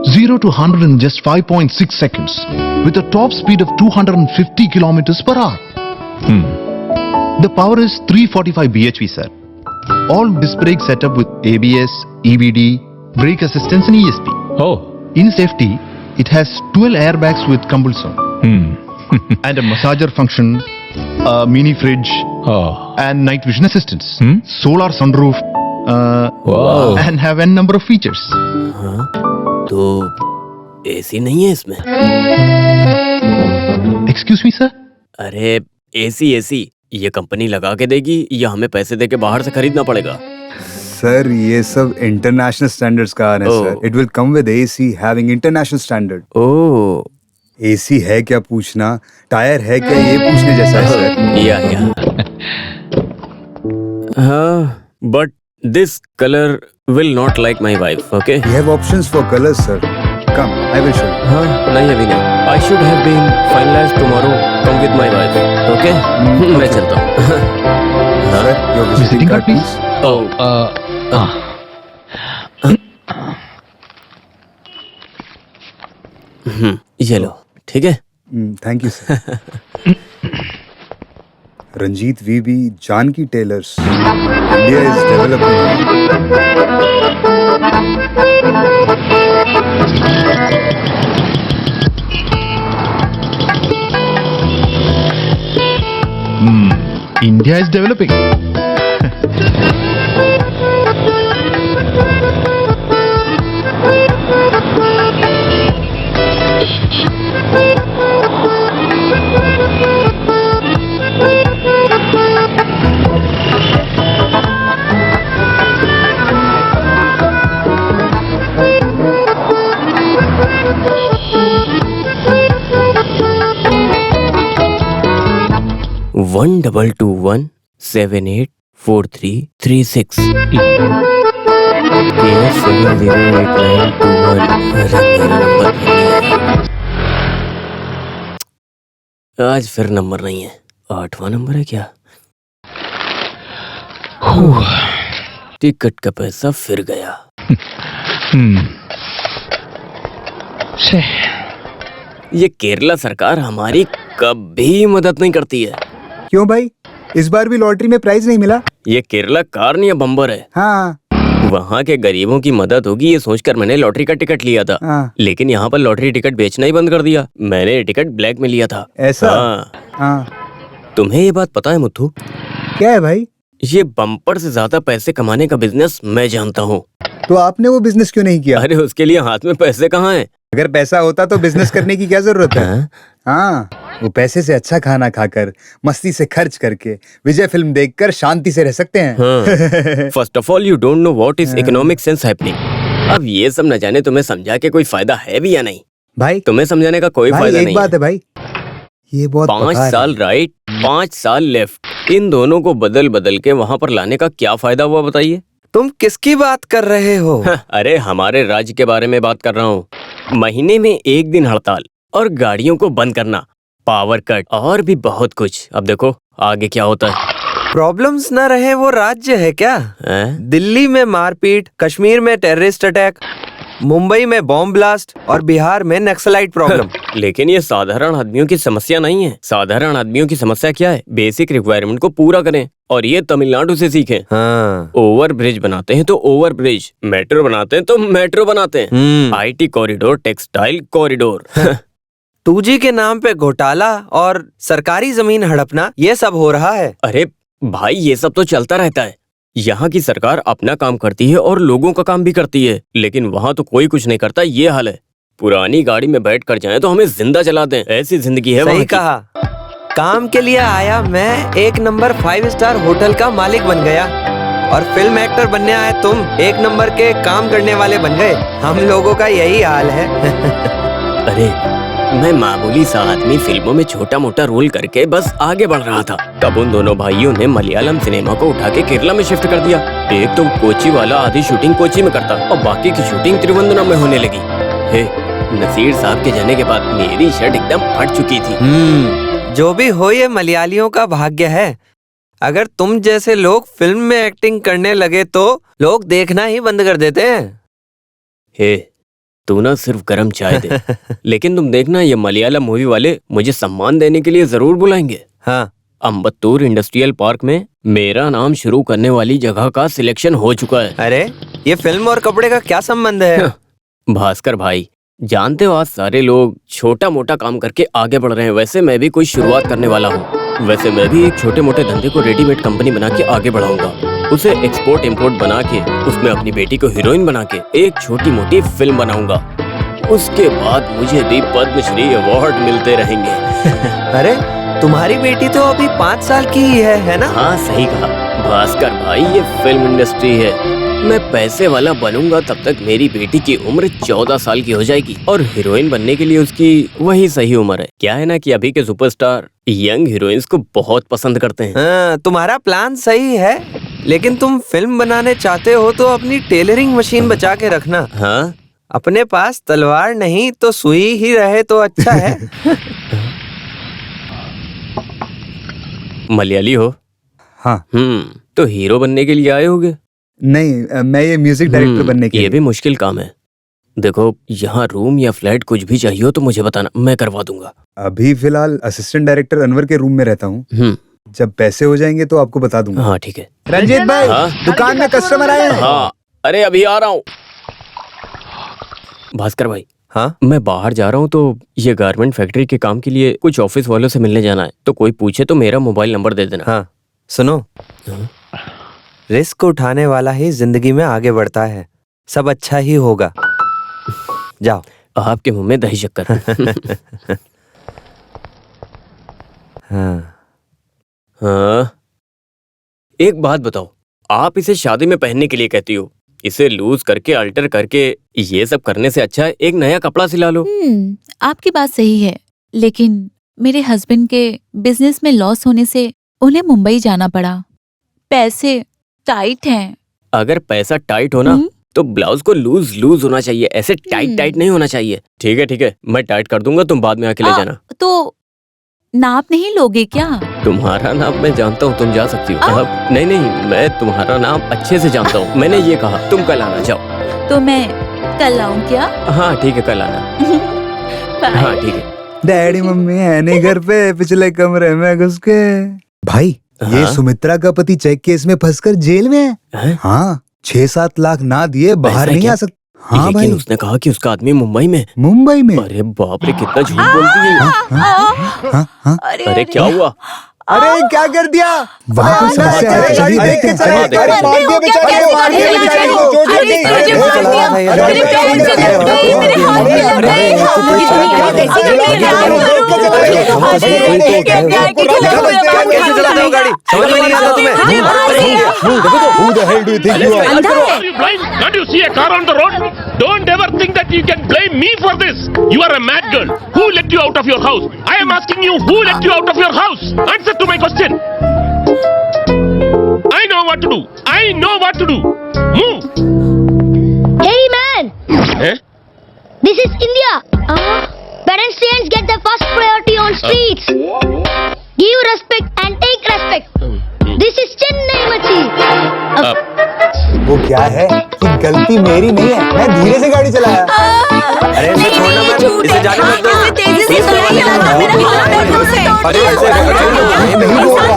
0 to 100 in just 5.6 seconds with a top speed of 250 kilometers per hour. The power is 345 bhp, sir. All disc brake setup with ABS, EBD, brake assistance and ESP. Oh. In safety, it has 12 airbags with compulsion and a massager function, a mini fridge Oh. and night vision assistance, solar sunroof, Wow. and have n number of features. तो AC नहीं है इसमें? Excuse me, sir? अरे AC ये company लगा के देगी या हमें पैसे देके बाहर से खरीदना पड़ेगा? सर ये सब इंटरनेशनल स्टैंडर्ड्स का आ रहा है sir. It will come with AC having international standard. Oh, AC है क्या पूछना, टायर है क्या ये पूछने जैसा है सर. या हाँ, but this colour will not like my wife. Okay, we have options for colours sir. Come, I will show you. हाँ, नहीं अभी नहीं. I should have been finalised tomorrow. Come with my wife. Okay, मैं चलता हूँ. Sir your visiting card please. Oh, ये लो. ठीक है. Thank you sir. Ranjeet VB, Janaki tailors. India is developing. India is developing. One 12217843336 आज फिर नंबर नहीं है. 8वां नंबर है क्या? टिकट का पैसा फिर गया. ये केरला सरकार हमारी कभी मदद नहीं करती है. क्यों भाई, इस बार भी लॉटरी में प्राइज नहीं मिला? ये केरला कार नहीं है, बम्पर है. हाँ. वहाँ के गरीबों की मदद होगी ये सोचकर मैंने लॉटरी का टिकट लिया था. हाँ. लेकिन यहाँ पर लॉटरी टिकट बेचना ही बंद कर दिया. मैंने ये टिकट ब्लैक में लिया था. ऐसा? हाँ. हाँ. तुम्हें ये बात पता है मुथु? क्या है भाई? ये बम्पर से ज्यादा पैसे कमाने का बिजनेस मैं जानता हूँ. तो आपने वो बिजनेस क्यों नहीं किया? अरे उसके लिए हाथ में पैसे कहाँ हैं? अगर पैसा होता तो बिजनेस करने की क्या जरूरत है? हाँ? हाँ, वो पैसे से अच्छा खाना खाकर, मस्ती से खर्च करके, विजय फिल्म देखकर शांति से रह सकते हैं. First of all you don't know what is economic sense happening. अब ये सब न जाने तुम्हें समझा के कोई फायदा है भी या नहीं. भाई तुम्हें समझाने का कोई भाई फायदा एक नहीं बात है भाई, ये बहुत 5 पका है. साल राइट, 5 साल लेफ्ट. इन दोनों को बदल बदल के वहाँ पर लाने का क्या फायदा हुआ बताइए? तुम किसकी बात कर रहे हो? अरे हमारे राज्य के बारे में बात कर रहा हूँ. महीने में 1 दिन हड़ताल और गाड़ियों को बंद करना, पावर कट और भी बहुत कुछ. अब देखो आगे क्या होता है. प्रॉब्लम्स न रहे वो राज्य है क्या? दिल्ली में मारपीट, कश्मीर में टेररिस्ट अटैक, मुंबई में बॉम्ब ब्लास्ट और बिहार में नक्सलाइट प्रॉब्लम. लेकिन ये साधारण आदमियों की समस्या नहीं है. साधारण आदमियों की समस्या क्या है? बेसिक रिक्वायरमेंट को पूरा करें. और ये तमिलनाडु से सीखें. हाँ. ओवर ब्रिज बनाते हैं तो ओवर ब्रिज, मेट्रो बनाते हैं तो मेट्रो बनाते हैं. IT corridor, textile corridor. 2G के नाम पे घोटाला और सरकारी जमीन हड़पना, ये सब हो रहा है. अरे भाई ये सब तो चलता रहता है. यहाँ की सरकार अपना काम करती है और लोगों का काम भी करती है. लेकिन वहाँ तो कोई कुछ नहीं करता. ये हाल है. पुरानी गाड़ी में बैठ कर जाए तो हमें जिंदा जला दें. ऐसी जिंदगी है. सही कहा. काम के लिए आया मैं, 1 नंबर 5 स्टार होटल का मालिक बन गया. और फिल्म एक्टर बनने आए तुम, 1 नंबर के काम करने वाले बन गए. हम लोगों का यही हाल है. अरे मैं मामूली सा आदमी फिल्मों में छोटा मोटा रोल करके बस आगे बढ़ रहा था. तब उन दोनों भाइयों ने मलयालम सिनेमा को उठा के केरला में शिफ्ट कर दिया. एक तो कोची वाला आधी शूटिंग कोची में करता और बाकी की शूटिंग त्रिवेंद्रम में होने लगी. हे नसीर साहब के जाने के बाद मेरी शर्ट एकदम फट चुकी थी. जो भी हो, ये मलयालियों का भाग्य है. अगर तुम जैसे लोग फिल्म में एक्टिंग करने लगे तो लोग देखना ही बंद कर देते हैं. हे तू ना सिर्फ गरम चाय दे। लेकिन तुम देखना, ये मलयालम मूवी वाले मुझे सम्मान देने के लिए जरूर बुलाएंगे। हाँ, अम्बत्तूर इंडस्ट्रियल पार्क में मेरा नाम शुरू करने वाली जगह का सिलेक्शन हो चुका है। अरे ये फिल्म और कपड़े का क्या संबंध है? भास्कर भाई, जानते हो आज सारे लोग छोटा मोटा काम करके आगे बढ़ रहे हैं। वैसे मैं भी कोई शुरुआत करने वाला हूँ। वैसे मैं भी एक छोटे मोटे धंधे को रेडीमेड कंपनी बना के आगे बढ़ाऊंगा, उसे एक्सपोर्ट इम्पोर्ट बना के उसमें अपनी बेटी को हीरोइन बना के एक छोटी मोटी फिल्म बनाऊंगा। उसके बाद मुझे भी पद्मश्री अवार्ड मिलते रहेंगे। अरे तुम्हारी बेटी तो अभी 5 साल की ही है ना? हाँ सही कहा भास्कर भाई, ये फिल्म इंडस्ट्री है। मैं पैसे वाला बनूंगा तब तक मेरी बेटी की उम्र 14 साल की हो जाएगी और हीरोइन बनने के लिए उसकी वही सही उम्र है। क्या है ना कि अभी के सुपरस्टार यंग हीरोइंस को बहुत पसंद करते हैं। हाँ, तुम्हारा प्लान सही है, लेकिन तुम फिल्म बनाने चाहते हो तो अपनी टेलरिंग मशीन बचा के रखना। हाँ, अपने पास तलवार नहीं तो सुई ही रहे तो अच्छा है। मलयाली हो? हाँ। तो हीरो बनने के लिए आए होगे? नहीं, मैं ये म्यूजिक डायरेक्टर बनने के ये लिए। भी मुश्किल काम है। देखो, यहाँ रूम या फ्लैट कुछ भी चाहिए हो तो मुझे बताना, मैं करवा दूंगा। अभी फिलहाल असिस्टेंट डायरेक्टर अनवर के रूम में रहता हूँ। जब पैसे हो जाएंगे तो आपको बता दूंगा। हाँ ठीक है। रंजीत भाई, हाँ? दुकान में कस्टमर आए हैं। हाँ, अरे अभी आ रहा हूँ। भास्कर भाई, हाँ? मैं बाहर जा रहा हूँ तो ये गारमेंट फैक्ट्री के काम के लिए कुछ ऑफिस वालों से मिलने जाना है, तो कोई पूछे तो मेरा मोबाइल नंबर दे देना। हाँ, सुनो, रिस्क उठाने वाला ही जिंदगी में आगे बढ़ता है। सब अच्छा ही होगा। जाओ। आपके मुंह में दही शक्कर। हाँ। हाँ, एक बात बताओ, आप इसे शादी में पहनने के लिए कहती हो, इसे लूज करके अल्टर करके ये सब करने से अच्छा है एक नया कपड़ा सिला लो। आपकी बात सही है, लेकिन मेरे हस्बैंड के बिजनेस में लॉस होने से उन्हें मुंबई जाना पड़ा। पैसे टाइट हैं। अगर पैसा टाइट हो ना तो ब्लाउज को लूज लूज होना चाहिए, ऐसे टाइट टाइट नहीं होना चाहिए। ठीक है, मैं टाइट कर दूंगा, तुम बाद में आके ले जाना। तो नाप नहीं लोगे क्या? तुम्हारा नाम मैं जानता हूँ, तुम जा सकती हो। अब नहीं, मैं तुम्हारा नाम अच्छे से जानता हूँ। मैंने ये कहा तुम कल आना। जाओ। तो मैं कल आऊँ क्या? हाँ ठीक है, कल आना। हाँ ठीक है। डैडी मम्मी है नहीं घर पे, पिछले कमरे में घुस के। भाई, ये हाँ? सुमित्रा का पति चेक केस में फंसकर जेल में है। हाँ, 6-7 लाख ना दिए बाहर ऐसा नहीं क्या? आ सकता। हाँ लेकिन भाई, उसने कहा कि उसका आदमी मुंबई में। मुंबई में। अरे बाप रे, कितना झूठ बोलती है। हाँ? अरे क्या हुआ? अरे क्या कर दिया? वहाँ कोई समस्या है? गाड़ी देख के चला। देखते हैं। अरे मार दिया बेचारे को, मार दिया बेचारे को, चोट लग गई। अरे वो चला रहा था यार। अरे क्या हुआ? मेरे हाथ में लग गई। कैसे चलाते हो गाड़ी? समझ में नहीं आता तुम्हें? Who the hell do you think you are? Are you blind? Can't you see a car on the road? Don't ever think that you can blame me for this. You are a mad girl. Who let you out of your house? I am asking you, who let you out of your house? Answer to my question. I know what to do. I know what to do. Move. Hey man! Eh? This is India. Pedestrians get the first priority on streets. Give respect and take respect. This is Chennai Machi. वो क्या है कि गलती मेरी नहीं है, मैं धीरे से गाड़ी चलाया। अरे इसे छोड़ना मत, इसे जाने मत दो। अरे ऐसे नहीं बोल रहा।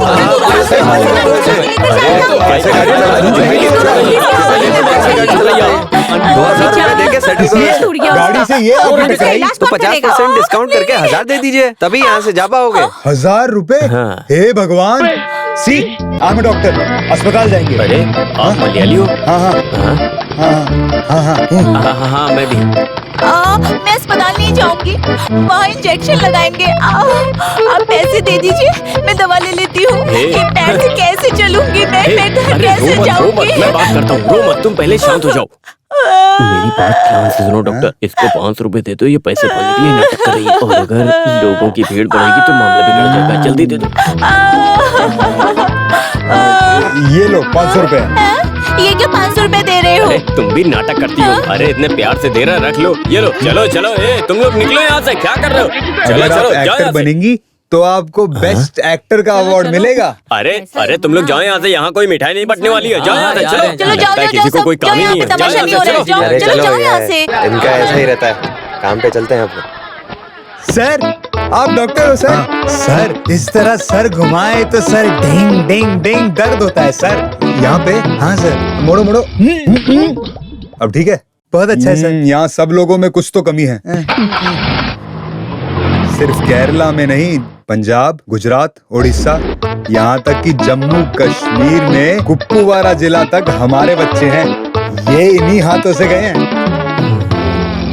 2000 रुपए देके सेटल करो। गाड़ी से ये आगे टकराई तो 50% डिस्काउंट करके 1000 दे दीजिए, तभी यहाँ से जा पाओगे। 1000 रुपए? हाँ। हे भगवान। सी, I'm a डॉक्टर, अस्पताल जाएंगे। अरे आप मलयाली हो? हाँ हाँ हाँ हाँ हाँ। हाँ, मैं भी। मैं अस्पताल नहीं जाऊंगी, वहाँ इंजेक्शन लगाएंगे। आप पैसे दे दीजिए, मैं दवा ले लेती हूँ। हे। ये पैर से कैसे चलूंगी मैं घर अरे कैसे रो मत, जाऊंगी? मैं बात करता हूँ। रो मत, तुम पहले शांत हो जाओ। मेरी बात ध्यान से सुनो डॉक्टर, इसको 500 रुपए दे दो, ये पैसे पाने के लिए नाटक कर रही है, और अगर लोगों की भीड़ बढ़ेगी तो मामला बिगड़ जाएगा। जल्दी दे दो। ये लो 500 रुपए। ये क्या 500 रुपए दे रहे हो? अरे तुम भी नाटक करती हो। अरे इतने प्यार से दे रहा, रख लो। ये लो, चलो चलो, तुम लोग निकलो यहाँ से। क्या कर रहे हो? चलो अगर आप चलो, जाओ एक्टर यहाँ से। बनेंगी तो आपको बेस्ट एक्टर का अवार्ड मिलेगा। अरे अरे तुम लोग जाओ यहाँ से, यहाँ कोई मिठाई नहीं बटने वाली है। जाओ यहाँ से, चलो चलो जाओ लगता है जाओ किसी को जाओ कोई काम ही नहीं है। तमाशा जाओ नहीं हो यहाँ रहा से, है, चलो। जाओ चलो जाओ यहाँ से। इनका ऐसा ही रहता है, काम पे चलते हैं अपने। सर आप डॉक्टर हो सर? सर इस तरह सर घुमाए तो सर डिंग डिंग डिंग दर्द होता है सर यहाँ पे। हाँ सर, मोड़ो मोड़ो। अब ठीक है, बहुत अच्छा है सर। यहाँ सब लोगों में कुछ तो कमी है। सिर्फ केरला में नहीं, पंजाब, गुजरात, उड़ीसा, यहाँ तक कि जम्मू कश्मीर में कुपवारा जिला तक हमारे बच्चे हैं, ये इन्हीं हाथों से गए हैं।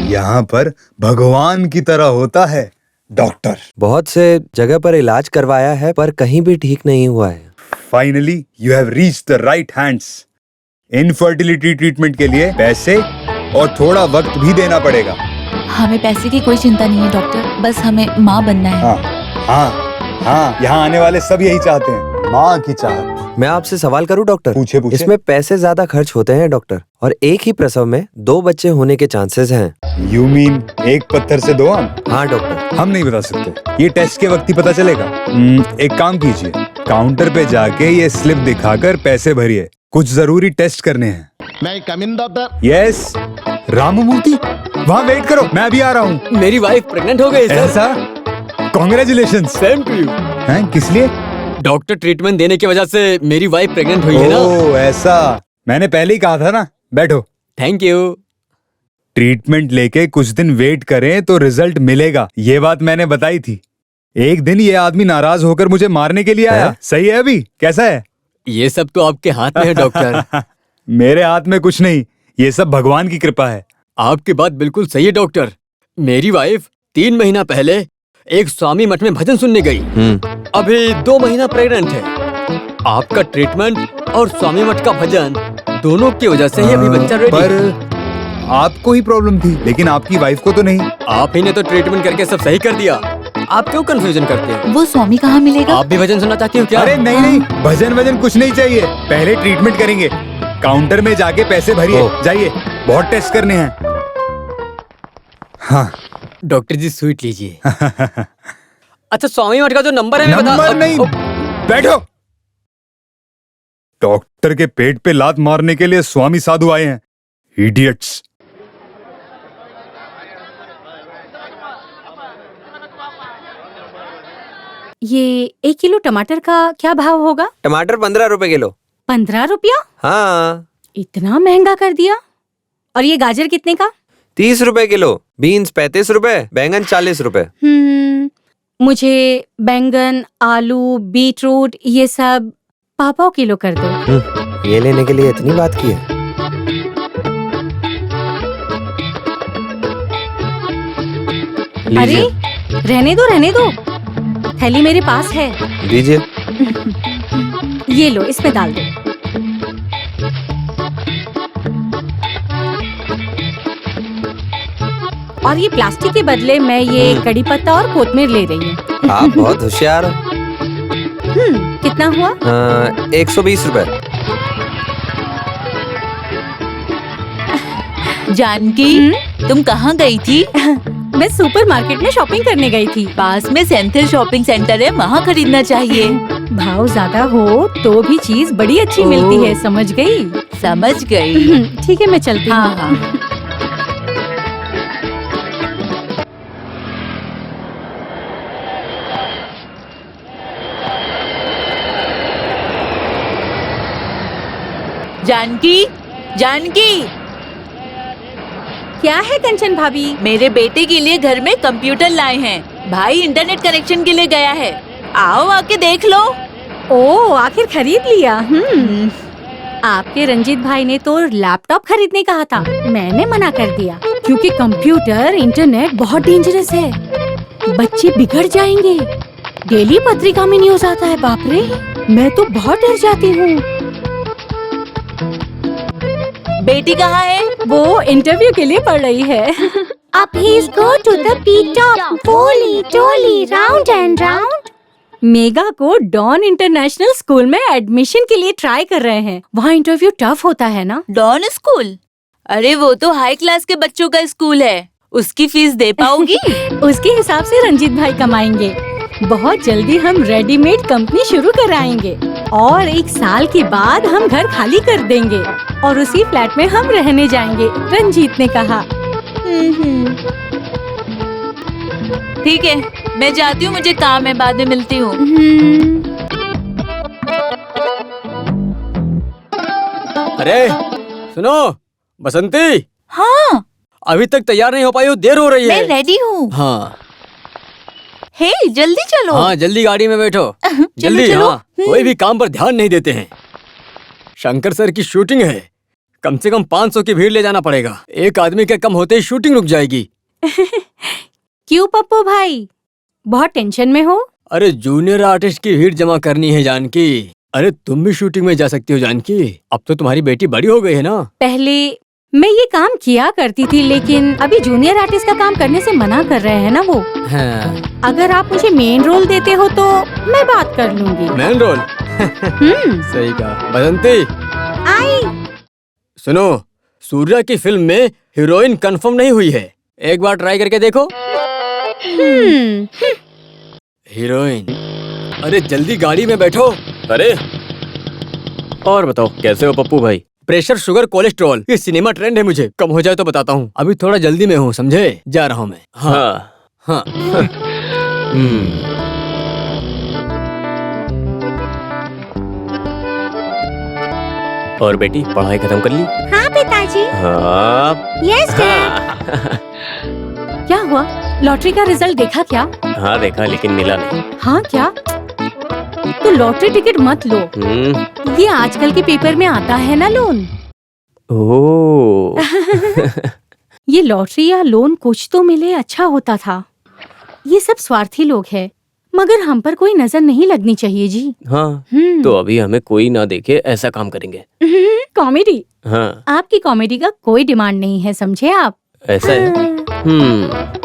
यहाँ पर भगवान की तरह होता है डॉक्टर। बहुत से जगह पर इलाज करवाया है पर कहीं भी ठीक नहीं हुआ है। Finally you have reached the right hands. Infertility treatment के लिए पैसे और थोड़ा वक्त भी देना पड़ेगा। हमें पैसे की कोई चिंता नहीं है डॉक्टर, बस हमें माँ बनना है। हाँ हाँ हाँ, यहाँ आने वाले सब यही चाहते हैं, माँ की चाहत। मैं आपसे सवाल करूं डॉक्टर? पूछे पूछे। इसमें पैसे ज्यादा खर्च होते हैं डॉक्टर, और एक ही प्रसव में 2 बच्चे होने के चांसेस हैं। यू मीन एक पत्थर से 2 आम? हाँ डॉक्टर। हम नहीं बता सकते, ये टेस्ट के वक्त ही पता चलेगा। एक काम कीजिए, काउंटर पे जाके ये स्लिप दिखाकर पैसे भरिए, कुछ जरूरी टेस्ट करने हैं। May I come in, doctor? Yes Ramu Murthy, वहाँ वेट करो, मैं अभी आ रहा हूँ। मेरी वाइफ प्रेग्नेंट हो गई सर। ऐसा? कॉन्ग्रेचुलेशन। Same to you. हैं, किस लिए? डॉक्टर ट्रीटमेंट देने की वजह से मेरी वाइफ प्रेग्नेंट हुई है ना। ओह ऐसा, मैंने पहले ही कहा था ना। बैठो। Thank you. ट्रीटमेंट लेके कुछ दिन वेट करें तो रिजल्ट मिलेगा, ये बात मैंने बताई थी। एक दिन ये आदमी नाराज होकर मुझे मारने के लिए आया। सही है अभी? कैसा है? ये सब तो आपके हाथ में है डॉक्टर। मेरे हाथ में कुछ नहीं, ये सब भगवान की कृपा है। आपकी बात बिल्कुल सही है डॉक्टर। मेरी वाइफ 3 महीना पहले एक स्वामी मठ में भजन सुनने गई। अभी 2 महीना प्रेग्नेंट है। आपका ट्रीटमेंट और स्वामी मठ का भजन दोनों की वजह से ही अभी बच्चा रेडी है। पर आपको ही प्रॉब्लम थी, लेकिन आपकी वाइफ को तो नहीं। आप ही ने तो ट्रीटमेंट करके सब सही कर दिया। आप क्यों कंफ्यूजन करते हैं? वो स्वामी कहाँ मिलेगा? आप भी भजन सुनना चाहती हो क्या? अरे नहीं नहीं, भजन वजन कुछ नहीं चाहिए, पहले ट्रीटमेंट करेंगे। काउंटर में जाके पैसे भरिए, जाइए, बहुत टेस्ट करने हैं। हाँ डॉक्टर जी स्वीट लीजिए। अच्छा स्वामी मठ का जो नंबर है नंबर नहीं, बैठो। डॉक्टर के पेट पे लात मारने के लिए स्वामी साधु आए हैं, इडियट्स। ये 1 किलो टमाटर का क्या भाव होगा? टमाटर 15 रुपए किलो। 15 रुपया? हाँ। इतना महंगा कर दिया। और ये गाजर कितने का? 30 रुपए किलो। बीन्स 35 रुपए, बैंगन 40 रुपए। मुझे बैंगन, आलू, बीटरूट ये सब पाव किलो कर दो। ये लेने के लिए इतनी बात की है? अरे रहने दो, थैली मेरे पास है। दीजिए। ये लो, इसमें डाल दो। और ये प्लास्टिक के बदले मैं ये कड़ी पत्ता और कोतमीर ले रही हूँ। आप बहुत होशियार हो। कितना हुआ? 120 रुपए। जानकी, तुम कहाँ गई थी? मैं सुपरमार्केट में शॉपिंग करने गई थी। पास में सेंथल शॉपिंग सेंटर है, वहाँ खरीदना चाहिए। भाव ज्यादा हो तो भी चीज बड़ी अच्छी मिलती है, समझ गई? समझ गई। ठीक है, मैं चलती हूँ। हाँ। जानकी, जानकी, क्या है कंचन भाभी? मेरे बेटे के लिए घर में कंप्यूटर लाए हैं। भाई इंटरनेट कनेक्शन के लिए गया है, आओ आके देख लो। ओ, आखिर खरीद लिया। आपके रंजीत भाई ने तो लैपटॉप खरीदने कहा था, मैंने मना कर दिया क्योंकि कंप्यूटर इंटरनेट बहुत डेंजरस है, बच्चे बिगड़ जाएंगे। डेली पत्रिका में न्यूज आता है, बाप रे, मैं तो बहुत डर जाती हूँ। बेटी कहाँ है? वो इंटरव्यू के लिए पढ़ रही है। Up he's go to the peak top. Foley, tolly, round and round. Mega को डॉन इंटरनेशनल स्कूल में एडमिशन के लिए ट्राई कर रहे हैं। वहाँ इंटरव्यू टफ होता है ना? Don school? अरे वो तो हाई क्लास के बच्चों का स्कूल है, उसकी फीस दे पाओगी? उसके हिसाब से रंजीत भाई कमाएंगे। बहुत जल्दी हम रेडीमेड कंपनी शुरू कराएंगे और 1 साल के बाद हम घर खाली कर देंगे और उसी फ्लैट में हम रहने जाएंगे, रंजीत ने कहा। ठीक है, मैं जाती हूँ, मुझे काम है, बाद में मिलती हूँ। अरे सुनो बसंती, हाँ अभी तक तैयार नहीं हो पाई हो, देर हो रही मैं है। रेडी हूँ। हाँ हे जल्दी चलो। हाँ, जल्दी गाड़ी में बैठो। जल्दी। चलो। हाँ, कोई भी काम पर ध्यान नहीं देते हैं। शंकर सर की शूटिंग है, कम से कम 500 की भीड़ ले जाना पड़ेगा। एक आदमी के कम होते ही शूटिंग रुक जाएगी। क्यों पप्पू भाई, बहुत टेंशन में हो? अरे जूनियर आर्टिस्ट की भीड़ जमा करनी है जानकी। अरे तुम भी शूटिंग में जा सकती हो जानकी, अब तो तुम्हारी बेटी बड़ी हो गई है ना। पहले मैं ये काम किया करती थी, लेकिन अभी जूनियर आर्टिस्ट का काम करने से मना कर रहे हैं ना वो। हाँ। अगर आप मुझे मेन रोल देते हो तो मैं बात कर लूंगी। Main role? सही कहा। बसंती आई। सुनो, सूर्या की फिल्म में हीरोइन कंफर्म नहीं हुई है, एक बार ट्राई करके देखो। हीरोइन? अरे जल्दी गाड़ी में बैठो। अरे और बताओ कैसे हो पप्पू भाई? प्रेशर, शुगर, कोलेस्ट्रॉल, ये सिनेमा ट्रेंड है, मुझे कम हो जाए तो बताता हूँ। अभी थोड़ा जल्दी में हूँ, समझे? जा रहा हूँ मैं। हाँ हाँ। और बेटी पढ़ाई खत्म कर ली? हाँ पिताजी। हाँ। Yes dad. क्या हुआ, लॉटरी का रिजल्ट देखा क्या? हाँ देखा, लेकिन मिला नहीं। हाँ क्या? तो लॉटरी टिकट मत लो, ये आजकल के पेपर में आता है ना लोन। ओह। ये लॉटरी या लोन कुछ तो मिले अच्छा होता था। ये सब स्वार्थी लोग हैं, मगर हम पर कोई नजर नहीं लगनी चाहिए जी। हाँ, तो अभी हमें कोई ना देखे ऐसा काम करेंगे। कॉमेडी? हाँ। आपकी कॉमेडी का कोई डिमांड नहीं है, समझे आप? ऐसा है?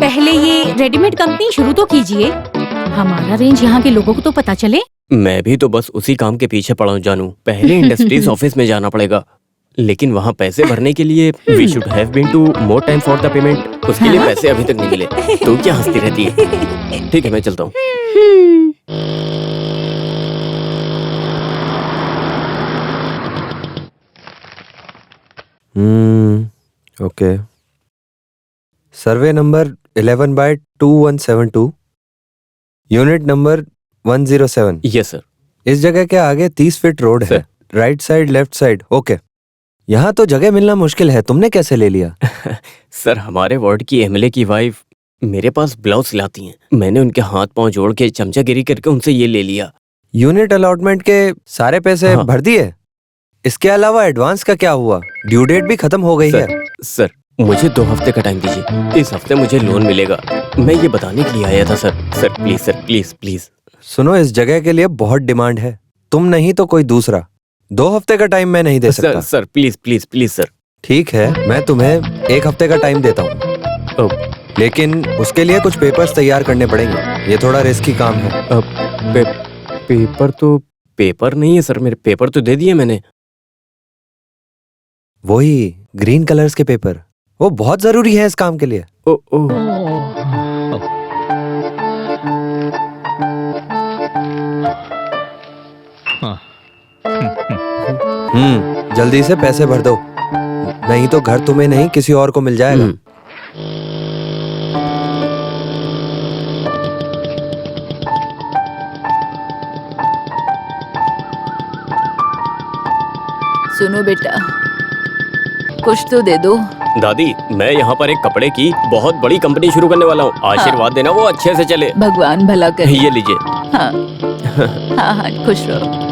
पहले ये रेडीमेड कंपनी शुरू तो कीजिए, हमारा रेंज यहाँ के लोगों को तो पता चले। मैं भी तो बस उसी काम के पीछे पड़ा हूँ जानू। पहले इंडस्ट्रीज ऑफिस में जाना पड़ेगा, लेकिन वहाँ पैसे भरने के लिए we should have been to more time for the payment. उसके लिए पैसे अभी तक नहीं मिले। तो क्या हंसती रहती है? ठीक है, मैं चलता हूँ। Okay. Survey number 11/2172, unit number 107। Yes sir. इस जगह के आगे 30 फीट रोड है, right side, left side. Okay. यहाँ तो जगह मिलना मुश्किल है, तुमने कैसे ले लिया? सर, हमारे वार्ड की एमएलए की वाइफ मेरे पास ब्लाउज सिलाती हैं। मैंने उनके हाथ पांव जोड़ के चमचागिरी करके उनसे ये ले लिया। यूनिट अलॉटमेंट के सारे पैसे भर दिए? इसके अलावा एडवांस का क्या हुआ? ड्यू डेट भी खत्म हो गई है। सर, मुझे 2 हफ्ते का टाइम दीजिए, इस हफ्ते मुझे लोन मिलेगा। मैं ये बताने के लिए आया था sir. Sir please, sir please please. सुनो, इस जगह के लिए बहुत डिमांड है, तुम नहीं तो कोई दूसरा। 2 हफ्ते का टाइम मैं नहीं दे सकता। Sir please please please sir. ठीक है, मैं तुम्हें 1 हफ्ते का टाइम देता हूँ, लेकिन उसके लिए कुछ पेपर्स तैयार करने पड़ेंगे। ये थोड़ा रिस्की काम है। पेपर नहीं है सर, मेरे पेपर तो दे दिए मैंने। वही ग्रीन कलर्स के पेपर, वो बहुत जरूरी है इस काम के लिए। जल्दी से पैसे भर दो, नहीं तो घर तुम्हें नहीं किसी और को मिल जाएगा। सुनो बेटा, कुछ तो दे दो। दादी, मैं यहाँ पर एक कपड़े की बहुत बड़ी कंपनी शुरू करने वाला हूँ, आशीर्वाद देना वो अच्छे से चले। भगवान भला करे। ये लीजिए। हाँ हाँ हाँ, खुश रहो।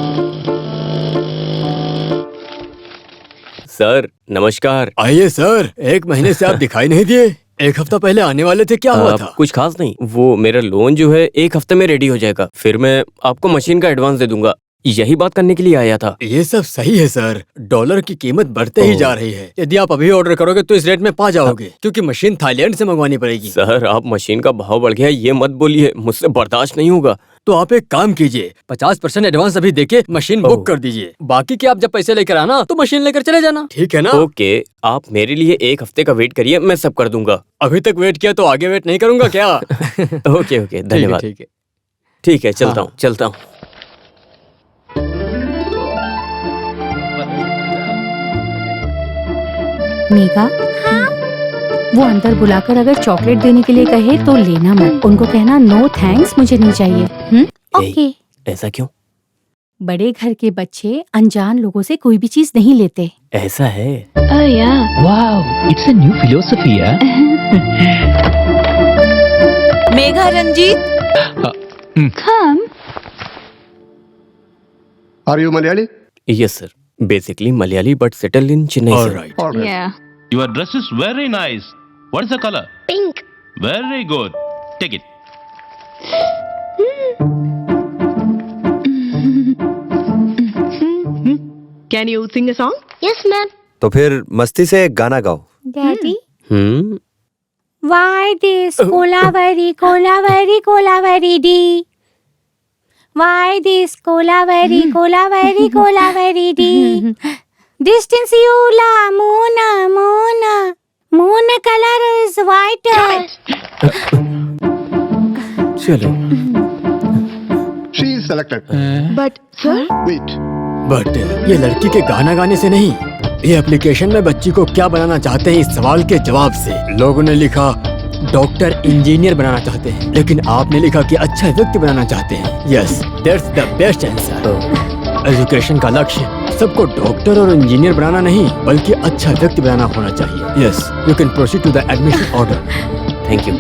सर नमस्कार। आइए सर, 1 महीने से आप दिखाई नहीं दिए। 1 हफ्ता पहले आने वाले थे, क्या हुआ था? कुछ खास नहीं, वो मेरा लोन जो है 1 हफ्ते में रेडी हो जाएगा, फिर मैं आपको मशीन का एडवांस दे दूंगा। यही बात करने के लिए आया था। ये सब सही है सर, डॉलर की कीमत बढ़ते ही जा रही है। यदि आप अभी ऑर्डर करोगे तो इस रेट में पा जाओगे, क्योंकि मशीन थाईलैंड से मंगवानी पड़ेगी। सर, आप मशीन का भाव बढ़ गया ये मत बोलिए, मुझसे बर्दाश्त नहीं होगा। तो आप एक काम कीजिए, 50% एडवांस अभी देके मशीन बुक कर दीजिए। बाकी के आप जब पैसे लेकर आना तो मशीन लेकर चले जाना, ठीक है ना? ओके, आप मेरे लिए 1 हफ्ते का वेट करिए, मैं सब कर दूंगा। अभी तक वेट किया तो आगे वेट नहीं करूंगा क्या? ओके धन्यवाद। ठीक है। ठीक है, चलता हूँ चलता हूँ। मेघा, वो अंदर बुलाकर अगर चॉकलेट देने के लिए कहे तो लेना मत। उनको कहना नो थैंक्स, मुझे नहीं चाहिए। ओके। ऐसा क्यों? बड़े घर के बच्चे अनजान लोगों से कोई भी चीज नहीं लेते। ऐसा है? Wow, it's a new philosophy. Megha, Ranjit, Come. Are you Malayali? Yes sir, basically Malayali but settle in Chennai sir. Alright. All right. Yeah. Your dress is very nice. What is the color? Pink. Very good. Take it. Can you sing a song? Yes, ma'am. तो फिर मस्ती से एक गाना गाओ। Daddy, hmm, why this Kolaveri Kolaveri Kolaveri D? Why this Kolaveri Kolaveri Kolaveri D? Distance Yula, Moon color is white. चलो। She is selected. But sir, Wait. But ये लड़की के गाना गाने से नहीं, ये एप्लीकेशन में बच्ची को क्या बनाना चाहते हैं इस सवाल के जवाब से। लोगों ने लिखा डॉक्टर इंजीनियर बनाना चाहते हैं, लेकिन आपने लिखा कि अच्छा व्यक्ति बनाना चाहते हैं। Yes, that's the best answer. Education का लक्ष्य सबको डॉक्टर और इंजीनियर बनाना नहीं, बल्कि अच्छा व्यक्ति बनाना होना चाहिए। Yes, you can proceed to the admission order. Thank you.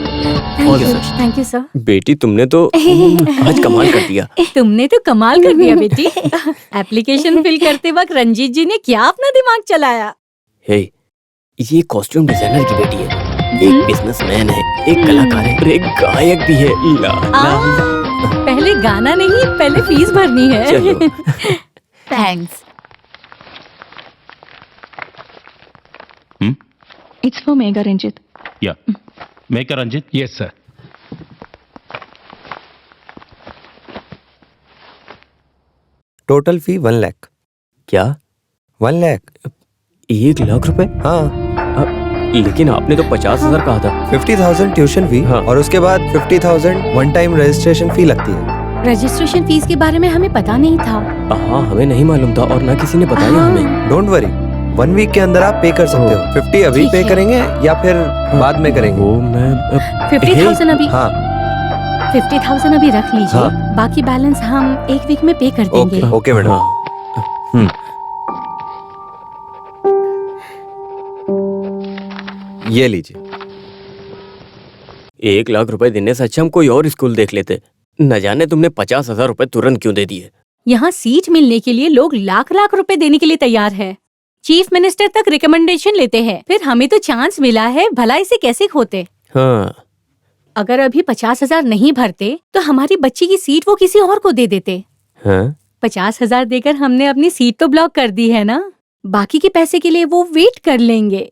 Thank you sir. बेटी तुमने तो आज कमाल कर दिया। तुमने तो कमाल कर दिया बेटी। एप्लीकेशन फिल करते वक्त रंजीत जी ने क्या अपना दिमाग चलाया। हे, ये कॉस्ट्यूम डिजाइनर की बेटी है, एक बिजनेसमैन है, एक कलाकार है और एक गायक भी है। ला, ला, ला। पहले गाना नहीं, पहले फीस भरनी है। चलो। Thanks. it's for Megha Ranjit. Yeah. Make a Ranjit. Yes, sir. Total fee 1 lakh. क्या? 1 लाख? 1 लाख रुपए? हाँ। लेकिन आपने तो 50,000 कहा था। 50,000 ट्यूशन फी, हाँ। और उसके बाद 50,000 वन टाइम रजिस्ट्रेशन फी लगती है। रजिस्ट्रेशन फीस के बारे में हमें पता नहीं था। हाँ, हमें नहीं मालूम था और ना किसी ने बताया हमें। डोंट वरी, 1 वीक के अंदर आप पे कर सकते हो। 50 अभी ठीक पे है। करेंगे या फिर बाद में करेंगे? वो मैं 50,000 अभी। हाँ। 50,000 अभी रख लीजिए। हाँ। बाकी बैलेंस हम 1 वीक में पे कर देंगे। Okay okay madam. हाँ। ये लीजिए। 1 लाख रुपए देने से अच्छा हम कोई और स्कूल देख लेते। न जाने तुमने 50,000 रुपए तुरंत क्यों दे दिए। यहाँ सीट मिलने के लिए लोग लाख लाख रुपए देने के लिए तैयार है। चीफ मिनिस्टर तक रिकमेंडेशन लेते हैं। फिर हमें तो चांस मिला है, भला इसे कैसे खोते। हाँ। अगर अभी 50,000 नहीं भरते तो हमारी बच्ची की सीट वो किसी और को दे देते। हाँ? 50,000 देकर हमने अपनी सीट तो ब्लॉक कर दी है ना। बाकी के पैसे के लिए वो वेट कर लेंगे।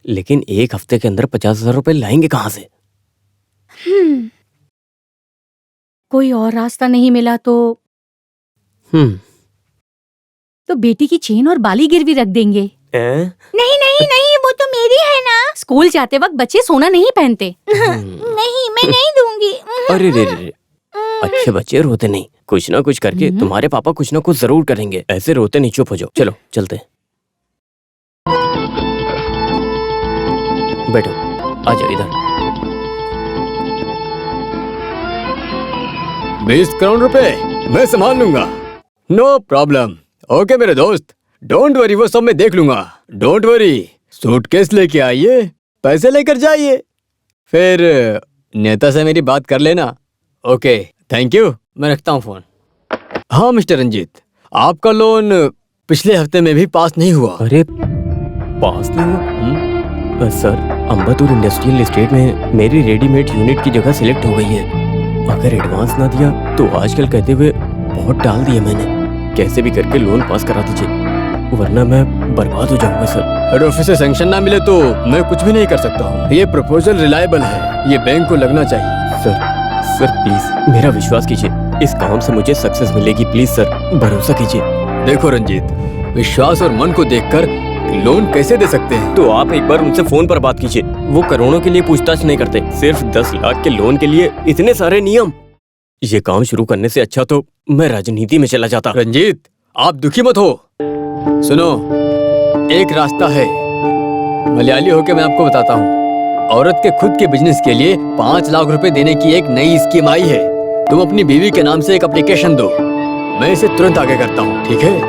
लेकिन 1 हफ्ते के अंदर 50,000 रुपए लाएंगे कहाँ से? कोई और रास्ता नहीं मिला तो बेटी की चेन और बाली गिरवी रख देंगे। नहीं नहीं नहीं, वो तो मेरी है ना। स्कूल जाते वक्त बच्चे सोना नहीं पहनते। नहीं, मैं नहीं दूंगी। अरे रे, अच्छे बच्चे रोते नहीं। कुछ ना कुछ करके तुम्हारे पापा कुछ ना कुछ जरूर करेंगे। ऐसे रोते नहीं, चुप हो जाओ। चलो चलते। बैठो, आ जाओ इधर। 20 करोड़ रुपए मैं संभाल लूंगा, नो प्रॉब्लम। ओके मेरे दोस्त, डोंट वरी, वो सब मैं देख लूंगा। डोंट वरी, सूटकेस लेके आइए, पैसे लेकर जाइए, फिर नेता से मेरी बात कर लेना। ओके, थैंक यू, मैं रखता हूँ फोन। हाँ मिस्टर रंजीत, आपका लोन पिछले हफ्ते में भी पास नहीं हुआ। अरे पास नहीं हुआ? सर, अंबातूर इंडस्ट्रियल एस्टेट में मेरी रेडीमेड यूनिट की जगह सिलेक्ट हो गई है। अगर एडवांस ना दिया तो आजकल कहते हुए बहुत टाल दिया मैंने। कैसे भी करके लोन पास करा दीजिए, वरना मैं बर्बाद हो जाऊंगा सर। हेड ऑफिस से सैंक्शन ना मिले तो मैं कुछ भी नहीं कर सकता हूँ। ये प्रपोजल रिलायबल है, ये बैंक को लगना चाहिए। सर प्लीज मेरा विश्वास कीजिए, इस काम से मुझे सक्सेस मिलेगी। प्लीज सर, भरोसा कीजिए। देखो रंजीत, विश्वास और मन को देखकर लोन कैसे दे सकते हैं? तो आप एक बार उनसे फोन पर बात कीजिए। वो करोड़ों के लिए पूछताछ नहीं करते, सिर्फ 10 लाख के लोन के लिए इतने सारे नियम। ये काम शुरू करने से अच्छा तो मैं राजनीति में चला जाता। रंजीत, आप दुखी मत हो। सुनो, एक रास्ता है, मलयाली होके मैं आपको बताता हूँ। औरत के खुद के बिजनेस के लिए 5 लाख रुपए देने की एक नई स्कीम आई है। तुम अपनी बीवी के नाम से एक एप्लीकेशन दो, मैं इसे तुरंत आगे करता हूँ। ठीक है?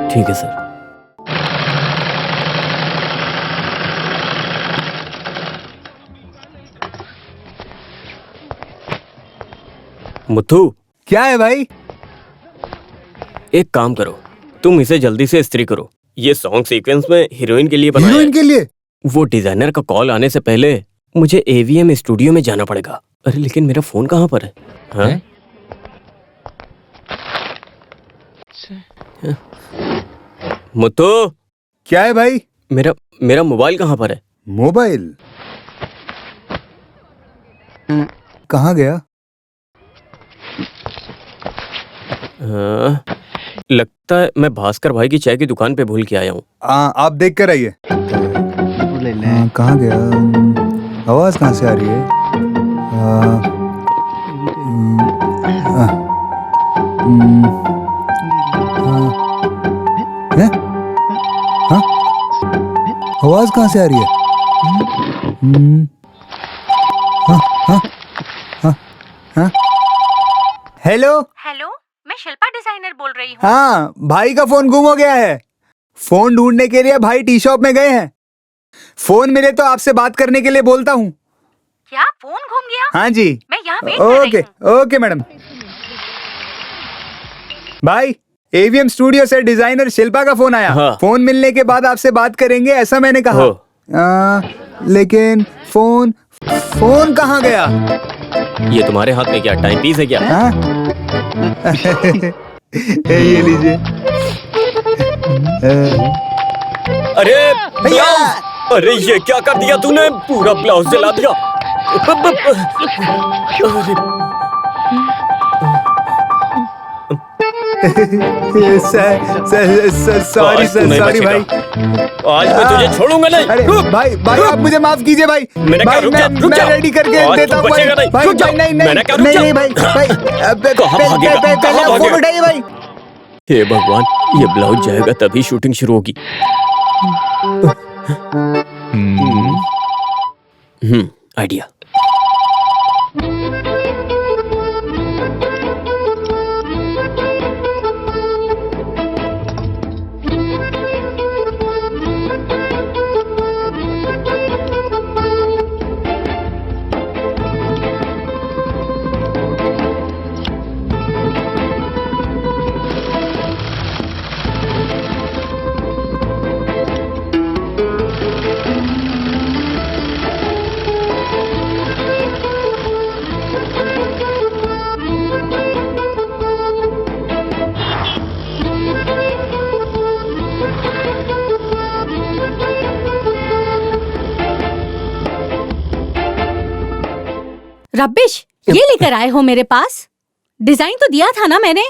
ठीक है सर। मुथु, क्या है भाई? एक काम करो, तुम इसे जल्दी से इस्त्री करो। ये सॉन्ग सीक्वेंस में हीरोइन के लिए बनाया हीरोइन है। के लिए? वो डिजाइनर का कॉल आने से पहले मुझे एवीएम स्टूडियो में जाना पड़ेगा। अरे लेकिन मेरा फोन कहाँ पर है? हाँ? मुत्तू, क्या है भाई? मेरा मोबाइल कहाँ पर है? मोबाइल कहाँ गया? हाँ, लगता है मैं भास्कर भाई की चाय की दुकान पे भूल के आया हूँ। आप देख कर आइए। कहाँ गया? आवाज कहाँ से आ रही है? आवाज कहाँ से आ रही है? हेलो हेलो, मैं शिल्पा डिजाइनर बोल रही हूँ। हाँ, भाई का फोन गुम हो गया है। फोन ढूंढने के लिए भाई टी शॉप में गए हैं। फोन मिले तो आपसे बात करने के लिए बोलता हूँ। क्या फोन घूम गया? हाँ जी। मैं यहाँ वेट कर रही हूँ। Okay madam. भाई, एवीएम स्टूडियो से डिजाइनर शिल्पा का फोन आया। हाँ। फोन मिलने के बाद आपसे बात करेंगे ऐसा मैंने कहा। लेकिन फोन कहाँ गया? ये तुम्हारे हाथ में क्या टाइम पीस है क्या? हाँ? ये लीजिए। अरे ब्लाउज! अरे ये क्या कर दिया तूने? पूरा ब्लाउज जला दिया। सॉरी भाई। आज मैं तुझे छोड़ूंगा नहीं। अरे भाई आप मुझे माफ कीजिए भाई। मैंने कहा रुक जा, रुक जा। मैं रेडी करके आज देता तू हूँ बचेगा नहीं। रुक जा। मैंने कहा रुक जा। नहीं भाई पहले आप फोन उठाइए भाई। हे भगवान, ये ब्लाउज जाएगा तभी शूटिंग शुरू होगी। आइडिया। रबिश, ये लेकर आए हो मेरे पास? डिजाइन तो दिया था ना मैंने,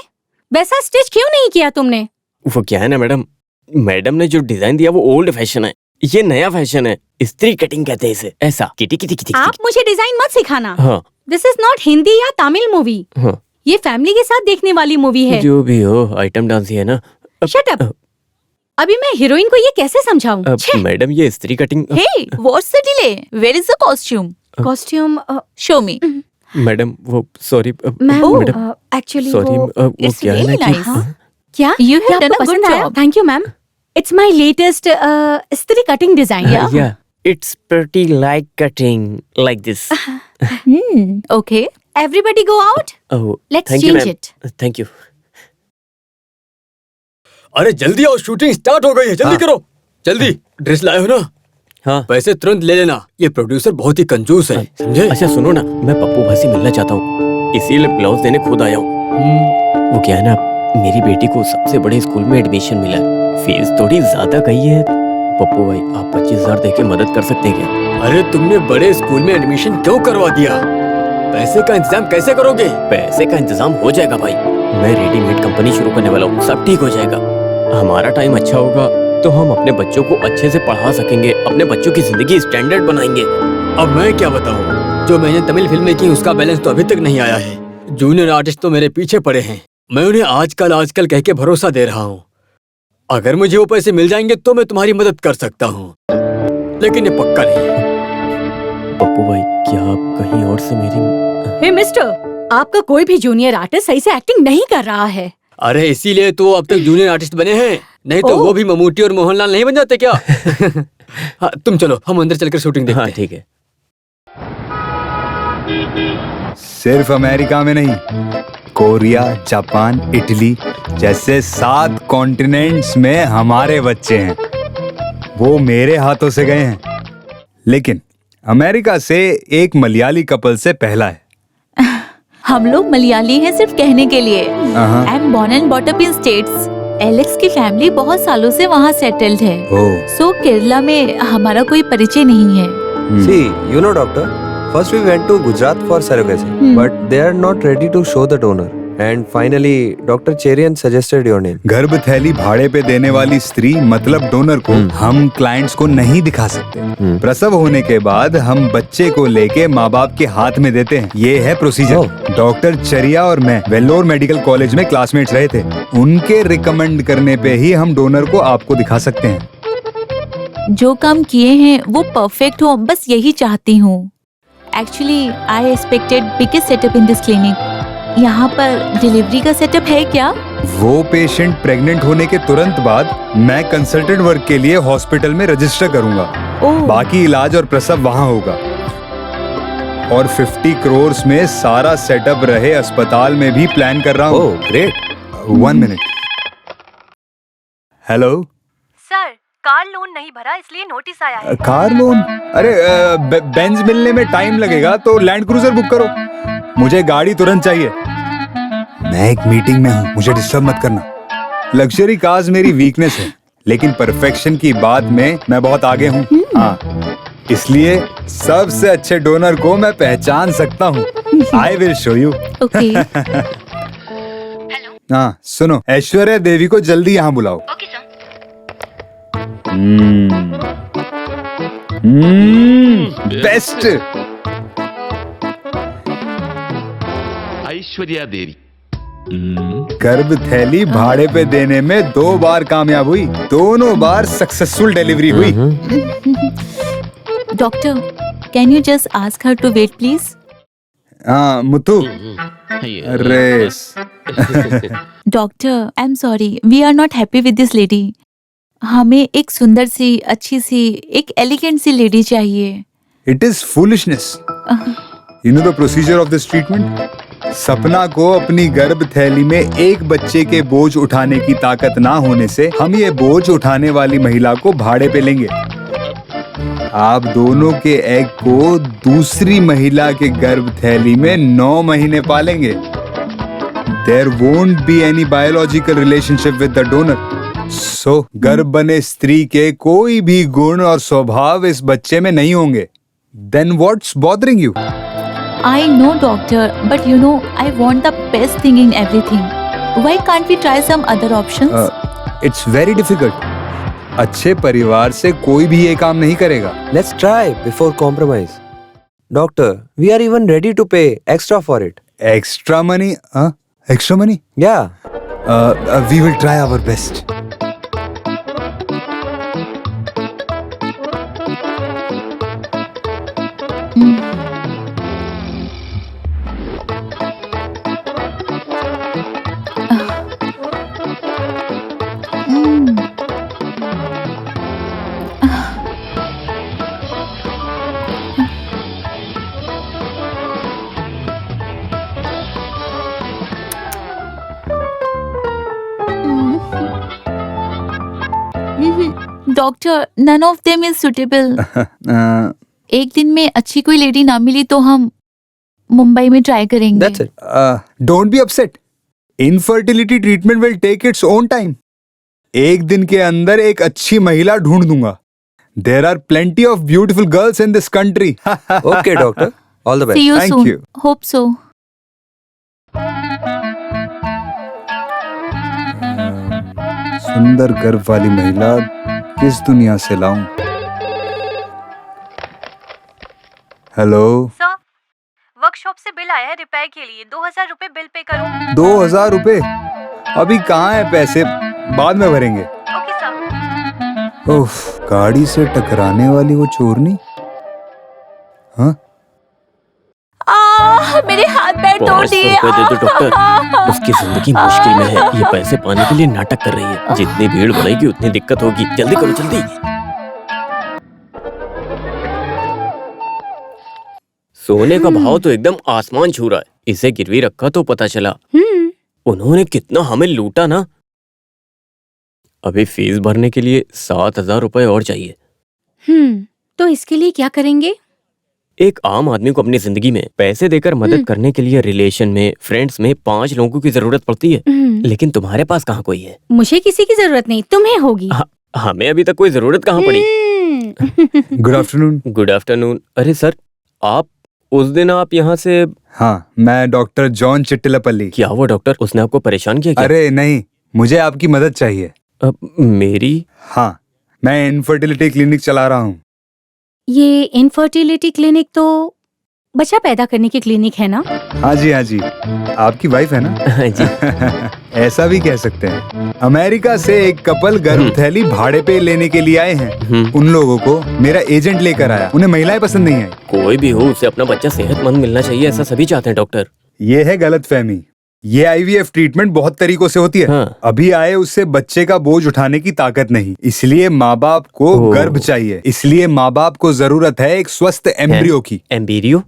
वैसा स्टिच क्यों नहीं किया तुमने? वो क्या है ना मैडम ने जो डिजाइन दिया वो ओल्ड फैशन है, ये नया फैशन है। स्त्री कटिंग कहते हैं इसे। ऐसा किटी किटी किटी। आप मुझे डिजाइन मत सिखाना। हाँ। दिस इज नॉट हिंदी या तमिल मूवी। हाँ। ये फैमिली के साथ देखने वाली मूवी है। जो भी हो, आइटम डांस ही है ना। Shut up. अभी मैं हीरोइन को ये कैसे समझाऊं? मैडम ये स्त्री cutting. Hey, what's the delay? Where is the costume? Costume Show me. Madam वो सॉरी मैम, एक्चुअली सॉरी वो It's क्या है really ना कि nice. क्या You have क्या done आपको a good पसंद आया? job. Thank you ma'am. It's my latest street cutting design. yeah, it's pretty like cutting like this. Okay. Everybody go out. Oh, Let's thank you, change ma'am. it. Thank you. अरे जल्दी आओ, shooting start हो गई है। जल्दी करो, जल्दी। Dress लाए हो ना? हाँ। पैसे तुरंत ले लेना। ये प्रोड्यूसर बहुत ही कंजूस है, समझे? अच्छा सुनो ना, मैं पप्पू भाई से मिलना चाहता हूँ, इसीलिए ब्लाउज देने खुद आया हूँ। वो क्या है ना, मेरी बेटी को सबसे बड़े स्कूल में एडमिशन मिला है, फीस थोड़ी ज्यादा गई है। पप्पू भाई आप 25,000 देके मदद कर सकते हैं क्या? अरे तुमने बड़े स्कूल में एडमिशन क्यों करवा दिया? पैसे का इंतजाम कैसे करोगे? पैसे का इंतजाम हो जाएगा भाई, मैं रेडीमेड कंपनी शुरू करने वाला हूँ, सब ठीक हो जाएगा। हमारा टाइम अच्छा होगा तो हम अपने बच्चों को अच्छे से पढ़ा सकेंगे, अपने बच्चों की जिंदगी स्टैंडर्ड बनाएंगे। अब मैं क्या बताऊं? जो मैंने तमिल फिल्में की उसका बैलेंस तो अभी तक नहीं आया है। जूनियर आर्टिस्ट तो मेरे पीछे पड़े हैं। मैं उन्हें आजकल कह के भरोसा दे रहा हूँ। अगर मुझे वो पैसे मिल जाएंगे तो मैं तुम्हारी मदद कर सकता हूँ, लेकिन ये पक्का नहीं। पप्पू भाई, क्या आप कहीं और से मेरी... हे मिस्टर, आपका कोई भी जूनियर आर्टिस्ट सही से एक्टिंग नहीं कर रहा है। अरे इसीलिए तो अब तक जूनियर आर्टिस्ट बने हैं, नहीं तो वो भी ममूटी और मोहनलाल नहीं बन जाते क्या? हाँ, तुम चलो, हम अंदर चलकर शूटिंग देखते हैं। ठीक है। सिर्फ अमेरिका में नहीं, कोरिया, जापान, इटली जैसे 7 कॉन्टिनेंट्स में हमारे बच्चे हैं। वो मेरे हाथों से गए हैं, लेकिन अमेरिका से एक मलयाली कपल से पहला है। हम लोग मलयाली हैं सिर्फ कहने के लिए। I am born and bought up in States. Alex की फैमिली बहुत सालों से वहाँ सेटल्ड है। सो केरला में हमारा कोई परिचय नहीं है। See, you know, doctor, first we went to Gujarat for surrogacy, but they are not ready to show the donor. And finally, Dr. Cherian suggested your name. गर्भ थैली भाड़े पे देने वाली स्त्री मतलब डोनर को हम क्लाइंट्स को नहीं दिखा सकते। प्रसव होने के बाद हम बच्चे को लेके माँ बाप के हाथ में देते हैं। ये है प्रोसीजर। डॉक्टर चरिया और मैं वेल्लोर मेडिकल कॉलेज में क्लासमेट्स रहे थे। उनके रिकमेंड करने पे ही हम डोनर को आपको दिखा सकते हैं। जो काम किए हैं वो परफेक्ट हो, बस यही चाहती हूँ। Actually I expected biggest setup in this clinic. यहाँ पर डिलीवरी का सेटअप है क्या? वो पेशेंट प्रेग्नेंट होने के तुरंत बाद मैं कंसल्टेंट वर्क के लिए हॉस्पिटल में रजिस्टर करूंगा। बाकी इलाज और प्रसव वहाँ होगा। और 50 करोड़ में सारा सेटअप रहे अस्पताल में भी प्लान कर रहा हूँ। Great. 1 minute. Hello sir, car loan नहीं भरा इसलिए नोटिस आया है। Car loan? अरे बेंज मिलने में टाइम लगेगा तो लैंड क्रूजर बुक करो। मुझे गाड़ी तुरंत चाहिए। मैं एक मीटिंग में हूँ, मुझे डिस्टर्ब मत करना। लग्जरी कार्स मेरी वीकनेस है, लेकिन परफेक्शन की बात में मैं बहुत आगे हूँ। हाँ, इसलिए सबसे अच्छे डोनर को मैं पहचान सकता हूँ। आई विल शो यू। ओके। हाँ सुनो, ऐश्वर्या देवी को जल्दी यहाँ बुलाओ। Okay, sir. बेस्ट। ऐश्वर्या देवी गर्भ थैली भाड़े पे देने में 2 बार कामयाब हुई, दोनों बार सक्सेसफुल डिलीवरी हुई। Doctor, can you just ask her to wait please? हाँ मुथु। अरे doctor, I am sorry, we are not happy with this lady. हमें एक सुंदर सी, अच्छी सी, एक एलिगेंट सी लेडी चाहिए। It is foolishness. You know the procedure of this treatment? Sapna को अपनी गर्भ थैली में एक बच्चे के बोझ उठाने की ताकत ना होने से हम ये बोझ उठाने वाली महिला को भाड़े पे लेंगे। आप दोनों के एग को दूसरी महिला के गर्भ थैली में 9 महीने पालेंगे। There won't be any biological relationship with the donor. So, गर्भ बने स्त्री के कोई भी गुण और स्वभाव इस बच्चे में नहीं होंगे। Then what's bothering you? I know, doctor, but you know, I want the best thing in everything. Why can't we try some other options? It's very difficult. अच्छे परिवार से कोई भी ये काम नहीं करेगा। Let's try before compromise. Doctor, we are even ready to pay extra for it. Extra money? Extra money? Yeah. We will try our best. Doctor, none of them is suitable. एक दिन में अच्छी कोई लेडी ना मिली तो हम मुंबई में try करेंगे। That's it. Don't be upset. Infertility treatment will take its own time. एक दिन के अंदर एक अच्छी महिला ढूंढ दूंगा। There are plenty of beautiful girls in this country. Okay, doctor. All the best. See you Thank soon. you. Hope so. सुंदर गर्भ वाली महिला किस दुनिया से लाऊं? हेलो सर, वर्कशॉप से बिल आया है रिपेयर के लिए। 2000 रुपए बिल पे करूँ? 2000 रुपए? अभी कहाँ है पैसे, बाद में भरेंगे। Okay sir. उफ, गाड़ी से टकराने वाली वो चोरनी। हाँ, मेरे हाथ पैर तोड़ 500 दिए। रुपए दे दो डॉक्टर, उसकी जिंदगी मुश्किल में है। ये पैसे पाने के लिए नाटक कर रही है। जितनी भीड़ बढ़ेगी उतनी दिक्कत होगी। जल्दी करो जल्दी। सोने का भाव तो एकदम आसमान छू रहा है। इसे गिरवी रखा तो पता चला उन्होंने कितना हमें लूटा ना। अभी फीस भरने के लिए 7000 रुपए और चाहिए। तो इसके लिए क्या करेंगे? एक आम आदमी को अपनी जिंदगी में पैसे देकर मदद करने के लिए रिलेशन में, फ्रेंड्स में 5 लोगों की जरूरत पड़ती है। लेकिन तुम्हारे पास कहाँ कोई है? मुझे किसी की जरूरत नहीं, तुम्हें होगी। हमें अभी तक कोई जरूरत कहाँ पड़ी। Good afternoon. Good afternoon. अरे सर, आप उस दिन आप यहाँ से? हाँ, मैं डॉक्टर जॉन चिट्टिलापल्ली। क्या हुआ डॉक्टर, उसने आपको परेशान किया क्या? अरे नहीं, मुझे आपकी मदद चाहिए। मेरी? हाँ, मैं इनफर्टिलिटी क्लिनिक चला रहा हूँ। ये इनफर्टिलिटी क्लिनिक तो बच्चा पैदा करने की क्लिनिक है ना? हाँ जी, हाँ जी। आपकी वाइफ है ना? जी। ऐसा भी कह सकते हैं। अमेरिका से एक कपल गर्भ थैली भाड़े पे लेने के लिए आए हैं। उन लोगों को मेरा एजेंट लेकर आया। उन्हें महिलाएं पसंद नहीं है। कोई भी हो, उसे अपना बच्चा सेहतमंद मिलना चाहिए, ऐसा सभी चाहते हैं डॉक्टर। ये है गलतफहमी। ये IVF ट्रीटमेंट बहुत तरीकों से होती है। हाँ। अभी आए उससे बच्चे का बोझ उठाने की ताकत नहीं, इसलिए माँ बाप को गर्भ चाहिए। इसलिए माँ बाप को जरूरत है एक स्वस्थ एम्ब्रियो की। एम्ब्रियो?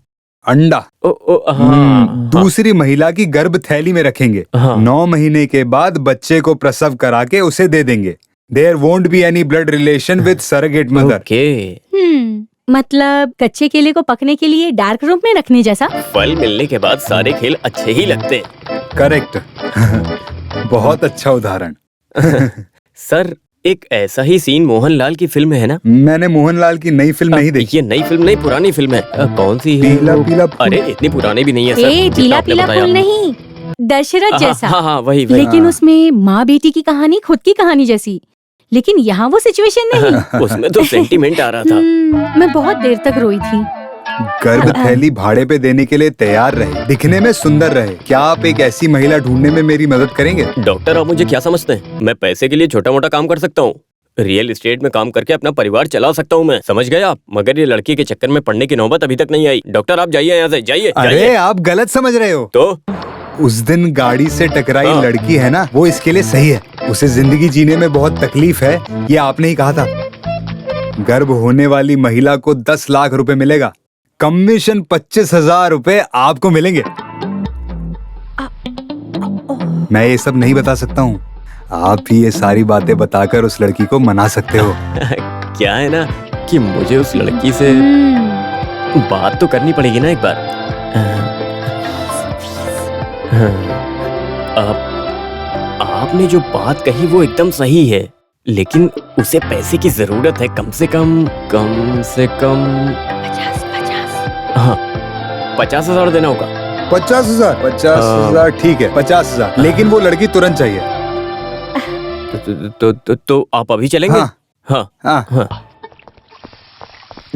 अंडा। हाँ। दूसरी महिला की गर्भ थैली में रखेंगे। 9 महीने के बाद बच्चे को प्रसव करा के उसे दे देंगे। There won't be any blood relation with surrogate mother. मतलब कच्चे केले को पकने के लिए डार्क रूम में रखने जैसा? फल मिलने के बाद सारे खेल अच्छे ही लगते हैं। करेक्ट। बहुत अच्छा उदाहरण। सर, एक ऐसा ही सीन मोहनलाल की फिल्म में है ना? मैंने मोहनलाल की नई फिल्म नहीं देखी। ये नई फिल्म नहीं, पुरानी फिल्म है। कौन सी है? पीला पीला फूल। अरे इतनी पुरानी भी नहीं है सर। ए, पीला पीला फूल नहीं, दशरथ जैसा। हाँ, वही। लेकिन उसमें माँ बेटी की कहानी खुद की कहानी जैसी। लेकिन यहाँ वो सिचुएशन नहीं। उसमें तो सेंटीमेंट आ रहा था। मैं बहुत देर तक रोई थी। गर्भ थैली भाड़े पे देने के लिए तैयार रहे, दिखने में सुंदर रहे। क्या आप एक ऐसी महिला ढूंढने में मेरी मदद करेंगे? डॉक्टर, आप मुझे क्या समझते हैं? मैं पैसे के लिए छोटा मोटा काम कर सकता हूँ। रियल एस्टेट में काम करके अपना परिवार चला सकता हूँ मैं, समझ गए आप? मगर ये लड़की के चक्कर में पड़ने की नौबत अभी तक नहीं आई। डॉक्टर, आप जाइए यहाँ से, जाइए। अरे आप गलत समझ रहे हो। तो उस दिन गाड़ी से टकराई लड़की है ना, वो इसके लिए सही है। उसे जिंदगी जीने में बहुत तकलीफ है, ये आपने ही कहा था। गर्भ होने वाली महिला को 10 लाख रुपए मिलेगा। कमीशन 25,000 रुपए आपको मिलेंगे। मैं ये सब नहीं बता सकता हूँ, आप ही ये सारी बातें बताकर उस लड़की को मना सकते हो। क्या है ना कि मुझे उस लड़की से बात तो करनी पड़ेगी ना एक बार। आपने जो बात कही वो एकदम सही है, लेकिन उसे पैसे की जरूरत है। कम से कम 50,000 देना होगा। 50,000 ठीक है, 50,000। लेकिन वो लड़की तुरंत चाहिए। तो आप अभी चलेंगे? हाँ।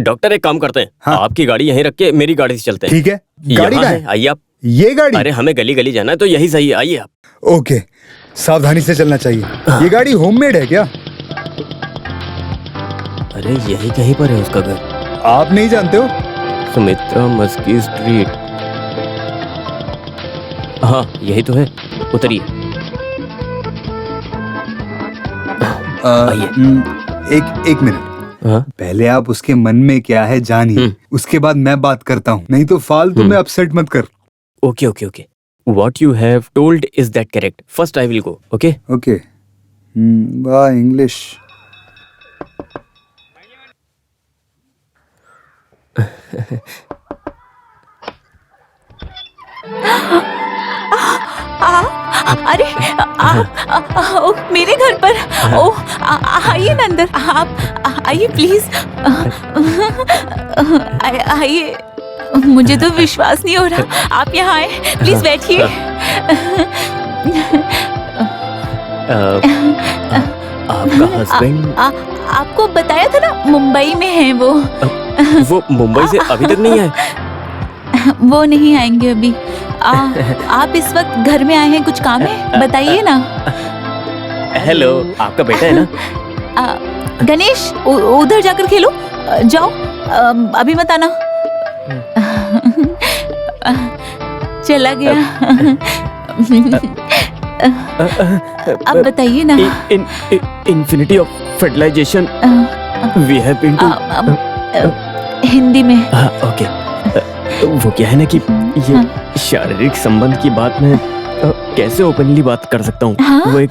डॉक्टर, एक काम करते हैं। आपकी गाड़ी यहीं रख के मेरी गाड़ी से चलते हैं। ठीक है। गाड़ी कहाँ है? आइए आप। ये गाड़ी? अरे हमें गली गली जाना है तो यही सही है, आइए आप। ओके, सावधानी से चलना चाहिए। ये गाड़ी होममेड है क्या? अरे यही कहीं पर है उसका घर। आप नहीं जानते हो? सुमित्रा मस्की स्ट्रीट। हाँ, यही तो है, उतरिए। एक मिनट। पहले आप उसके मन में क्या है जानिए, उसके बाद मैं बात करता हूँ। नहीं तो फालतू में अपसेट मत कर। Okay. What you have told is that correct. First I will go. Okay? Okay. वाह, इंग्लिश। अरे मेरे घर पर। आइए ना अंदर, आप आइए प्लीज। आइए, मुझे तो विश्वास नहीं हो रहा आप यहाँ आए। प्लीज बैठिए। आपका हस्बैंड? आपको बताया था ना, मुंबई में है वो। वो मुंबई से अभी तक नहीं आए? वो नहीं आएंगे अभी। आप इस वक्त घर में आए हैं, कुछ काम है? बताइए ना। हेलो, आपका बेटा है ना? गणेश, उधर जाकर खेलो। जाओ, अभी मत आना। चला गया। अब बताइए ना। Infinity of fertilization we have been to Hindi में। ओके। वो क्या है ना कि ये शारीरिक संबंध की बात मैं कैसे ओपनली बात कर सकता हूँ? वो एक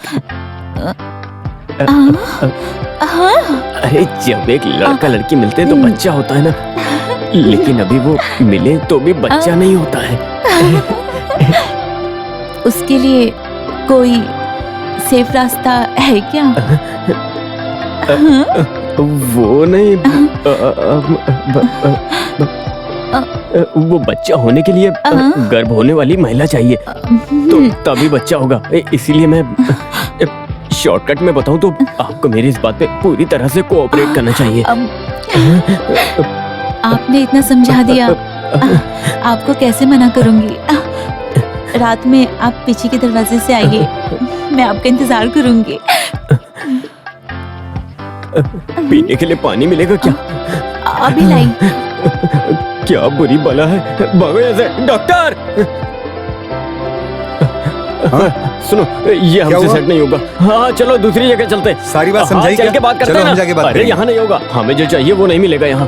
अरे जब एक लड़का लड़की मिलते हैं तो बच्चा होता है ना, लेकिन अभी वो मिले तो भी बच्चा नहीं होता है। उसके लिए कोई सेफ रास्ता है क्या? वो नहीं, वो बच्चा होने के लिए गर्भ होने वाली महिला चाहिए, तो तभी बच्चा होगा। इसीलिए मैं शॉर्टकट में बताऊं तो आपको मेरी इस बात पे पूरी तरह से कोऑपरेट करना चाहिए। आपने इतना समझा दिया, आपको कैसे मना करूंगी। रात में आप पीछे के दरवाजे से आइए, मैं आपका इंतजार करूंगी। पीने के लिए पानी मिलेगा क्या? अभी लाई। क्या बुरी बला है, भागो यहाँ से। डॉक्टर! सुनो, ये हमसे सेट नहीं होगा। हाँ चलो दूसरी जगह चलते हैं। सारी बात समझाई चल क्या? के बात करते चलो हैं हम जाके बात अरे करेंगे। यहाँ नहीं होगा, हमें जो चाहिए वो नहीं मिलेगा यहाँ।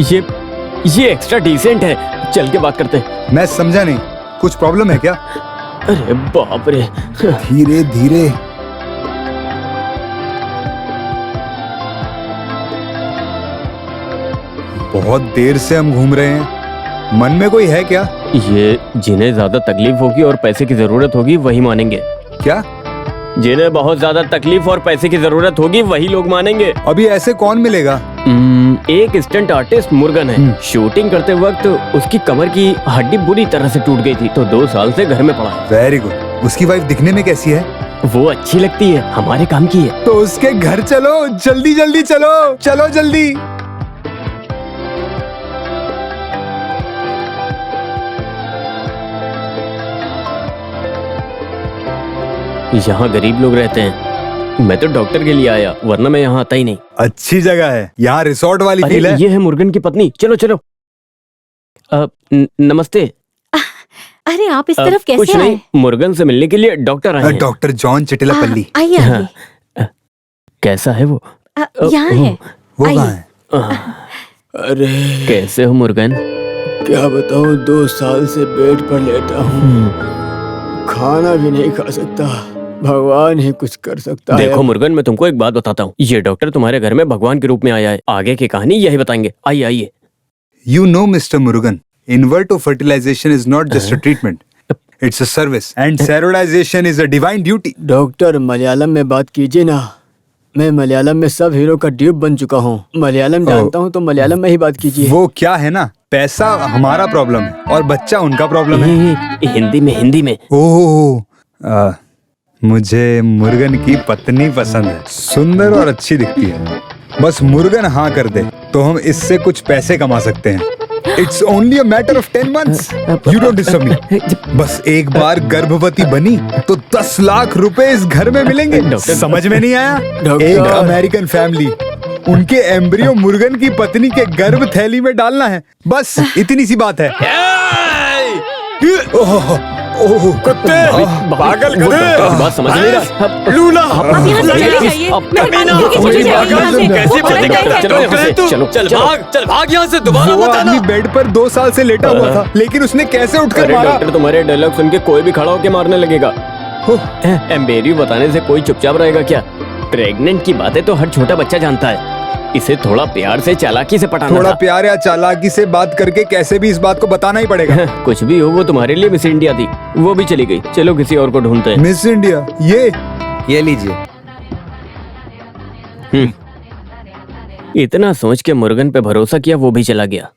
ये एक्स्ट्रा डिसेंट है, चल के बात करते हैं। मैं समझा नहीं, कुछ प्रॉब्लम है क्या? अरे बाप रे। धीरे धीरे। बहुत देर से हम घूम रहे हैं, मन में कोई है क्या? ये जिन्हें ज्यादा तकलीफ होगी और पैसे की जरूरत होगी वही मानेंगे। क्या? जिन्हें बहुत ज्यादा तकलीफ और पैसे की जरूरत होगी वही लोग मानेंगे। अभी ऐसे कौन मिलेगा? एक स्टंट आर्टिस्ट मुर्गन है। शूटिंग करते वक्त उसकी कमर की हड्डी बुरी तरह से टूट गई थी, तो 2 साल से घर में पड़ा है। Very good. उसकी वाइफ दिखने में कैसी है? वो अच्छी लगती है, हमारे काम की है। तो उसके घर चलो, जल्दी जल्दी चलो, चलो जल्दी। यहाँ गरीब लोग रहते हैं। मैं तो डॉक्टर के लिए आया, वरना मैं यहाँ आता ही नहीं। अच्छी जगह है, यहाँ रिसोर्ट वाली फील है। ये है मुर्गन की पत्नी। चलो चलो। नमस्ते। अरे आप इस तरफ कैसे कुछ आए? नहीं, मुर्गन से मिलने के लिए डॉक्टर आए हैं। Doctor John Chittilappilly. आइए आइए। कैसा है वो? यहाँ है। वो कहाँ है? अरे कैसे हो मुर्गन? क्या बताऊँ, 2 साल से बेड पर लेटा हूँ, खाना भी नहीं खा सकता, भगवान ही कुछ कर सकता है। देखो मुर्गन, मैं तुमको एक बात बताता हूँ। ये डॉक्टर तुम्हारे घर में भगवान के रूप में आया है। आगे की कहानी यही बताएंगे। आइए आइए। You know, Mr. Murugan, in vitro fertilization is not just a treatment; it's a service, and sterilization is a divine duty. Doctor Malayalam में बात कीजिए ना, मैं मलयालम में सब हीरो का ड्यूप बन चुका हूँ। मलयालम जानता हूँ तो मलयालम में ही बात कीजिए। वो क्या है ना, पैसा हमारा प्रॉब्लम है और बच्चा उनका प्रॉब्लम है। हिंदी में। ओह, मुझे मुर्गन की पत्नी पसंद है, सुंदर और अच्छी दिखती है। बस मुर्गन हाँ कर दे तो हम इससे कुछ पैसे कमा सकते हैं। It's only a matter of 10 months. You don't disturb me. बस एक बार गर्भवती बनी तो 10 लाख रुपए इस घर में मिलेंगे। समझ में नहीं आया? एक अमेरिकन फैमिली, उनके एम्ब्रियो मुर्गन की पत्नी के गर्भ थैली में डालना है, बस इतनी सी बात है। ओह कुत्ते, पागल गधे, बात समझ नहीं रहा। लूला, आप यहाँ से चले जाइए। मेहरबानी करके चले जाइए यहाँ से। कैसी वो बातें करते हो? चलो यहाँ से, चल भाग यहाँ से, दोबारा वो मत आना। आदमी बेड पर 2 साल से लेटा हुआ था, लेकिन उसने कैसे उठकर अरे मारा? डॉक्टर, तुम्हारे डायलॉग सुन के कोई भी खड़ा होके मारने लगेगा। एम्बेरियो बताने से कोई चुपचाप रहेगा क्या? प्रेग्नेंट की बातें तो हर छोटा बच्चा जानता है। इसे थोड़ा प्यार से चालाकी से पटाना थोड़ा था। प्यार या चालाकी से बात करके कैसे भी इस बात को बताना ही पड़ेगा। कुछ भी हो, वो तुम्हारे लिए मिस इंडिया थी, वो भी चली गई। चलो किसी और को ढूंढते हैं। मिस इंडिया, ये लीजिए। इतना सोच के मुर्गन पे भरोसा किया, वो भी चला गया।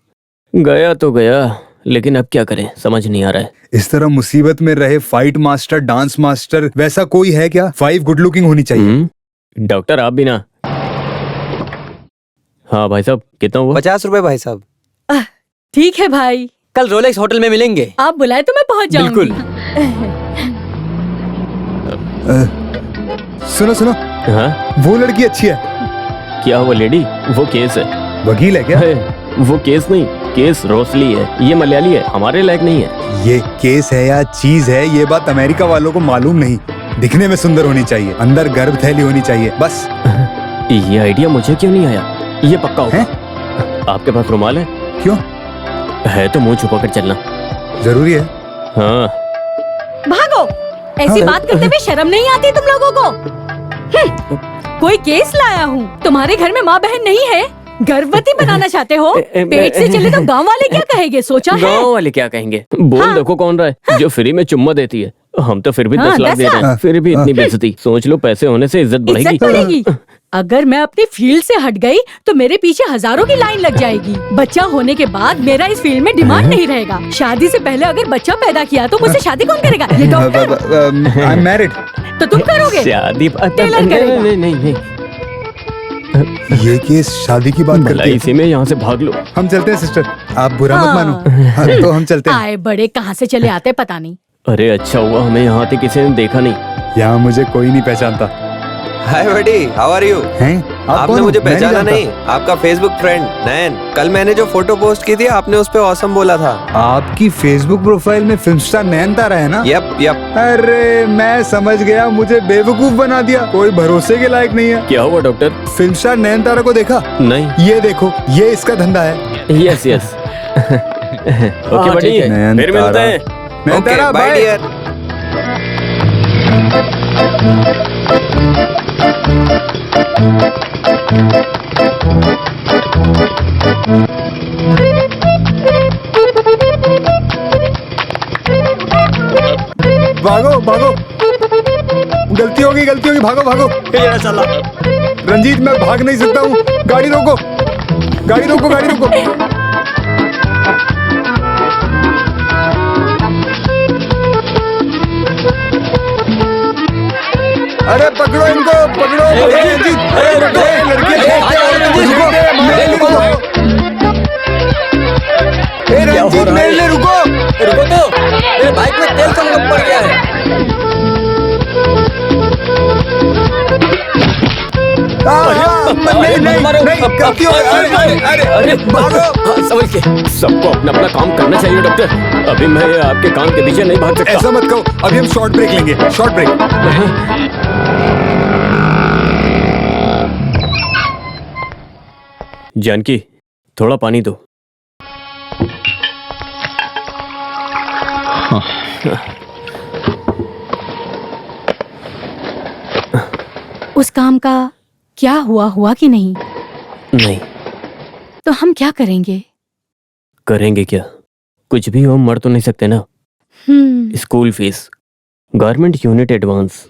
गया तो गया, लेकिन अब क्या करें समझ नहीं आ रहा है। इस तरह मुसीबत में रहे फाइट मास्टर, डांस मास्टर, वैसा कोई है क्या? 5 गुड लुकिंग होनी चाहिए। डॉक्टर आप भी ना। हाँ भाई साहब, कितना हुआ? 50 रुपए भाई साहब। ठीक है भाई, कल रोलेक्स होटल में मिलेंगे। आप बुलाए तो मैं पहुंच जाऊंगी। बिल्कुल। सुनो सुनो, हाँ वो लड़की अच्छी है। क्या वो लेडी? वो केस है। वकील है क्या? है, वो केस नहीं, केस रोसली है। ये मलयाली है, हमारे लायक नहीं है। ये केस है या चीज है, ये बात अमेरिका वालों को मालूम नहीं। दिखने में सुंदर होनी चाहिए, अंदर गर्भ थैली होनी चाहिए, बस। ये आइडिया मुझे क्यों नहीं आया? ये पक्का होगा। आपके पास रुमाल है? क्यों? है तो मुंह छुपा कर चलना जरूरी है। हाँ। भागो, ऐसी बात करते हुए शर्म नहीं आती तुम लोगों को? कोई केस लाया हूँ। तुम्हारे घर में माँ बहन नहीं है, गर्भवती बनाना चाहते हो? पेट से चले तो गांव वाले क्या कहेंगे, सोचा है? गाँव वाले क्या कहेंगे? बोल देखो कौन रहा है जो फ्री में चुम्मा देती है। हम तो फिर भी 10 लाख दे रहे हैं, फिर भी इतनी बेइज्जती। सोच लो, पैसे होने से इज्जत इज्जत बढ़ेगी। बढ़ेगी। अगर मैं अपनी फील्ड से हट गई तो मेरे पीछे हजारों की लाइन लग जाएगी। बच्चा होने के बाद मेरा इस फील्ड में डिमांड नहीं रहेगा। शादी से पहले अगर बच्चा पैदा किया तो मुझसे शादी कौन करेगा? ये डॉक्टर। I am married. तो तुम करोगे? शादी टेलर करेगा। नहीं। ये केस शादी की बात करती है। इसी में यहाँ से भाग लो। हम चलते हैं सिस्टर, आप बुरा मत मानो। तो हम चलते हैं। आए बड़े कहाँ से चले आते पता नहीं। अरे अच्छा हुआ हमें यहाँ से किसी ने देखा नहीं। यहाँ मुझे कोई नहीं पहचानता। हाय बडी, हाउ आर यू? आपने मुझे पहचाना नहीं? आपका फेसबुक फ्रेंड नयन। कल मैंने जो फोटो पोस्ट की थी आपने उस पे ऑसम बोला था। आपकी फेसबुक प्रोफाइल में फिल्म स्टार नयन तारा है ना? यप। अरे मैं समझ गया, मुझे बेवकूफ बना दिया। कोई भरोसे के लायक नहीं है। क्या हुआ डॉक्टर? फिल्म स्टार नयन तारा को देखा? नहीं। ये देखो, ये इसका धंधा है। यस ओके बड़ी, फिर मिलते हैं। नयन तारा, बाय डियर। भागो भागो, गलती होगी, भागो भागो। चला। रंजीत, मैं भाग नहीं सकता हूँ। गाड़ी रोको। अरे पकड़ो इनको, पकड़ो। रंजीत, लड़के रंजीत, मेरे लिए रुको तो मेरे बाइक में तेल कम पड़ गया है। अरे भागो। समझ के सबको अपना अपना काम करना चाहिए डॉक्टर। अभी मैं आपके काम के पीछे नहीं भाग सकता। ऐसा मत कहो, अभी हम शॉर्ट ब्रेक लेंगे। Short break. जानकी, थोड़ा पानी दो। उस काम का क्या हुआ कि नहीं? नहीं। तो हम क्या करेंगे? करेंगे क्या? कुछ भी हो, मर तो नहीं सकते ना। School fees, garment unit advance.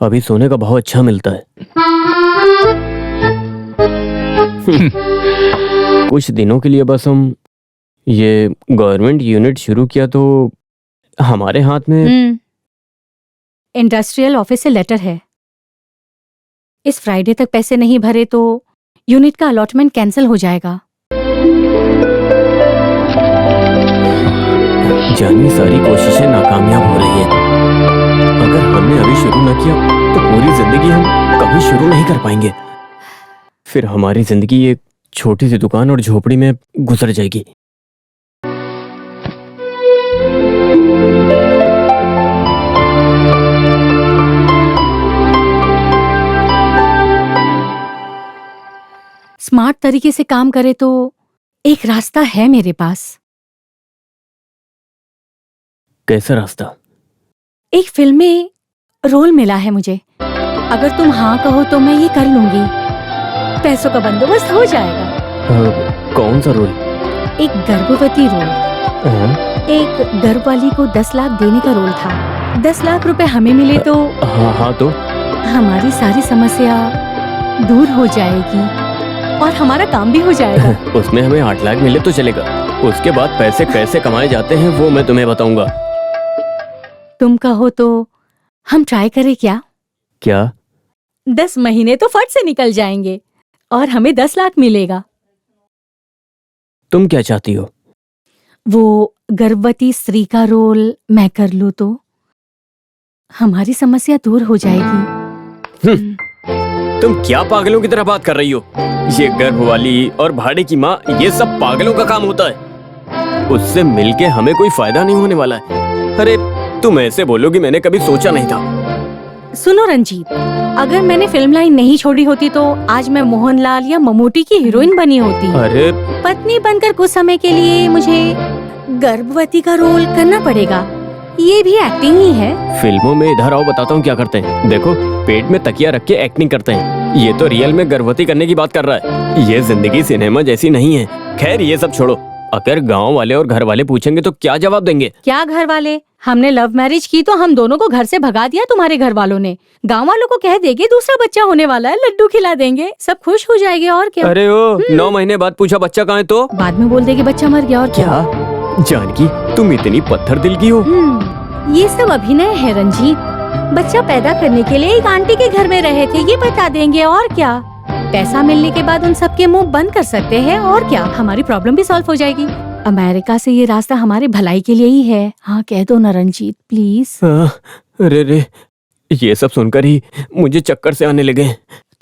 अभी सोने का भाव अच्छा मिलता है। कुछ दिनों के लिए बस हम ये गवर्नमेंट यूनिट शुरू किया तो हमारे हाथ में इंडस्ट्रियल ऑफिस से लेटर है। इस फ्राइडे तक पैसे नहीं भरे तो यूनिट का अलॉटमेंट कैंसिल हो जाएगा। जानी सारी कोशिशें नाकामयाब हो रही हैं। अगर हमने अभी शुरू न किया तो पूरी जिंदगी हम कभी शुरू नहीं कर पाएंगे। फिर हमारी जिंदगी एक छोटी सी दुकान और झोपड़ी में गुजर जाएगी। स्मार्ट तरीके से काम करे तो एक रास्ता है मेरे पास। कैसा रास्ता? एक फिल्म में रोल मिला है मुझे। अगर तुम हाँ कहो तो मैं ये कर लूंगी। पैसों का बंदोबस्त हो जाएगा। कौन सा रोल? एक गर्भवती रोल। एक गर्भ वाली को 10 लाख देने का रोल था। 10 लाख रुपए हमें मिले तो हाँ तो हमारी सारी समस्या दूर हो जाएगी और हमारा काम भी हो जाएगा। उसमें हमें 8 लाख मिले तो चलेगा। उसके बाद पैसे कैसे कमाए जाते हैं वो मैं तुम्हें बताऊंगा। तुम कहो तो हम ट्राई करें क्या? 10 महीने तो फट से निकल जाएंगे और हमें 10 लाख मिलेगा। तुम क्या चाहती हो? वो गर्भवती स्त्री का रोल मैं कर लूं तो हमारी समस्या दूर हो जाएगी। तुम क्या पागलों की तरह बात कर रही हो? ये गर्भ वाली और भाड़े की माँ, ये सब पागलों का काम होता है। उससे मिलके हमें कोई फायदा नहीं होने वाला है। अरे तुम ऐसे बोलोगी, मैंने कभी सोचा नहीं था। सुनो रंजीत, अगर मैंने फिल्म लाइन नहीं छोड़ी होती तो आज मैं मोहनलाल या ममूटी की हीरोइन बनी होती। अरे पत्नी बनकर कुछ समय के लिए मुझे गर्भवती का रोल करना पड़ेगा। ये भी एक्टिंग ही है। फिल्मों में इधर आओ, बताता हूँ क्या करते हैं। देखो, पेट में तकिया रख के एक्टिंग करते हैं। ये तो रियल में गर्भवती करने की बात कर रहा है। ये जिंदगी सिनेमा जैसी नहीं है। खैर ये सब छोड़ो, अगर गांव वाले और घर वाले पूछेंगे तो क्या जवाब देंगे? क्या घर वाले? हमने लव मैरिज की तो हम दोनों को घर से भगा दिया तुम्हारे घर वालों ने। गांव वालों को कह देंगे दूसरा बच्चा होने वाला है, लड्डू खिला देंगे, सब खुश हो जाएंगे। और क्या? अरे ओ 9 महीने बाद पूछा बच्चा कहाँ है तो बाद में बोल देंगे बच्चा मर गया। और क्या? जानकी, तुम इतनी पत्थर दिल की हो। ये सब अभिनय है रंजीत। बच्चा पैदा करने के लिए एक आंटी के घर में रहे थे, ये बता देंगे। और क्या? पैसा मिलने के बाद उन सबके मुंह बंद कर सकते हैं। और क्या, हमारी प्रॉब्लम भी सॉल्व हो जाएगी। अमेरिका से ये रास्ता हमारे भलाई के लिए ही है। हाँ कह दो ना रंजीत प्लीज। अरे रे, ये सब सुनकर ही मुझे चक्कर से आने लगे।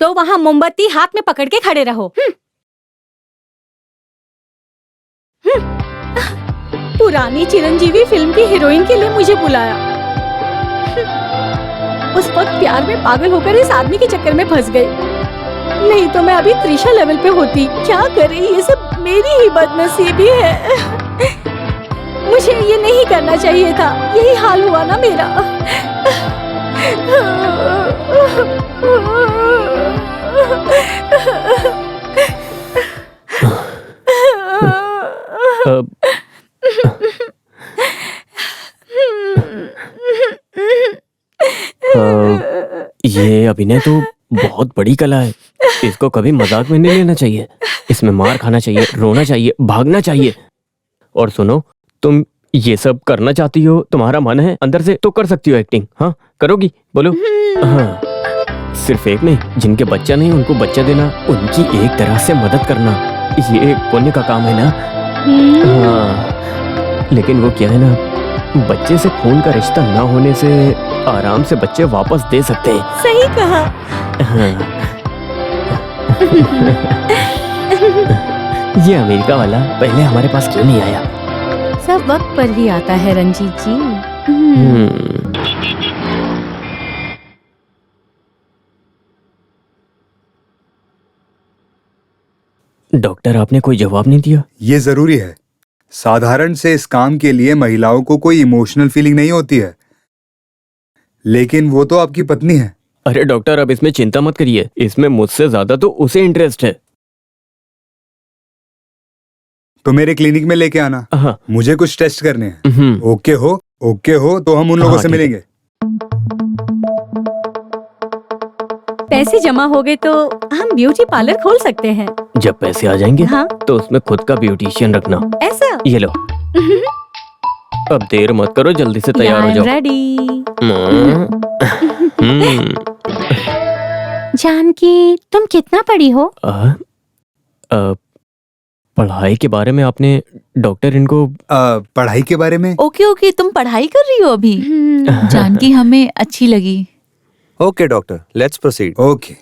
तो वहाँ मोमबत्ती हाथ में पकड़ के खड़े रहो। पुरानी चिरंजीवी फिल्म की हीरोइन के लिए मुझे बुलाया। उस वक्त प्यार में पागल होकर इस आदमी के चक्कर में फंस गई। नहीं तो मैं अभी त्रिशा लेवल पे होती। क्या करे, ये सब मेरी ही बदनसीबी है। मुझे ये नहीं करना चाहिए था, यही हाल हुआ ना मेरा। ये अभिनय तो बहुत बड़ी कला है। इसको कभी मजाक में नहीं लेना चाहिए। इसमें मार खाना चाहिए, रोना चाहिए, भागना चाहिए। और सुनो, तुम ये सब करना चाहती हो, तुम्हारा मन है अंदर से, तो कर सकती हो एक्टिंग। हाँ करोगी? बोलो। हाँ, सिर्फ एक नहीं, जिनके बच्चा नहीं उनको बच्चा देना, उनकी एक तरह से मदद करना, ये एक पुण्य का काम है ना। हाँ, लेकिन वो क्या है ना, बच्चे से खून का रिश्ता ना होने से आराम से बच्चे वापस दे सकते हैं। सही कहा। हाँ। ये अमेरिका वाला पहले हमारे पास क्यों नहीं आया? सब वक्त पर ही आता है रंजीत जी। डॉक्टर, आपने कोई जवाब नहीं दिया। ये जरूरी है। साधारण से इस काम के लिए महिलाओं को कोई इमोशनल फीलिंग नहीं होती है, लेकिन वो तो आपकी पत्नी है। अरे डॉक्टर, अब इसमें चिंता मत करिए। इसमें मुझसे ज्यादा तो उसे इंटरेस्ट है। तो मेरे क्लिनिक में लेके आना। हाँ। मुझे कुछ टेस्ट करने हैं। ओके हो तो हम उन लोगों से मिलेंगे। पैसे जमा हो गए तो हम ब्यूटी पार्लर खोल सकते हैं। जब पैसे आ जाएंगे हाँ? तो उसमें खुद का ब्यूटिशियन रखना। ऐसा? ये लो। अब देर मत करो, जल्दी से तैयार हो जाओ। रेडी। हम्म। जानकी, तुम कितना पढ़ी हो? पढ़ाई के बारे में आपने डॉक्टर इनको पढ़ाई के बारे में? ओके, तुम पढ़ाई कर रही हो अभी? जानकी हमें अच्छी लगी। Okay doctor, let's proceed. Okay.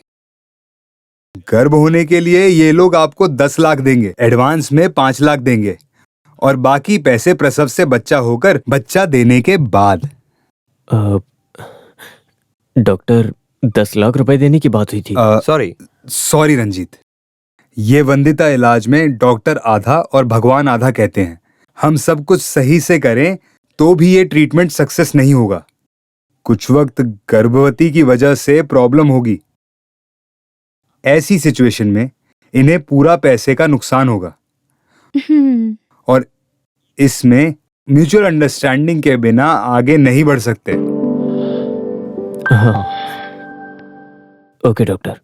गर्भ होने के लिए ये लोग आपको 10 लाख देंगे, एडवांस में 5 लाख देंगे, और बाकी पैसे प्रसव से बच्चा होकर बच्चा देने के बाद। डॉक्टर, 10 लाख रुपए देने की बात हुई थी। सॉरी रंजीत, ये वंदिता इलाज में डॉक्टर आधा और भगवान आधा कहते हैं। हम सब कुछ सही से करें तो भी ये ट्रीटमेंट सक्सेस नहीं होगा। कुछ वक्त गर्भवती की वजह से प्रॉब्लम होगी। ऐसी सिचुएशन में इन्हें पूरा पैसे का नुकसान होगा, और इसमें म्यूचुअल अंडरस्टैंडिंग के बिना आगे नहीं बढ़ सकते। हाँ। Okay doctor.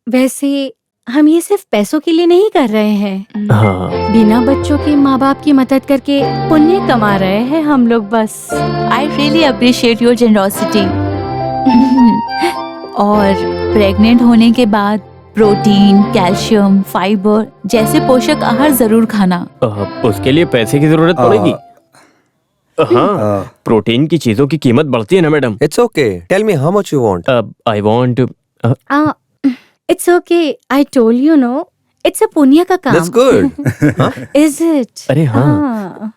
वैसे हम ये सिर्फ पैसों के लिए नहीं कर रहे हैं। हाँ। बिना बच्चों के माँ बाप की मदद करके पुण्य कमा रहे हैं हम लोग बस। I really appreciate your generosity. और प्रेग्नेंट होने के बाद प्रोटीन, कैल्शियम, फाइबर जैसे पोषक आहार जरूर खाना। उसके लिए पैसे की जरूरत पड़ेगी। हाँ, प्रोटीन की चीजों की कीमत बढ़ती है ना madam. It's okay, tell me how much you want. I want it's okay, I told you no, it's a पुण्य का काम। That's good. Is it? अरे हाँ।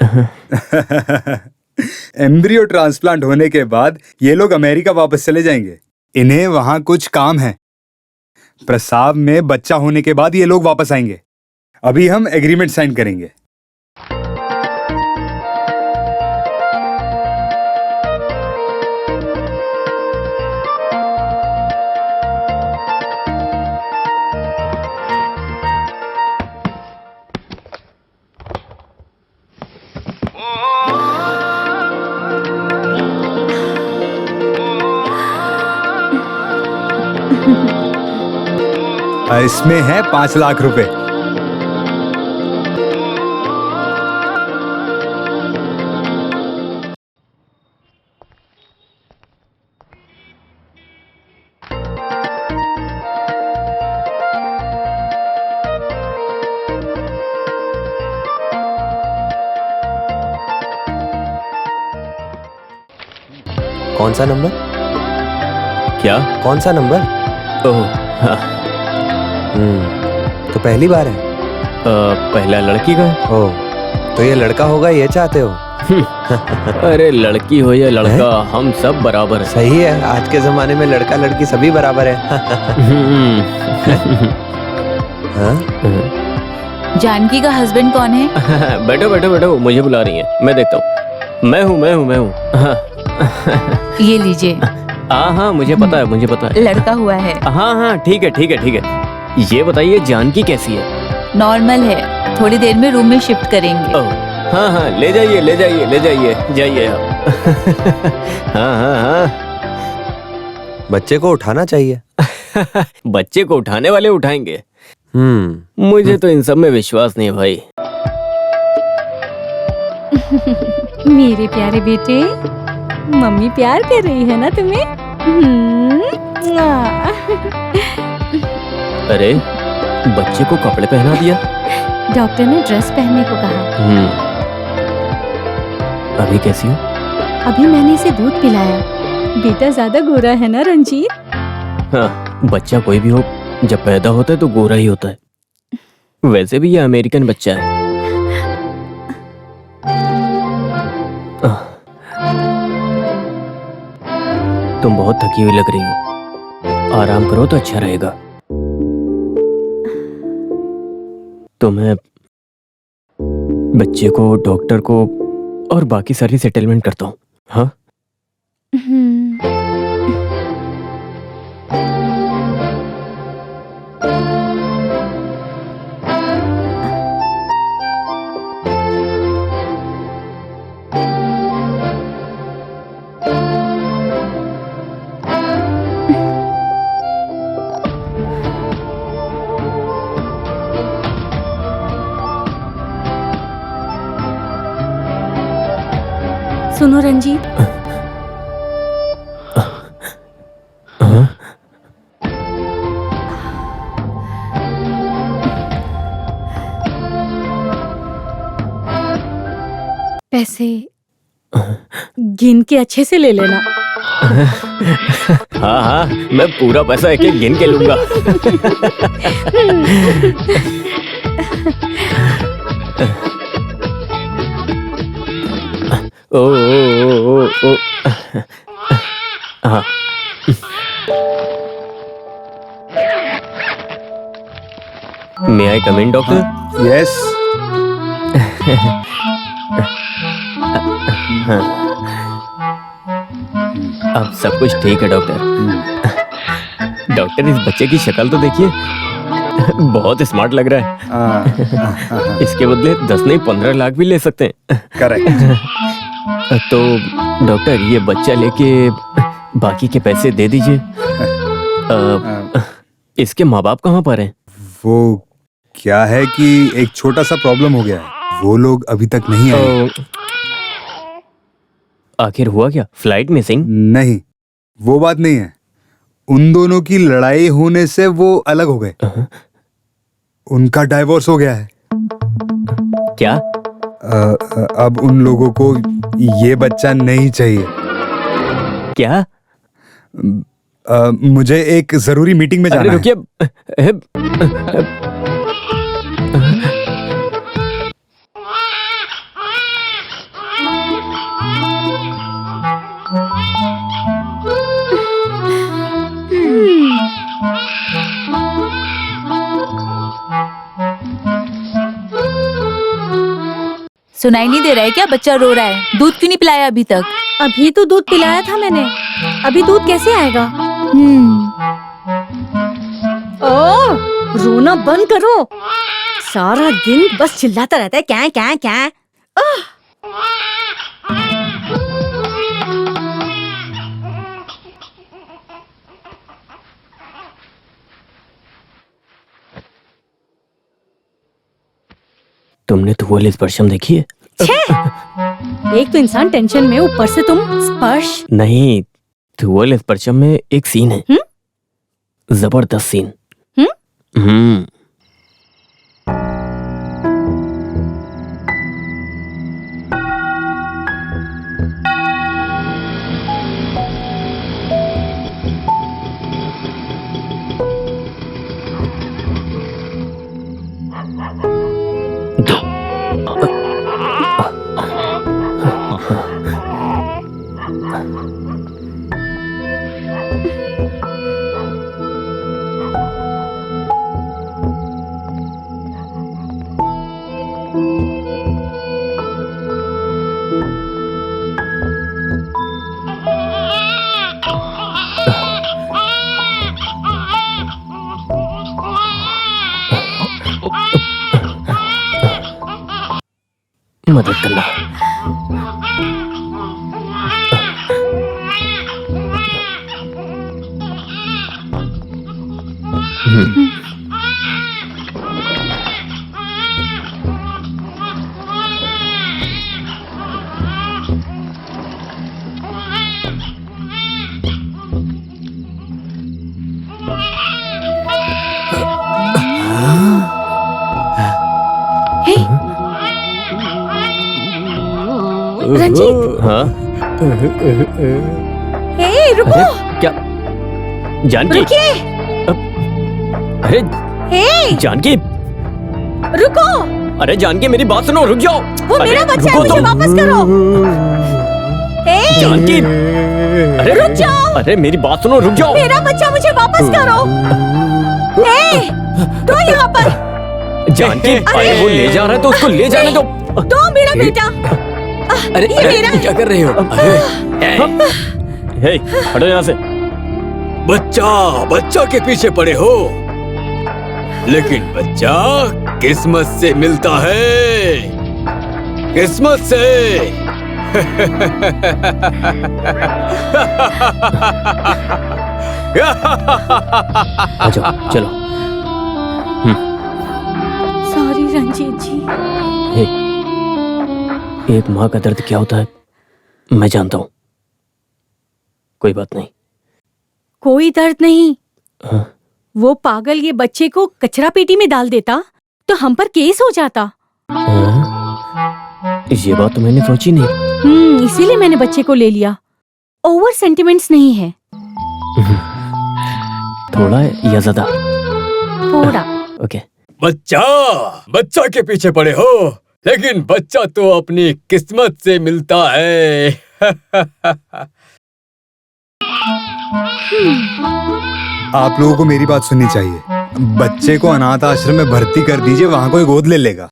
एम्ब्रियो ट्रांसप्लांट होने के बाद ये लोग अमेरिका वापस चले जाएंगे। इन्हें वहां कुछ काम है। प्रसाव में बच्चा होने के बाद ये लोग वापस आएंगे। अभी हम एग्रीमेंट साइन करेंगे। इसमें है 5 लाख रुपए। कौन सा नंबर? क्या? कौन सा नंबर? ओह हाँ। तो पहली बार है? पहला लड़की का है। ओह, तो ये लड़का होगा ये चाहते हो? अरे लड़की हो या लड़का, हम सब बराबर है। सही है, आज के जमाने में लड़का लड़की सभी बराबर है। हाँ? जानकी का हस्बैंड कौन है? बैठो बैठो बैठो, मुझे बुला रही है, मैं देखता हूँ। मैं हूँ। हाँ। ये लीजिए। हाँ, मुझे पता है। लड़का हुआ है। हाँ, ठीक है। ये बताइए जानकी कैसी है? नॉर्मल है, थोड़ी देर में रूम में शिफ्ट करेंगे। हाँ, ले जाइए आप। हाँ। बच्चे को उठाना चाहिए। बच्चे को उठाने वाले उठाएंगे। मुझे तो इन सब में विश्वास नहीं है भाई। मेरे प्यारे बेटे, मम्मी प्यार कर रही है ना तुम्हें? अरे बच्चे को कपड़े पहना दिया। डॉक्टर ने ड्रेस पहनने को कहा। अभी कैसी हो? अभी मैंने इसे दूध पिलाया। बेटा ज्यादा गोरा है ना रंजीत? हाँ, बच्चा कोई भी हो, जब पैदा होता है तो गोरा ही होता है। वैसे भी ये अमेरिकन बच्चा है। तुम बहुत थकी हुई लग रही हो, आराम करो तो अच्छा रहेगा। तो मैं बच्चे को, डॉक्टर को और बाकी सारी सेटलमेंट करता हूँ। हाँ? सुनो रंजीत, पैसे गिन के अच्छे से ले लेना। हाँ, मैं पूरा पैसा एक एक गिन के लूंगा। ओ। हाँ। May I come in, doctor? Yes. अब सब कुछ ठीक है डॉक्टर। डॉक्टर, इस बच्चे की शक्ल तो देखिए, बहुत स्मार्ट लग रहा है। इसके बदले 10 नहीं 15 लाख भी ले सकते हैं। करेक्ट। तो डॉक्टर, ये बच्चा लेके बाकी के पैसे दे दीजिए। इसके माँ बाप कहाँ पर हैं? वो क्या है कि एक छोटा सा प्रॉब्लम हो गया है, वो लोग अभी तक नहीं आए। आखिर हुआ क्या? Flight missing? नहीं, वो बात नहीं है। उन दोनों की लड़ाई होने से वो अलग हो गए। उनका डाइवोर्स हो गया है। क्या? अब उन लोगों को ये बच्चा नहीं चाहिए। क्या? मुझे एक जरूरी मीटिंग में जाना है। रुकिए। सुनाई नहीं दे रहा है क्या? बच्चा रो रहा है। दूध क्यों नहीं पिलाया अभी तक? अभी तो दूध पिलाया था मैंने, अभी दूध कैसे आएगा? ओह, रोना बंद करो। सारा दिन बस चिल्लाता रहता है क्या क्या क्या। तुमने तो वो स्पर्शम देखी है? एक तो इंसान टेंशन में, ऊपर से तुम स्पर्श। नहीं, धुअल स्पर्शम में एक सीन है। जबरदस्त सीन। मदद करना। रंजीत। हाँ? हे, रुको। अरे क्या? जानकी? रुकिए। अरे हे, जानकी, रुको। अरे जानकी मेरी बात सुनो, रुक जाओ। वो मेरा बच्चा है, मुझे वापस करो। हे, जानकी, अरे रुक जाओ। अरे मेरी बात सुनो, रुक जाओ। मेरा बच्चा मुझे वापस करो। हे, तो यहाँ पर। जानकी, अरे वो ले जा रहा है तो उसको ले जाने दो। तो मेरा बेटा। अरे ये मेरा है। क्या कर रहे हो? हे, हटो यहाँ से। बच्चा के पीछे पड़े हो, लेकिन बच्चा किस्मत से मिलता है, किस्मत से। आ जाओ, चलो। सॉरी रंजीत जी। हे, एक माँ का दर्द क्या होता है मैं जानता हूँ। कोई बात नहीं। कोई दर्द नहीं। हाँ? वो पागल ये बच्चे को कचरा पेटी में डाल देता तो हम पर केस हो जाता। हाँ? ये बात तो मैंने सोची नहीं। इसीलिए मैंने बच्चे को ले लिया। ओवर सेंटिमेंट्स नहीं है। थोड़ा या ज्यादा? थोड़ा। ओके। बच्चा के पीछे पड़े हो, लेकिन बच्चा तो अपनी किस्मत से मिलता है। आप लोगों को मेरी बात सुननी चाहिए। बच्चे को अनाथ आश्रम में भर्ती कर दीजिए, वहां कोई गोद ले लेगा।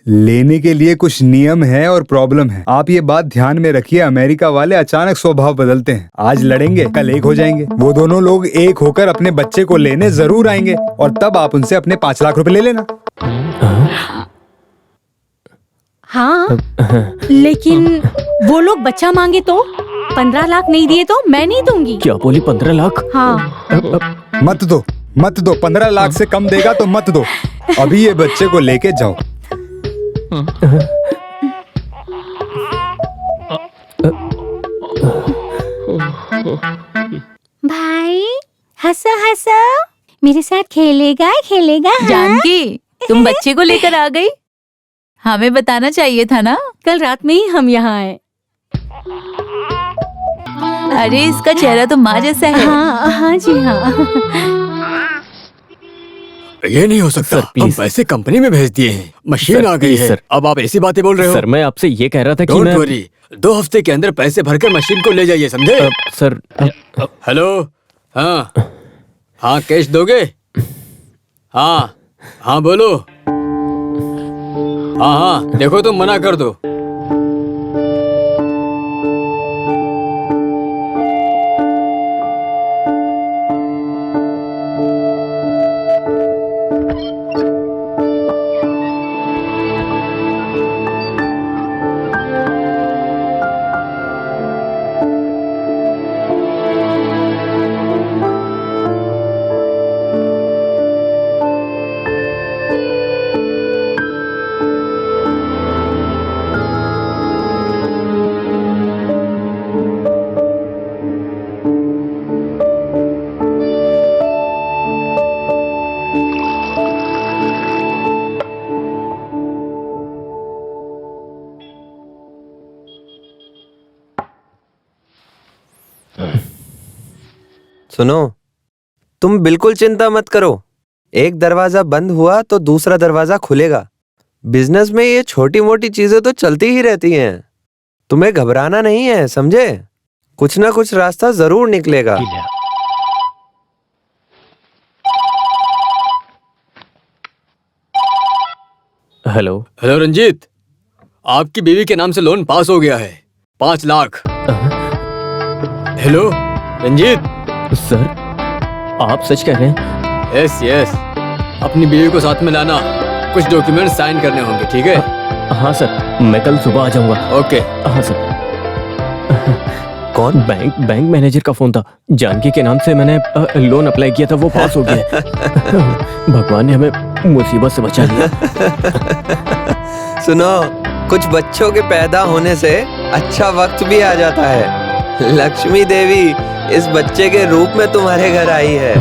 लेने के लिए कुछ नियम है और प्रॉब्लम है। आप ये बात ध्यान में रखिए। अमेरिका वाले अचानक स्वभाव बदलते हैं। आज लड़ेंगे, कल एक हो जाएंगे। वो दोनों लोग एक होकर अपने बच्चे को लेने जरूर आएंगे और तब आप उनसे अपने 5 लाख रुपए ले लेना। हाँ, लेकिन वो लोग बच्चा मांगे तो 15 लाख नहीं दिए तो मैं नहीं दूंगी। क्या बोली? 15 लाख? हाँ। मत दो 15 लाख से कम देगा तो मत दो। अभी ये बच्चे को लेके जाओ। भाई हंसो हंसो, मेरे साथ खेलेगा खेलेगा। हाँ? जानकी, तुम बच्चे को लेकर आ गई? हमें बताना चाहिए था ना। कल रात में ही हम यहाँ आए। अरे इसका चेहरा तो माँ जैसा है। हाँ हाँ जी हाँ। ये नहीं हो सकता। Sir, please. हम पैसे कंपनी में भेज दिए हैं, मशीन सर, आ गई प्लीज, है। सर। अब आप ऐसी बातें बोल रहे हो? सर मैं आपसे ये कह रहा था कि डोंट मैं वरी, 2 हफ्ते के अंदर पैसे भरकर मशीन को ले जाइए, समझे? सर हेलो, हाँ हाँ, कैश दोगे? हाँ हाँ बोलो। हाँ हाँ, देखो तुम मना कर दो। सुनो, तुम बिल्कुल चिंता मत करो। एक दरवाजा बंद हुआ तो दूसरा दरवाजा खुलेगा। बिजनेस में ये छोटी मोटी चीजें तो चलती ही रहती हैं। तुम्हें घबराना नहीं है, समझे? कुछ ना कुछ रास्ता जरूर निकलेगा। हेलो। हेलो रंजीत, आपकी बीवी के नाम से लोन पास हो गया है, 5 लाख। हेलो रंजीत। सर आप सच कह रहे हैं? यस यस, अपनी बीवी को साथ में लाना, कुछ डॉक्यूमेंट साइन करने होंगे, ठीक है? हाँ सर, मैं कल सुबह आ जाऊंगा। ओके। हाँ सर। कौन? बैंक मैनेजर का फोन था। जानकी के नाम से मैंने लोन अप्लाई किया था, वो पास हो गया है। भगवान ने हमें मुसीबत से बचा लिया। सुनो, कुछ बच्चों के पैदा होने से अच्छा वक्त भी आ जाता है। लक्ष्मी देवी इस बच्चे के रूप में तुम्हारे घर आई है।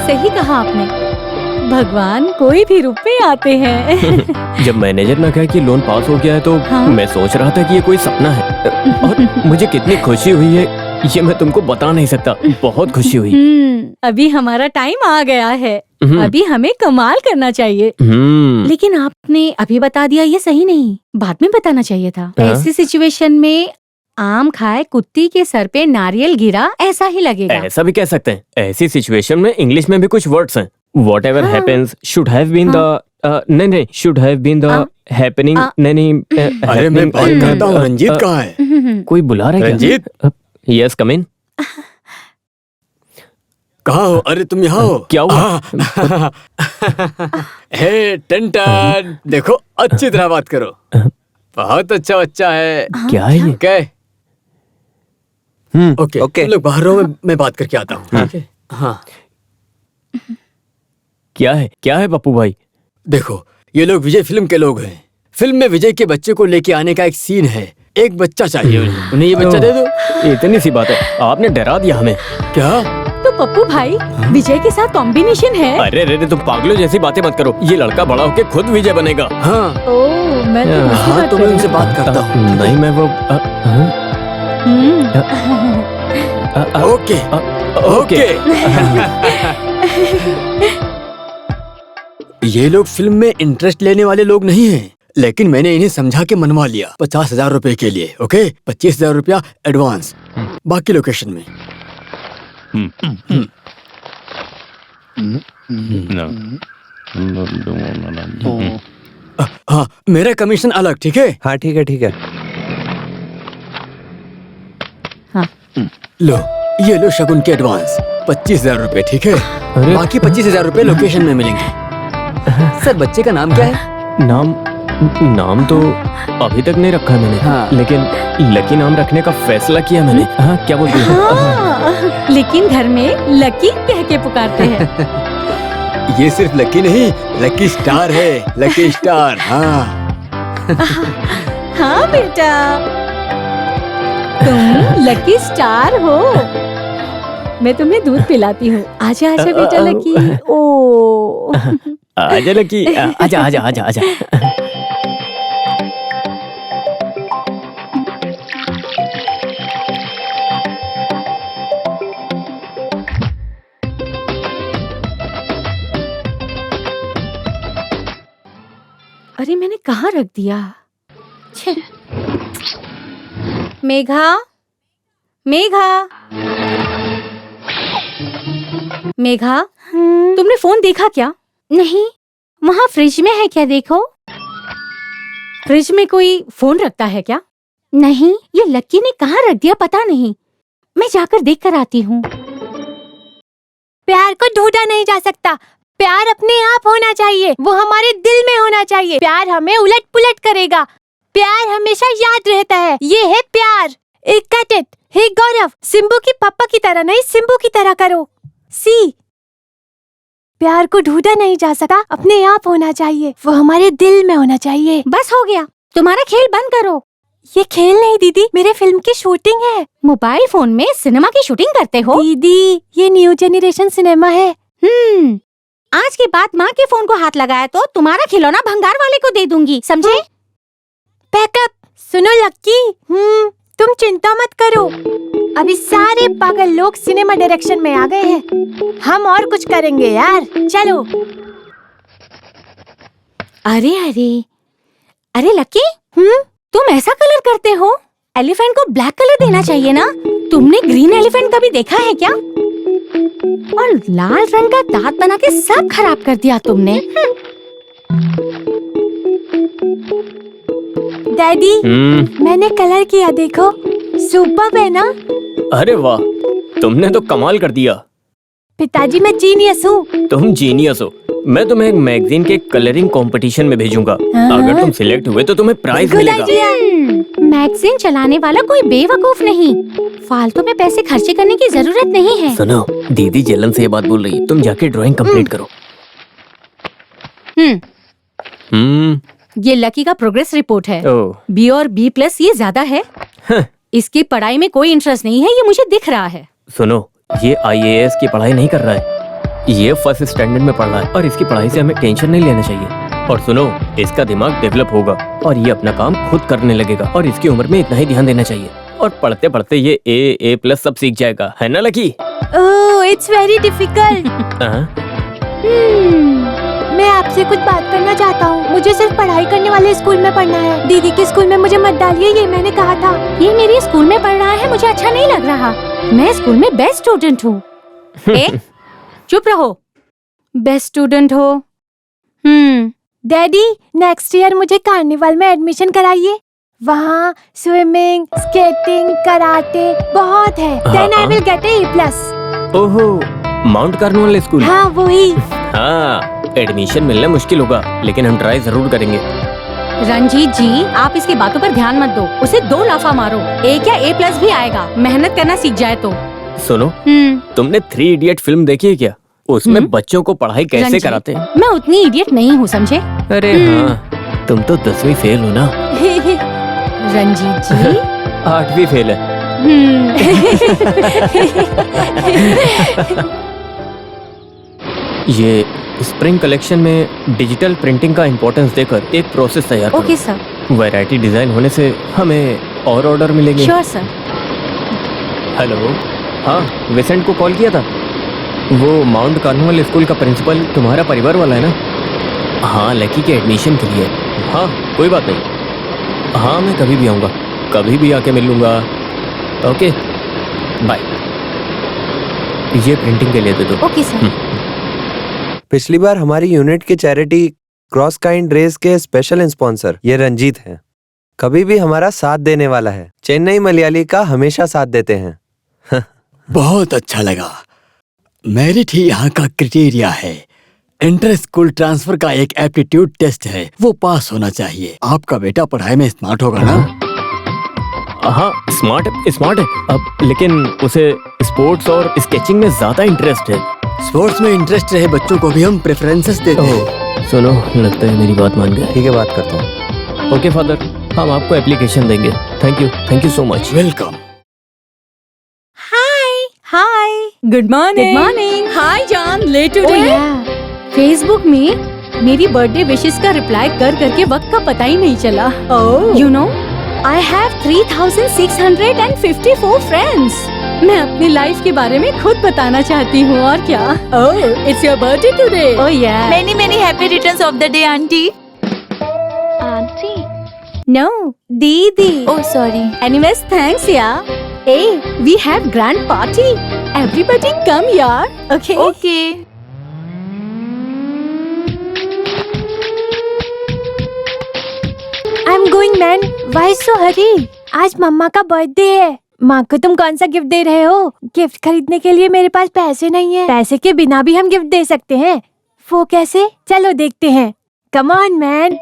सही कहा आपने, भगवान कोई भी रूप में आते हैं। जब मैनेजर ने कहा कि लोन पास हो गया है तो हाँ? मैं सोच रहा था कि ये कोई सपना है, और मुझे कितनी खुशी हुई है ये मैं तुमको बता नहीं सकता। बहुत खुशी हुई। अभी हमारा टाइम आ गया है, अभी हमें कमाल करना चाहिए। लेकिन आपने अभी बता दिया, ये सही नहीं, बाद में बताना चाहिए था। हाँ? ऐसी सिचुएशन में आम खाए कुत्ती के सर पे नारियल गिरा, ऐसा ही लगेगा। ऐसा भी कह सकते हैं। ऐसी सिचुएशन में इंग्लिश में भी कुछ वर्ड्स हैं। Whatever हाँ। happens should have been the नहीं should have been the happening नहीं अरे मैं बात करता हूँ, रंजीत कहाँ है? कोई बुला रहा है क्या? रंजीत? यस कम इन। कहाँ हो? अरे तुम यहाँ हो? क्या हुआ? हे टन, देखो अच्छी तरह बात करो। बहुत अच्छा बच्चा है। क्या है ये? क्या? Okay okay. तुम लोग बाहर रहो, मैं बात करके आता हूँ, ठीक है? हाँ। क्या है पप्पू भाई? देखो, ये लोग विजय फिल्म के लोग हैं। फिल्म में विजय के बच्चे को लेके आने का एक सीन है। एक बच्चा चाहिए उन्हें ये बच्चा दे दो। इतनी सी बात है, आपने डरा दिया हमें। क्या? तो पप्पू भाई विजय के साथ कॉम्बिनेशन है। अरे तुम पागलों जैसी बातें मत करो। ये लड़का बड़ा होके खुद विजय बनेगा। हाँ ओह, मैं तो दूसरी हाँ, बात तो कर मैं रही उनसे हूँ। बात करता हूँ। नहीं मैं वो ओके ओके। ये लोग फिल्म में इंटरेस्ट लेने वाले लोग नहीं हैं, लेकिन मैंने इन्हें समझा के मनवा लिया 50,000 रुपए के लिए। ओके, 25,000 रुपया एडवांस, बाकी लोकेशन में। हाँ, मेरा कमीशन अलग, ठीक है? हाँ ठीक है ठीक है। लो, ये लो शगुन के एडवांस 25,000 रुपए, ठीक है? अरे। बाकी 25,000 रुपए लोकेशन में मिलेंगे। सर, बच्चे का नाम क्या है? नाम तो अभी तक नहीं रखा मैंने। हाँ। लेकिन लकी नाम रखने का फैसला किया मैंने। हाँ, क्या बोलती हो? हाँ, लेकिन घर में लकी कह के पुकारते हैं। ये सिर्फ लकी नहीं, लकी स्टार है, लकी स्टार। हाँ हाँ बेटा, तुम लकी स्टार हो। मैं तुम्हें दूध पिलाती हूँ। आजा आजा बेटा लकी। ओ आजा लकी, आजा आजा आजा आजा। अरे मैंने कहाँ रख दिया? छे। मेघा, मेघा, मेघा, तुमने फोन देखा क्या? नहीं, वहाँ फ्रिज में है क्या? देखो। फ्रिज में कोई फोन रखता है क्या? नहीं, ये लक्की ने कहाँ रख दिया पता नहीं। मैं जाकर देख कर आती हूँ। प्यार को ढूंढा नहीं जा सकता, प्यार अपने आप होना चाहिए, वो हमारे दिल में होना चाहिए। प्यार हमें उलट पुलट करेगा, प्यार हमेशा याद रहता है। ये है प्यार। Got it. हे गौरव, सिम्बू की पापा की तरह नहीं, सिम्बू की तरह करो। सी, प्यार को ढूंढा नहीं जा सकता, अपने आप होना चाहिए, वो हमारे दिल में होना चाहिए। बस हो गया, तुम्हारा खेल बंद करो। ये खेल नहीं दीदी, मेरे फिल्म की शूटिंग है। मोबाइल फोन में सिनेमा की शूटिंग करते हो? दीदी, ये न्यू जेनरेशन सिनेमा है। आज के बाद माँ के फोन को हाथ लगाया तो तुम्हारा खिलौना भंगार वाले को दे दूंगी, समझे? पैकअप। सुनो लक्की, तुम चिंता मत करो, अभी सारे पागल लोग सिनेमा डायरेक्शन में आ गए हैं, हम और कुछ करेंगे यार, चलो। अरे अरे अरे लक्की, तुम ऐसा कलर करते हो? एलिफेंट को ब्लैक कलर देना चाहिए ना। तुमने ग्रीन एलिफेंट कभी देखा है क्या? और लाल रंग का दांत बना के सब खराब कर दिया तुमने। डैडी, मैंने कलर किया, देखो, सुपर है ना? अरे वाह, तुमने तो कमाल कर दिया। पिताजी, मैं जीनियस हूँ। तुम जीनियस हो। मैं तुम्हें एक मैगजीन के कलरिंग कंपटीशन में भेजूंगा। अगर तुम सिलेक्ट हुए तो तुम्हें प्राइज मिलेगा। मैगजीन चलाने वाला कोई बेवकूफ नहीं, फालतू में पैसे खर्चे करने की जरूरत नहीं है। सुनो, दीदी जलन से ये बात बोल रही है, तुम जाके ड्राइंग कंप्लीट करो। ये लकी का प्रोग्रेस रिपोर्ट है। बी और B+ ये ज्यादा है। इसकी पढ़ाई में कोई इंटरेस्ट नहीं है, ये मुझे दिख रहा है। सुनो, ये IAS की पढ़ाई नहीं कर रहा है, ये फर्स्ट स्टैंडर्ड में पढ़ रहा है और इसकी पढ़ाई से हमें टेंशन नहीं लेना चाहिए। और सुनो, इसका दिमाग डेवलप होगा और ये अपना काम खुद करने लगेगा और इसकी उम्र में इतना ही ध्यान देना चाहिए। और पढ़ते पढ़ते ये A+ सब सीख जाएगा, है ना lucky? Oh, it's very difficult. मैं आपसे कुछ बात करना चाहता हूँ। मुझे सिर्फ पढ़ाई करने वाले स्कूल में पढ़ना है। दीदी के स्कूल में मुझे मत डालिए, ये मैंने कहा था। ये मेरे स्कूल में पढ़ रहा है, मुझे अच्छा नहीं लग रहा। मैं स्कूल में बेस्ट स्टूडेंट हूँ। चुप रहो, बेस्ट स्टूडेंट हो। डैडी, नेक्स्ट ईयर मुझे कार्निवल में एडमिशन कराइए। वहाँ स्विमिंग, स्केटिंग, कराटे बहुत है। Then I will get A+। ओहो, माउंट कार्निवल स्कूल? हाँ, वही। हाँ, एडमिशन मिलना मुश्किल होगा, लेकिन हम ट्राई जरूर करेंगे। रंजीत जी, आप इसकी बातों पर ध्यान मत दो, उसे 2 लाफा मारो, A क्या A+ भी आएगा, मेहनत करना सीख जाए तो। सुनो, तुमने 3 इडियट फिल्म देखी है क्या? उसमें बच्चों को पढ़ाई कैसे कराते हैं? मैं उतनी इडियट नहीं हूँ, समझे? अरे हाँ, तुम तो 10वीं फेल हो ना। रंजीत जी 8वीं फेल है। ये स्प्रिंग कलेक्शन में डिजिटल प्रिंटिंग का इम्पोर्टेंस देकर एक प्रोसेस तैयार करो। Okay sir. वैरायटी डिजाइन होने से हमें और ऑर्डर मिलेंगे। Sure sir. हेलो, हाँ, विसेंट को कॉल किया था। वो माउंट कार्निवल स्कूल का प्रिंसिपल तुम्हारा परिवार वाला है ना? हाँ, लकी के एडमिशन के लिए। हाँ, कोई बात नहीं। हाँ, मैं कभी भी आऊँगा, कभी भी आके मिल लूँगा। Okay, bye. ये प्रिंटिंग के लिए दे दो। Okay sir. पिछली बार हमारी यूनिट की चैरिटी क्रॉस काइंड रेस के स्पेशल स्पॉन्सर ये रंजीत हैं। कभी भी हमारा साथ देने वाला है। चेन्नई मलयाली का हमेशा साथ देते हैं। बहुत अच्छा लगा। मेरिट ही यहाँ का क्राइटेरिया है। इंटर स्कूल ट्रांसफर का एक एप्टीट्यूड टेस्ट है, वो पास होना चाहिए। आपका बेटा पढ़ाई में स्मार्ट होगा ना? हाँ, स्मार्ट है अब, लेकिन उसे स्पोर्ट्स और स्केचिंग में ज्यादा इंटरेस्ट है। स्पोर्ट्स में इंटरेस्ट रहे बच्चों को भी हम प्रेफरेंसेस देते हैं। सुनो, लगता है मेरी बात मान गए। ठीक है, बात करता हूँ। ओके फादर, हम आपको एप्लीकेशन देंगे। Thank you so much. Welcome. Hi. Good morning. Hi John, late today. Facebook में मेरी बर्थडे विशेस का रिप्लाई कर करके वक्त का पता ही नहीं चला। You know I have 3654 friends. मैं अपनी लाइफ के बारे में खुद बताना चाहती हूँ और क्या। ओह, इट्स योर बर्थडे टुडे। ओह या। Many happy returns of the day, auntie. Auntie. No, दीदी। Oh, sorry. Anyways, thanks यार। Hey, we have grand party. Everybody come यार. Okay. Okay. I'm going man. Why so hurry? आज मम्मा का birthday है। माँ को तुम कौन सा गिफ्ट दे रहे हो? गिफ्ट खरीदने के लिए मेरे पास पैसे नहीं है। पैसे के बिना भी हम गिफ्ट दे सकते हैं। वो कैसे? चलो देखते हैं। Come on man.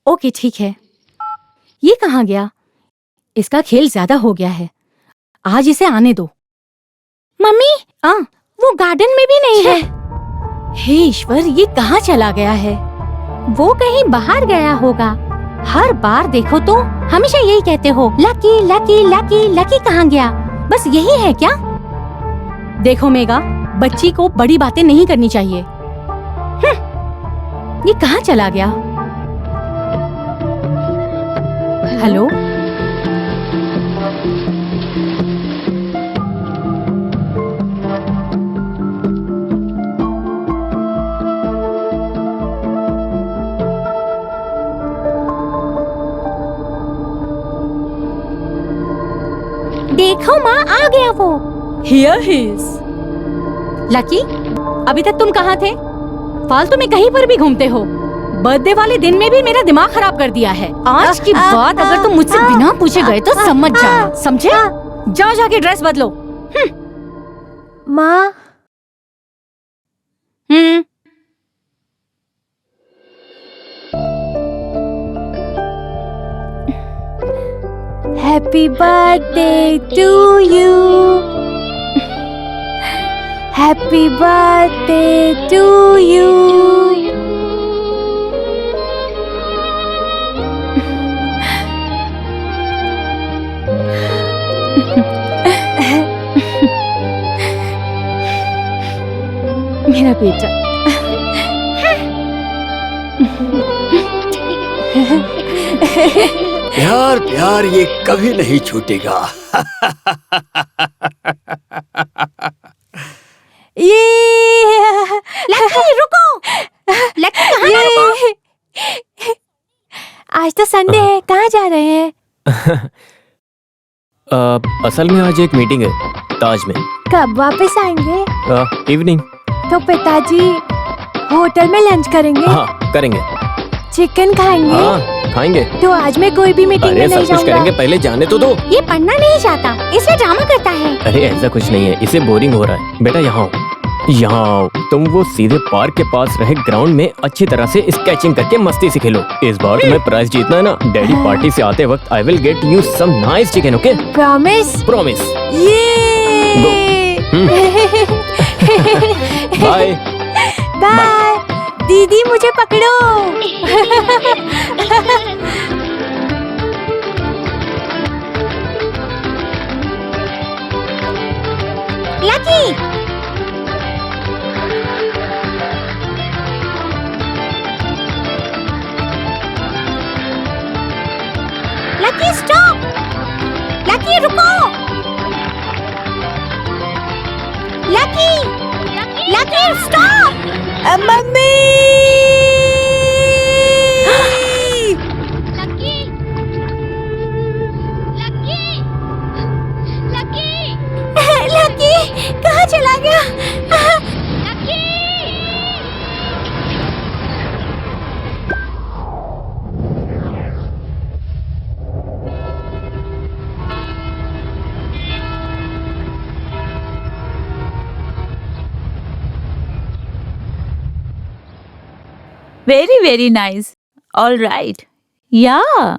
ओके ठीक है। ये कहाँ गया? इसका खेल ज्यादा हो गया है। आज इसे आने दो। मम्मी, वो गार्डन में भी नहीं है। हे ईश्वर, ये कहाँ चला गया है? वो कहीं बाहर गया होगा। हर बार देखो तो हमेशा यही कहते हो, लकी लकी लकी लकी कहाँ गया? बस यही है क्या? देखो मेगा, बच्ची को बड़ी बातें नहीं करनी चाहिए। ये कहाँ चला गया? हेलो, देखो माँ, आ गया वो। Here he is. लकी, अभी तक तुम कहाँ थे? फालतू में कहीं पर भी घूमते हो। बर्थडे वाले दिन में भी मेरा दिमाग खराब कर दिया है। आज की बात अगर तुम मुझसे बिना पूछे गए तो समझ जाना, समझे? जाओ जाके ड्रेस बदलो। माँ। Happy birthday to you. Happy birthday to you. मेरा बेटा। प्यार प्यार ये कभी नहीं छूटेगा। ये लकी रुको। लकी कहाँ है? आज तो संडे है, कहाँ जा रहे हैं? असल में आज एक मीटिंग है ताज में। कब वापस आएंगे? इवनिंग। तो पिताजी होटल में लंच करेंगे? हाँ करेंगे। चिकन खाएंगे? हाँ खाएंगे। तो आज मैं कोई भी मीटिंग में नहीं सब कुछ जाऊंगा। करेंगे, पहले जाने तो दो। ये पढ़ना नहीं चाहता, इसलिए ड्रामा करता है। अरे ऐसा कुछ नहीं है, इसे बोरिंग हो रहा है। बेटा यहाँ आओ, यहाँ आओ। तुम वो सीधे पार्क के पास रहे ग्राउंड में अच्छी तरह से स्केचिंग करके मस्ती से खेलो। इस बार तुम्हें प्राइज जीतना है ना। डैडी पार्टी से आते वक्त I will get you some nice chicken, okay? Promise? Promise. ये बाय बाय। दीदी मुझे पकड़ो। Lucky, Lucky stop. लकी रुको। Lucky, Lucky stop. Mummy. Lucky, Lucky, Lucky, Lucky कहाँ चला गया? Lucky. Very nice. All right. Yeah.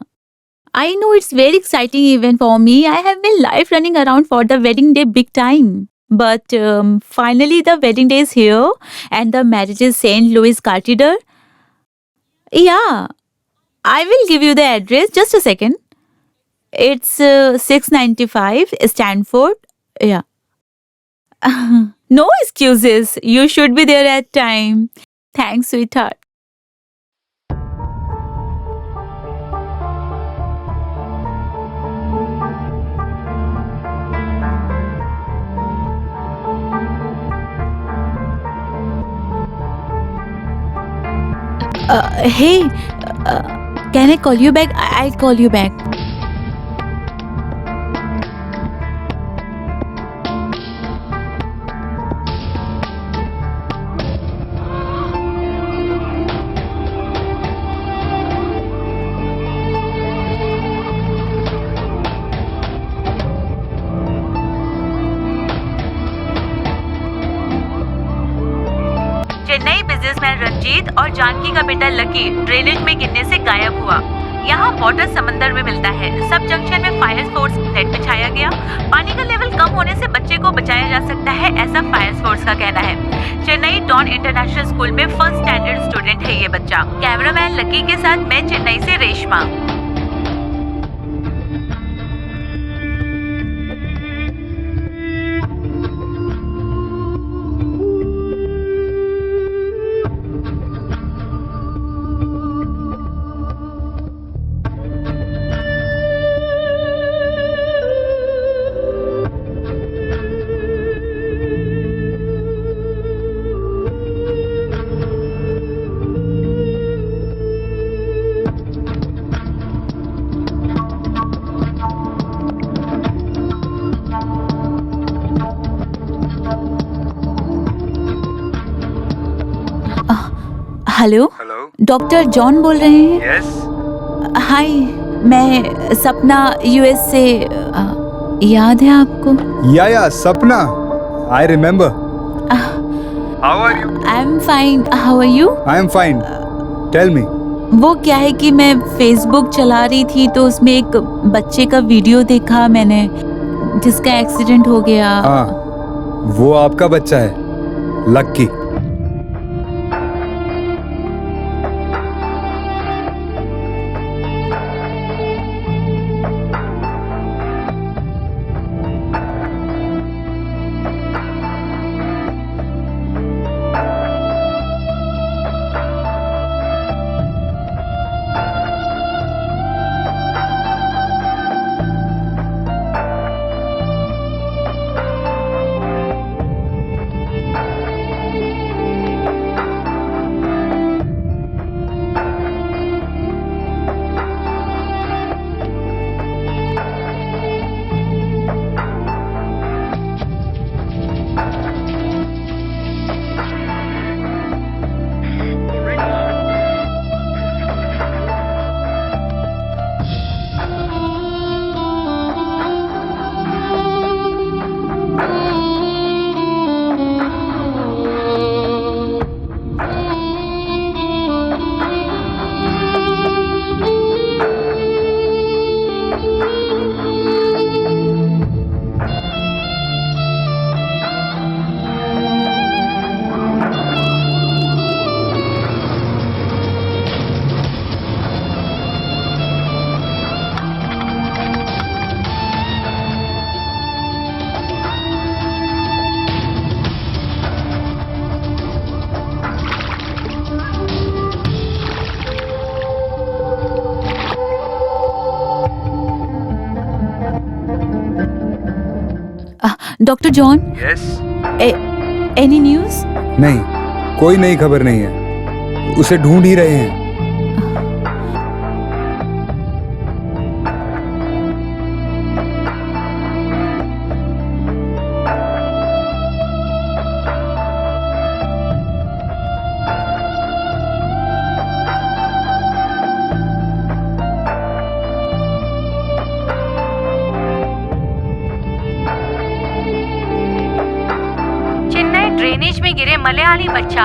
I know it's very exciting event for me. I have been live running around for the wedding day big time. But finally the wedding day is here and the marriage is St. Louis Cathedral. Yeah, I will give you the address. Just a second. It's 695 Stanford. Yeah. No excuses. You should be there at time. Thanks, sweetheart. Hey, can I call you back? I'll call you back. Chennai businessman Ranjit और जानकी का बेटा lucky drainage में गिरने से गायब हुआ। यहाँ water समंदर में मिलता है। सब जंक्शन में फायर फोर्स नेट बिछाया गया। पानी का लेवल कम होने से बच्चे को बचाया जा सकता है, ऐसा फायर फोर्स का कहना है। चेन्नई डॉन इंटरनेशनल स्कूल में फर्स्ट स्टैंडर्ड स्टूडेंट है ये बच्चा। कैमरामैन लकी के साथ मैं चेन्नई से रेशमा। हेलो, डॉक्टर जॉन बोल रहे हैं? यस। हाय, मैं सपना यूएस से। याद है आपको? या Sapna, I remember. How are you? I am fine, how are you? I am fine, tell me. वो क्या है कि मैं फेसबुक चला रही थी तो उसमें एक बच्चे का वीडियो देखा मैंने जिसका एक्सीडेंट हो गया। हाँ, वो आपका बच्चा है, Lucky. Doctor John? Yes. Any news? नहीं, कोई नई खबर नहीं है। उसे ढूंढ ही रहे हैं। ड्रेनेज में गिरे मलयाली बच्चा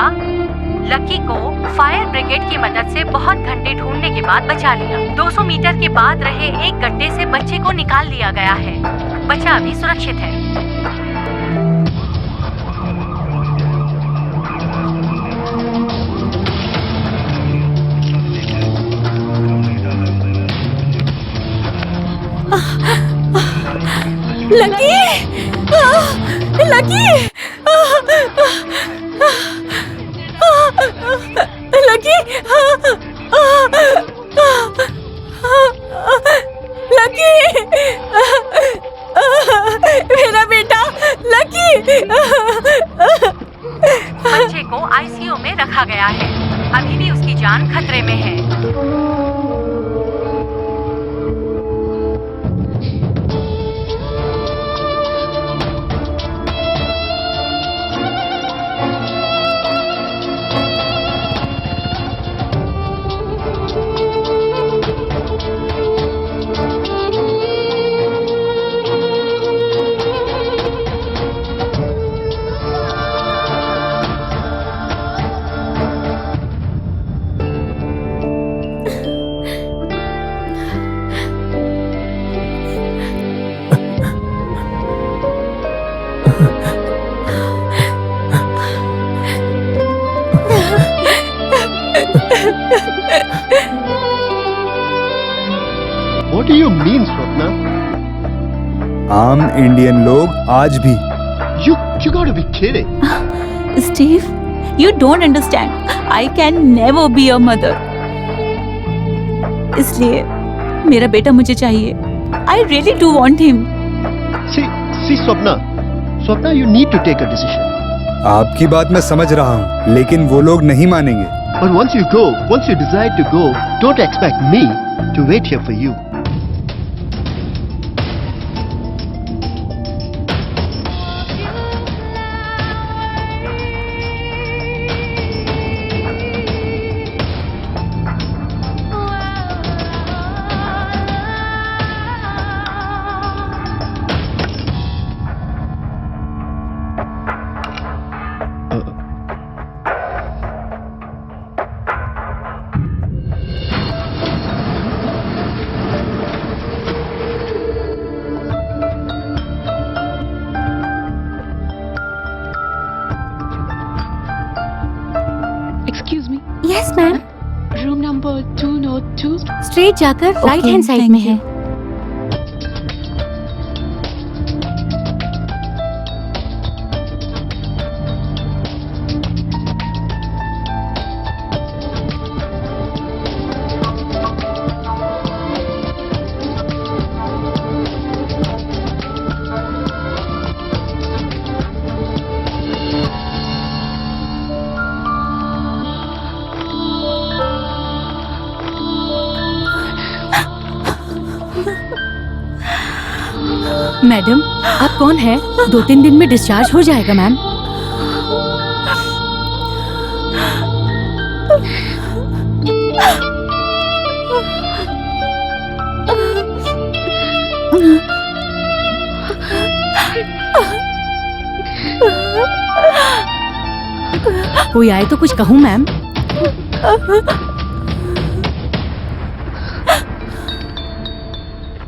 लकी को फायर ब्रिगेड की मदद से बहुत घंटे ढूंढने के बाद बचा लिया। 200 मीटर के बाद रहे एक गड्ढे से बच्चे को निकाल लिया गया है। बच्चा अभी सुरक्षित है। लकी, लकी, लकी, लकी, मेरा बेटा लकी। बच्चे को आईसीयू में रखा गया है। अभी भी उसकी जान खतरे में है। What do you mean, Swapna? आम इंडियन लोग आज भी You gotta be kidding. Steve, you don't understand. I can never be a mother. इसलिए मेरा बेटा मुझे चाहिए. I really do want him. See, Swapna. Swapna, you need to take a decision. आपकी बात मैं समझ रहा हूँ, लेकिन वो लोग नहीं मानेंगे। But once you decide to go, don't expect me to wait here for you. Excuse me. Yes ma'am. Room number 202. Straight जाकर राइट हैंड साइड में है। मैडम, आप कौन है? 2-3 दिन में डिस्चार्ज हो जाएगा मैम। कोई आए तो कुछ कहूँ मैम?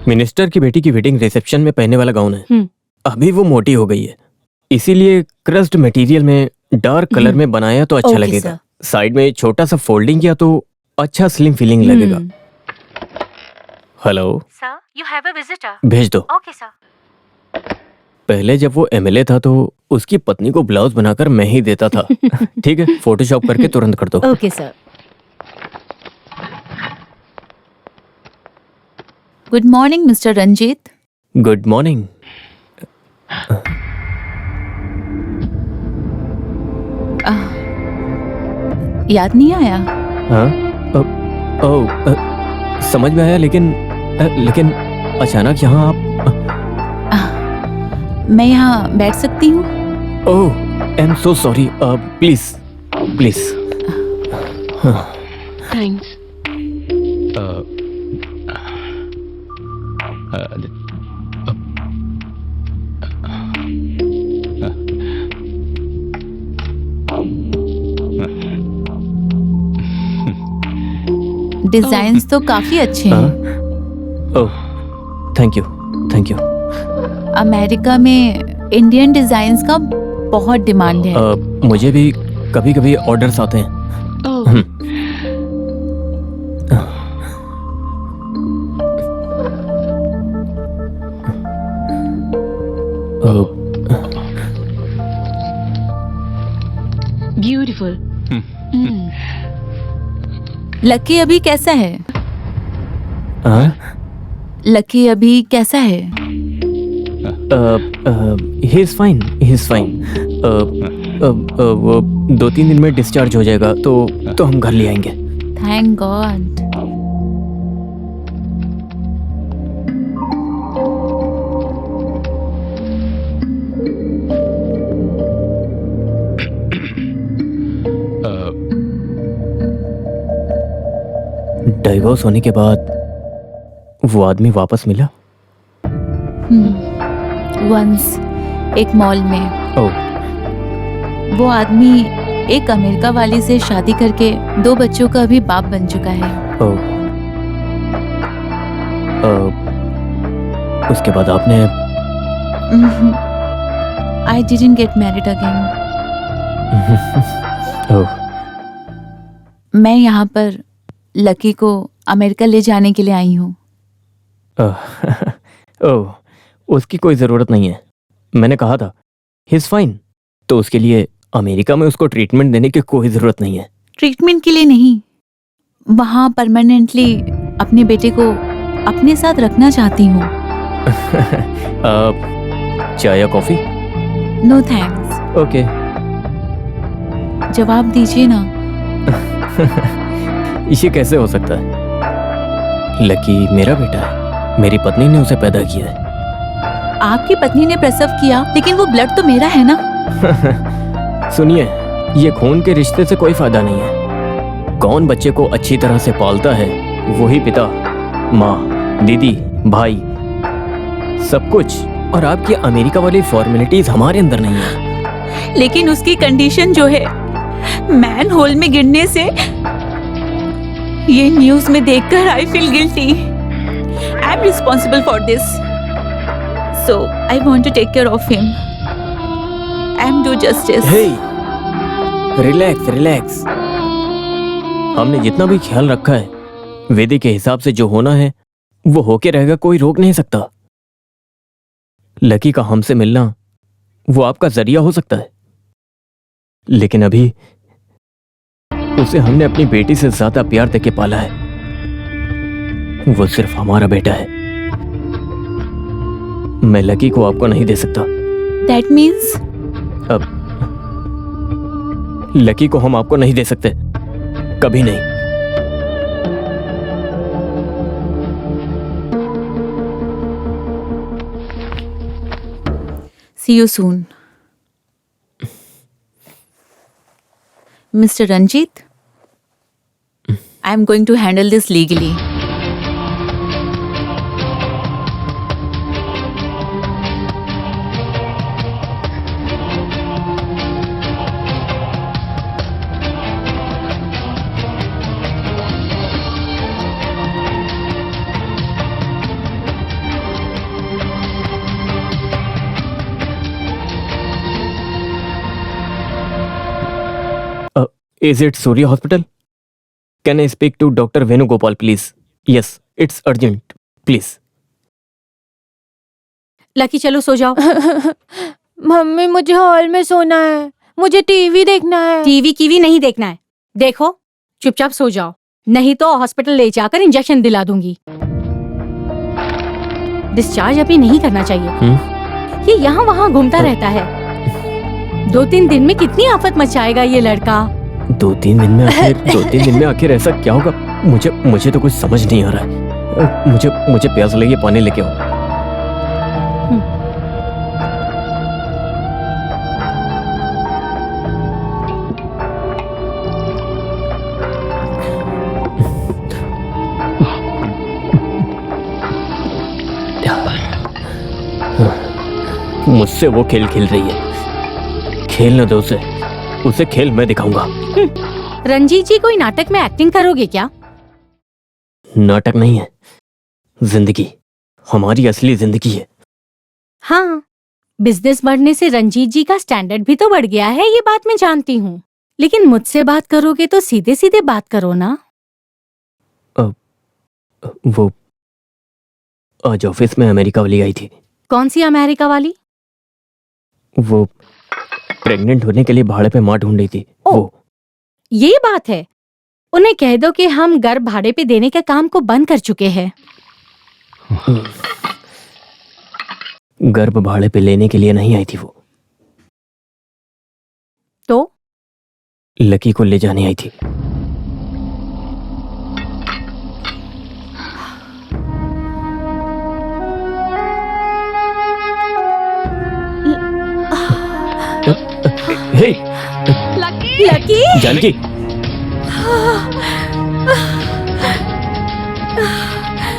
मिनिस्टर की बेटी की वेडिंग रिसेप्शन में पहनने वाला गाउन है। अभी वो मोटी हो गई है, इसीलिए क्रस्ट मटेरियल में डार्क कलर में बनाया तो अच्छा लगेगा। साइड में छोटा सा फोल्डिंग किया तो अच्छा स्लिम फीलिंग लगेगा। Hello sir, you have a visitor. भेज दो। Okay sir. पहले जब वो एमएलए था तो उसकी पत्नी को ब्लाउज बनाकर मैं ही देता था। ठीक है, फोटोशॉप करके तुरंत कर दो। Okay sir. Good morning mister Ranjit. Good morning. याद नहीं आया? हाँ? समझ में आया, लेकिन अचानक यहाँ आप। मैं यहाँ बैठ सकती हूँ? Oh, I am so sorry. Please please. Thanks. Designs तो काफी अच्छे हैं। Oh, thank you, thank you. America में इंडियन डिजाइन्स का बहुत डिमांड है। मुझे भी कभी कभी ऑर्डर्स आते हैं। Oh. Beautiful. लकी अभी कैसा है? लकी अभी कैसा है? He is fine, he is fine. वो 2-3 दिन में डिस्चार्ज हो जाएगा, तो हम घर ले आएंगे। Thank God. डाइवोर्स होने के बाद वो आदमी वापस मिला? वंस एक मॉल में। ओह, वो आदमी एक अमेरिका वाली से शादी करके 2 बच्चों का अभी बाप बन चुका है। ओह। उसके बाद आपने? I didn't get married again. Oh. मैं यहाँ पर लकी को अमेरिका ले जाने के लिए आई हूँ। ओह, उसकी कोई जरूरत नहीं है। मैंने कहा था ही इज फाइन, तो उसके लिए अमेरिका में उसको ट्रीटमेंट देने की कोई जरूरत नहीं है। ट्रीटमेंट के लिए नहीं, वहाँ परमानेंटली अपने बेटे को अपने साथ रखना चाहती हूँ। चाय या कॉफी? No thanks. ओके। जवाब दीजिए ना। ये कैसे हो सकता है? लकी मेरा बेटा है, मेरी पत्नी ने उसे पैदा किया है। आपकी पत्नी ने प्रसव किया, लेकिन वो ब्लड तो मेरा है ना। सुनिए, ये खून के रिश्ते से कोई फायदा नहीं है। कौन बच्चे को अच्छी तरह से पालता है, वही पिता, माँ, दीदी, भाई, सब कुछ। और आपकी अमेरिका वाली फॉर्मेलिटीज हमारे अंदर नहीं है। लेकिन उसकी कंडीशन जो है, मैन होल में गिरने से, ये न्यूज में देखकर I feel guilty. I am responsible for this, so I want to take care of him and do justice. Hey, relax relax. हमने जितना भी ख्याल रखा है, वेदी के हिसाब से जो होना है वो होके रहेगा, कोई रोक नहीं सकता। लकी का हमसे मिलना वो आपका जरिया हो सकता है, लेकिन अभी उसे हमने अपनी बेटी से ज्यादा प्यार देके पाला है। वो सिर्फ हमारा बेटा है। मैं लकी को आपको नहीं दे सकता। That means? अब लकी को हम आपको नहीं दे सकते, कभी नहीं। See you soon. Mr. Ranjit, I am going to handle this legally. Is it Surya Hospital? Can I speak to Dr. Venugopal, please? Yes, it's urgent. Please. Lucky चलो सो जाओ। मम्मी मुझे हॉल में सोना है, मुझे टीवी देखना है। TV kiwi नहीं देखना है। देखो चुपचाप सो जाओ, नहीं तो हॉस्पिटल ले जाकर इंजेक्शन दिला दूंगी। डिस्चार्ज अभी नहीं करना चाहिए। ये यहाँ वहाँ घूमता रहता है। 2-3 दिन में कितनी आफत मचाएगा ये लड़का। 2-3 दिन में आखिर ऐसा क्या होगा? मुझे तो कुछ समझ नहीं आ रहा है। मुझे प्यास लगी, पानी लेके आओ। मुझसे वो खेल खेल रही है। खेलने दो उसे खेल मैं दिखाऊंगा। रंजीत जी, कोई नाटक में एक्टिंग करोगे क्या? नाटक नहीं है, जिंदगी, हमारी असली जिंदगी है। हाँ, बिजनेस बढ़ने से रंजीत जी का स्टैंडर्ड भी तो बढ़ गया है, ये बात मैं जानती हूँ। लेकिन मुझसे बात करोगे तो सीधे सीधे बात करो ना। वो आज ऑफिस में अमेरिका वाली आई थी। कौन सी अमेरिका वाली? वो प्रेग्नेंट होने के लिए भाड़े पे माँ ढूंढ रही थी। वो यही बात है, उन्हें कह दो कि हम घर भाड़े पे देने के काम को बंद कर चुके हैं। गर्भ भाड़े पे लेने के लिए नहीं आई थी वो, तो लकी को ले जाने आई थी। Hey Lucky! Janaki,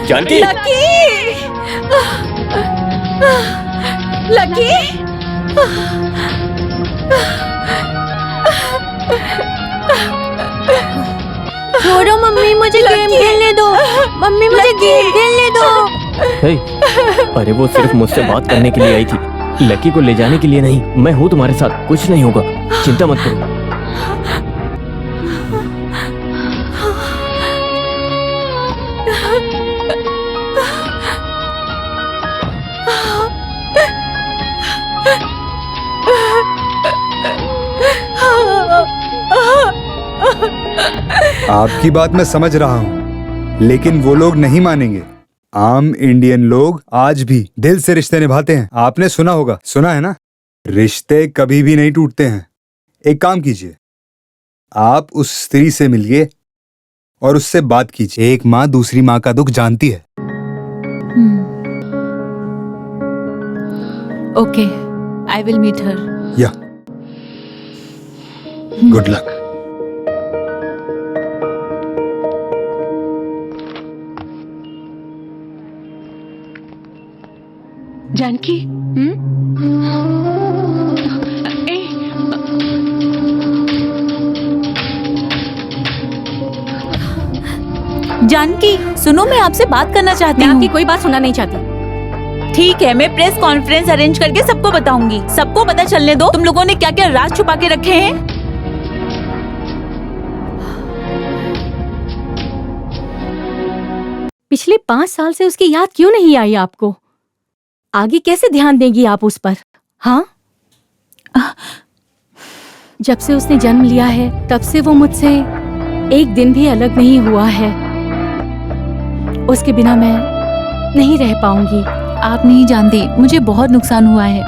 Janaki, Lucky! Lucky! छोड़ो मम्मी, मुझे गेम खेलने दो। मम्मी मुझे गेम खेलने दो। हे, अरे वो सिर्फ मुझसे बात करने के लिए आई थी, लकी को ले जाने के लिए नहीं। मैं हूँ तुम्हारे साथ, कुछ नहीं होगा, चिंता मत करो। आपकी बात मैं समझ रहा हूँ, लेकिन वो लोग नहीं मानेंगे। आम इंडियन लोग आज भी दिल से रिश्ते निभाते हैं। आपने सुना होगा, सुना है ना, रिश्ते कभी भी नहीं टूटते हैं। एक काम कीजिए, आप उस स्त्री से मिलिए और उससे बात कीजिए। एक माँ दूसरी माँ का दुख जानती है। Okay, I will meet her. Yeah good luck. Janaki, Janaki, सुनो, मैं आपसे बात करना चाहती मैं हूँ। आपकी कोई बात सुनना नहीं चाहती। ठीक है, मैं प्रेस कॉन्फ्रेंस अरेंज करके सबको बताऊंगी। सबको पता चलने दो तुम लोगों ने क्या क्या राज छुपा के रखे हैं। पिछले 5 साल से उसकी याद क्यों नहीं आई आपको? आगे कैसे ध्यान देंगी आप उस पर? हाँ, जब से उसने जन्म लिया है तब से वो मुझसे एक दिन भी अलग नहीं हुआ है। उसके बिना मैं नहीं रह पाऊंगी। आप नहीं जानती, मुझे बहुत नुकसान हुआ है।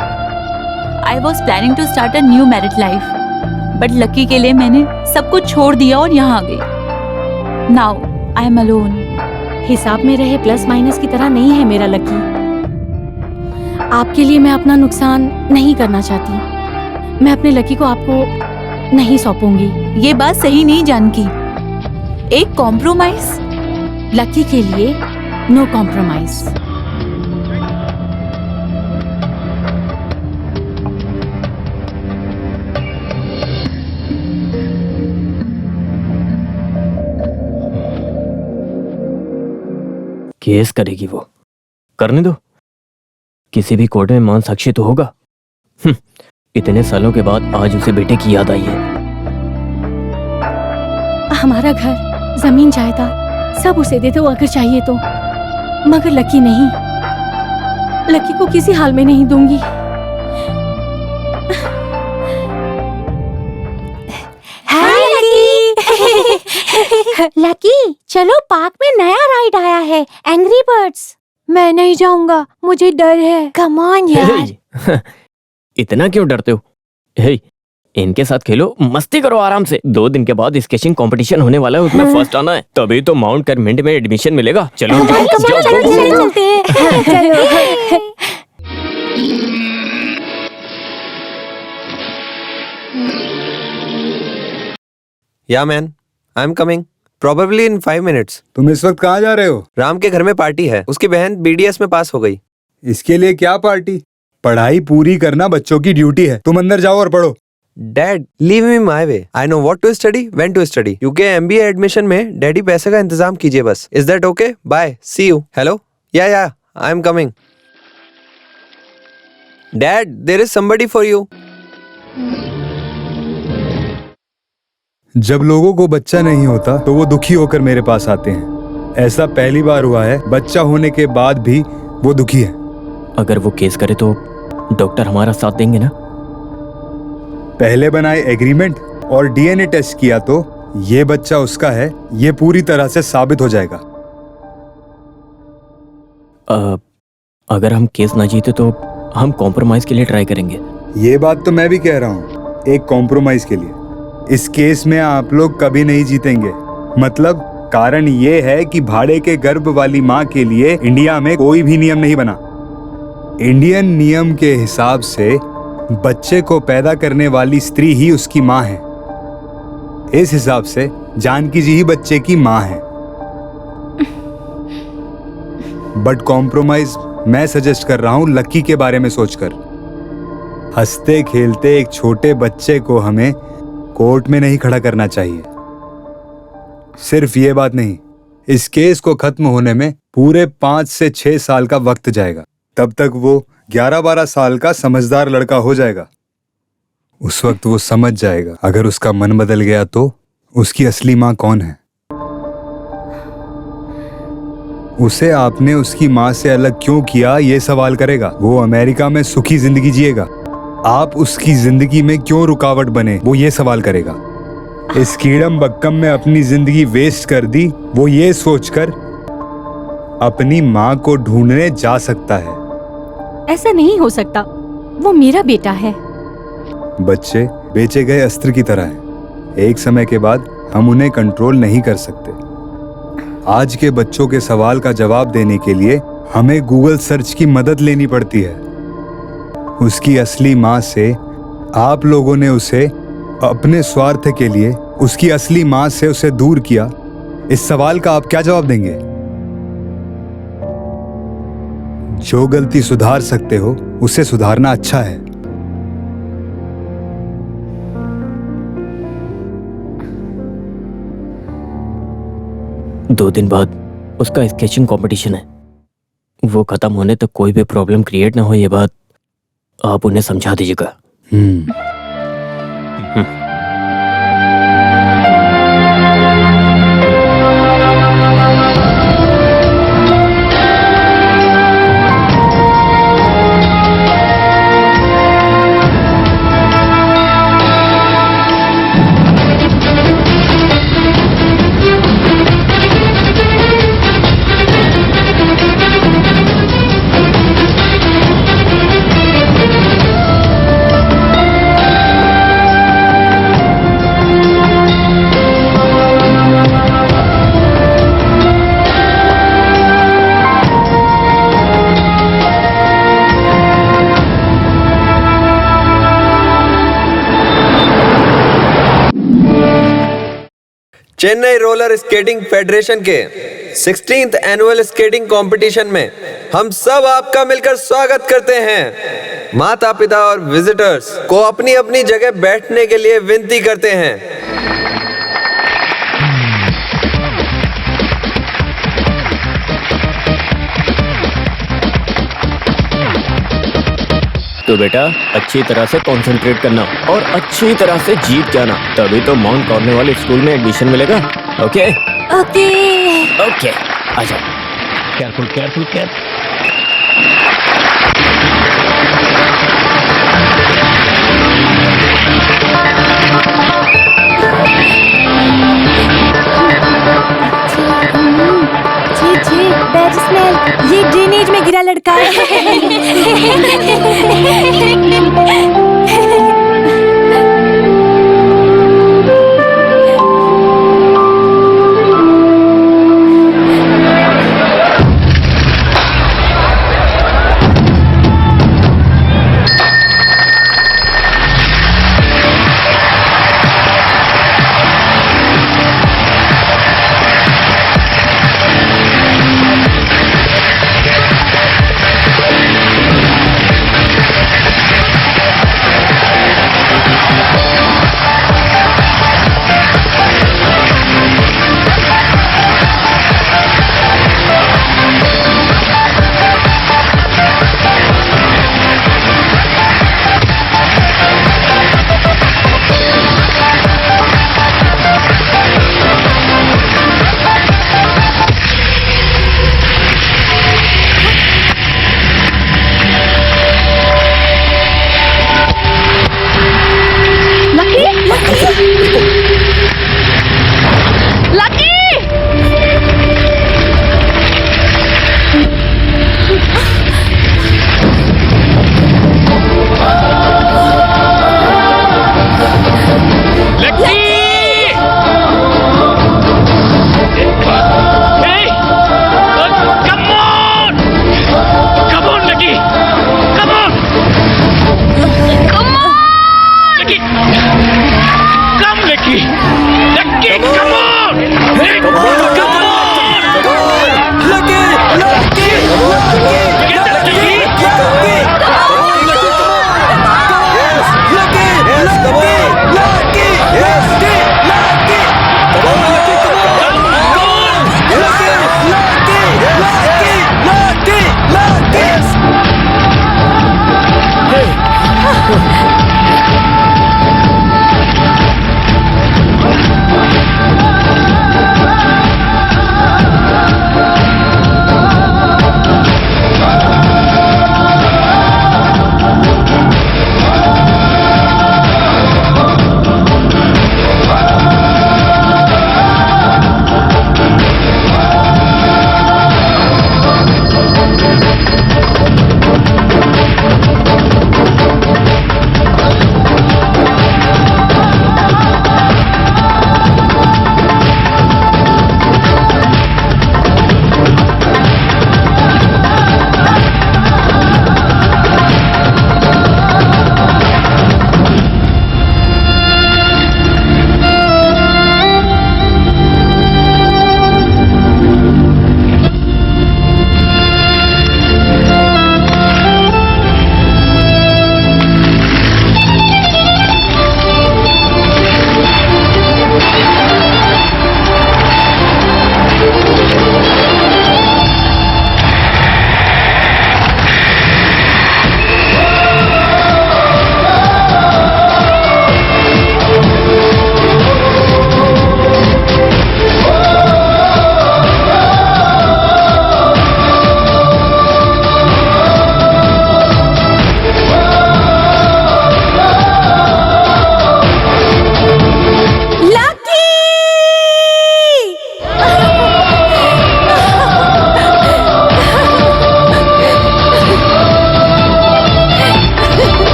I was planning to start a new married life, but Lucky के लिए मैंने सब कुछ छोड़ दिया और यहाँ आ गई। Now I am alone. हिसाब में रहे प्लस माइनस की तरह नहीं है मेरा लकी। आपके लिए मैं अपना नुकसान नहीं करना चाहती। मैं अपने लकी को आपको नहीं सौंपूंगी। ये बात सही नहीं जानकी। एक कॉम्प्रोमाइज? लकी के लिए नो कॉम्प्रोमाइज। केस करेगी वो, करने दो। किसी भी कोर्ट में मान साक्षी तो होगा। इतने सालों के बाद आज उसे बेटे की याद आई है। हमारा घर, जमीन, जायदाद सब उसे दे दो अगर चाहिए तो, मगर लकी नहीं। लकी को किसी हाल में नहीं दूंगी। हाय लकी। लकी, चलो पार्क में नया राइड आया है, एंग्री बर्ड्स। मैं नहीं जाऊंगा, मुझे डर है। कम ऑन यार। इतना क्यों डरते हो? हे, इनके साथ खेलो, मस्ती करो आराम से। 2 दिन के बाद स्केचिंग कंपटीशन होने वाला है, उसमें फर्स्ट आना है, तभी तो माउंट करमिंट में एडमिशन मिलेगा। चलो चलते हैं। या man, I am coming probably in 5 minutes. तुम इस वक्त कहाँ जा रहे हो? राम के घर में पार्टी है, उसकी बहन BDS में पास हो गई। इसके लिए क्या पार्टी? पढ़ाई पूरी करना बच्चों की ड्यूटी है। तुम अंदर जाओ और पढ़ो। Dad leave me my way, I know what to study, when to study. UK MBA admission में डैडी पैसे का इंतजाम कीजिए बस। Is that okay? Bye, see you. Hello, ya I am coming. Dad, there is somebody for you. जब लोगों को बच्चा नहीं होता तो वो दुखी होकर मेरे पास आते हैं। ऐसा पहली बार हुआ है, बच्चा होने के बाद भी वो दुखी है। अगर वो केस करे तो डॉक्टर हमारा साथ देंगे ना? पहले बनाए एग्रीमेंट और डीएनए टेस्ट किया तो ये बच्चा उसका है, ये पूरी तरह से साबित हो जाएगा। अगर हम केस ना जीते तो हम कॉम्प्रोमाइज के लिए ट्राई करेंगे। ये बात तो मैं भी कह रहा हूँ, एक कॉम्प्रोमाइज के लिए। इस केस में आप लोग कभी नहीं जीतेंगे। मतलब कारण ये है कि भाड़े के गर्भ वाली माँ के लिए इंडिया में कोई भी नियम नहीं बना। इंडियन नियम के हिसाब से बच्चे को पैदा करने वाली स्त्री ही उसकी माँ है। इस हिसाब से जानकी जी ही बच्चे की माँ है। बट कॉम्प्रोमाइज मैं सजेस्ट कर रहा हूं लकी के बारे में सोचकर। हंसते खेलते एक छोटे बच्चे को हमें कोर्ट में नहीं खड़ा करना चाहिए। सिर्फ ये बात नहीं, इस केस को खत्म होने में पूरे 5 से 6 साल का वक्त जाएगा। तब तक वो 11-12 साल का समझदार लड़का हो जाएगा। उस वक्त वो समझ जाएगा अगर उसका मन बदल गया तो उसकी असली माँ कौन है। उसे आपने उसकी माँ से अलग क्यों किया ये सवाल करेगा। वो अमेरिका में सुखी जिंदगी जिएगा, आप उसकी जिंदगी में क्यों रुकावट बने वो ये सवाल करेगा। इस कीड़म बक्कम में अपनी जिंदगी वेस्ट कर दी, वो ये सोचकर अपनी माँ को ढूंढने जा सकता है। ऐसा नहीं हो सकता, वो मेरा बेटा है। बच्चे बेचे गए अस्त्र की तरह हैं। एक समय के बाद हम उन्हें कंट्रोल नहीं कर सकते। आज के बच्चों के सवाल का जवाब देने के लिए हमें गूगल सर्च की मदद लेनी पड़ती है। उसकी असली माँ से आप लोगों ने उसे अपने स्वार्थ के लिए उसकी असली माँ से उसे दूर किया। इस सवाल का आप क्या जवाब देंगे? जो गलती सुधार सकते हो उसे सुधारना अच्छा है। दो दिन बाद उसका स्केचिंग कंपटीशन है। वो खत्म होने तक कोई भी प्रॉब्लम क्रिएट ना हो, ये बात आप उन्हें समझा दीजिएगा। चेन्नई रोलर स्केटिंग फेडरेशन के 16th एनुअल स्केटिंग कंपटीशन में हम सब आपका मिलकर स्वागत करते हैं। माता पिता और विजिटर्स को अपनी अपनी जगह बैठने के लिए विनती करते हैं। तो बेटा अच्छी तरह से कंसंट्रेट करना और अच्छी तरह से जीत जाना, तभी तो माउंट कॉर्नवाल स्कूल में एडमिशन मिलेगा। ओके ओके ओके, आ जाओ। Careful careful careful. Bad smell, ये ड्रेनेज में गिरा लड़का है।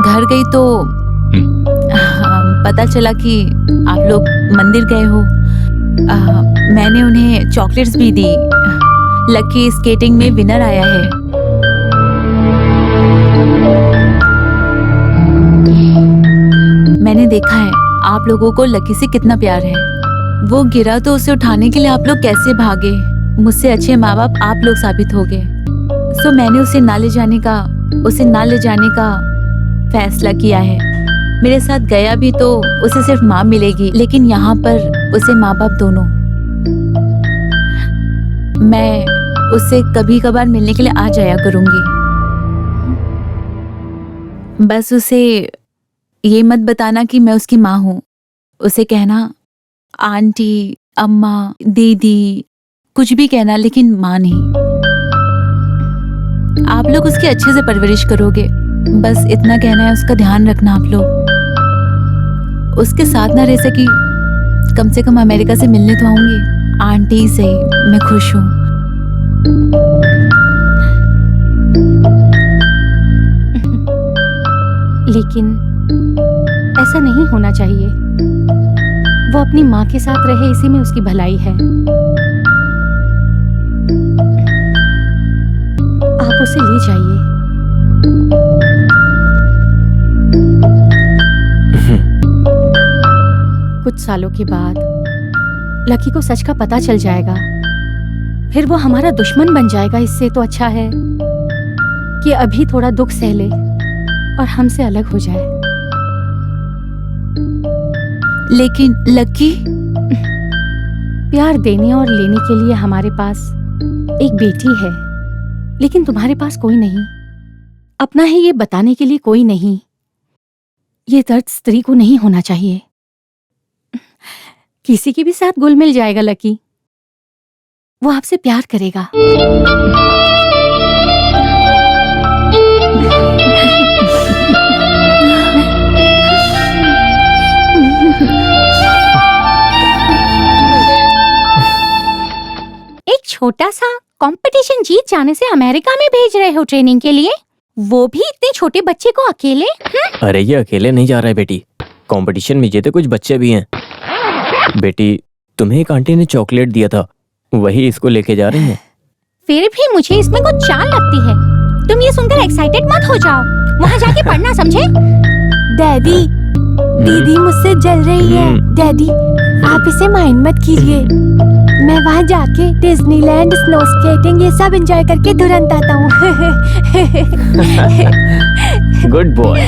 घर गई तो पता चला कि आप लोग मंदिर गए हो। मैंने उन्हें चॉकलेट्स भी दी। लकी स्केटिंग में विनर आया है। मैंने देखा है आप लोगों को लकी से कितना प्यार है। वो गिरा तो उसे उठाने के लिए आप लोग कैसे भागे। मुझसे अच्छे माँ बाप आप लोग साबित हो गए। सो मैंने उसे ना ले जाने का फैसला किया है। मेरे साथ गया भी तो उसे सिर्फ माँ मिलेगी, लेकिन यहाँ पर उसे माँ बाप दोनों। मैं उससे कभी कभार मिलने के लिए आ जाया करूंगी। बस उसे ये मत बताना कि मैं उसकी माँ हूँ। उसे कहना आंटी, अम्मा, दीदी, कुछ भी कहना, लेकिन माँ नहीं। आप लोग उसकी अच्छे से परवरिश करोगे, बस इतना कहना है। उसका ध्यान रखना आप लोग। उसके साथ ना रह सकी, कम से कम अमेरिका से मिलने तो आऊंगी। आंटी से मैं खुश हूँ। लेकिन ऐसा नहीं होना चाहिए। वो अपनी माँ के साथ रहे, इसी में उसकी भलाई है। आप उसे ले जाइए। कुछ सालों के बाद लकी को सच का पता चल जाएगा, फिर वो हमारा दुश्मन बन जाएगा। इससे तो अच्छा है कि अभी थोड़ा दुख सह ले और हमसे अलग हो जाए। लेकिन लकी, प्यार देने और लेने के लिए हमारे पास एक बेटी है, लेकिन तुम्हारे पास कोई नहीं। अपना है ये बताने के लिए कोई नहीं। ये दर्द स्त्री को नहीं होना चाहिए। किसी के भी साथ घुल मिल जाएगा लकी। वो आपसे प्यार करेगा। एक छोटा सा कंपटीशन जीत जाने से अमेरिका में भेज रहे हो ट्रेनिंग के लिए, वो भी इतने छोटे बच्चे को अकेले? अरे ये अकेले नहीं जा रहा है बेटी, कंपटीशन में जीते कुछ बच्चे भी हैं। बेटी, तुम्हें एक आंटी ने चॉकलेट दिया था, वही इसको लेके जा रही हैं। फिर भी मुझे इसमें कुछ चाल लगती है। तुम ये सुनकर एक्साइटेड मत हो जाओ। वहाँ जाके पढ़ना, समझे? डैडी, दीदी मुझसे जल रही है। डैडी, आप इसे माइंड मत कीजिए। मैं वहाँ जाके डिज्नीलैंड, स्नो स्केटिंग ये सब एंजॉय करके तुरंत आता हूँ। Good boy.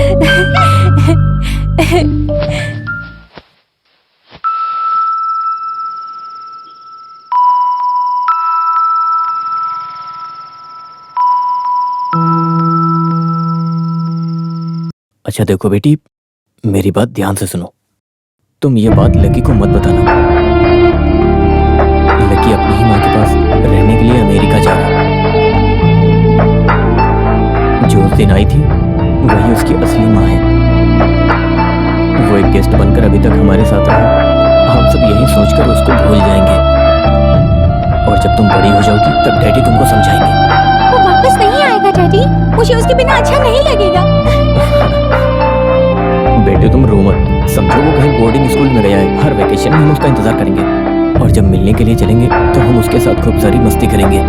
अच्छा देखो बेटी, मेरी बात ध्यान से सुनो। तुम ये बात लकी को मत बताना। लकी अपनी ही माँ के पास रहने के लिए अमेरिका जा रहा है। जो उस दिन आई थी वही उसकी असली माँ है। वो एक गेस्ट बनकर अभी तक हमारे साथ रहा। हम सब यही सोचकर उसको भूल जाएंगे, और जब तुम बड़ी हो जाओगी तब डैडी तुमको समझाएंगे। वो वापस नहीं आएगा डैडी, मुझे उसके बिना अच्छा नहीं लगेगा। बेटे तुम रो मत, समझो वो कहीं बोर्डिंग स्कूल में गया है। हर वेकेशन में हम उसका इंतजार करेंगे, और जब मिलने के लिए चलेंगे तो हम उसके साथ खूब सारी मस्ती करेंगे।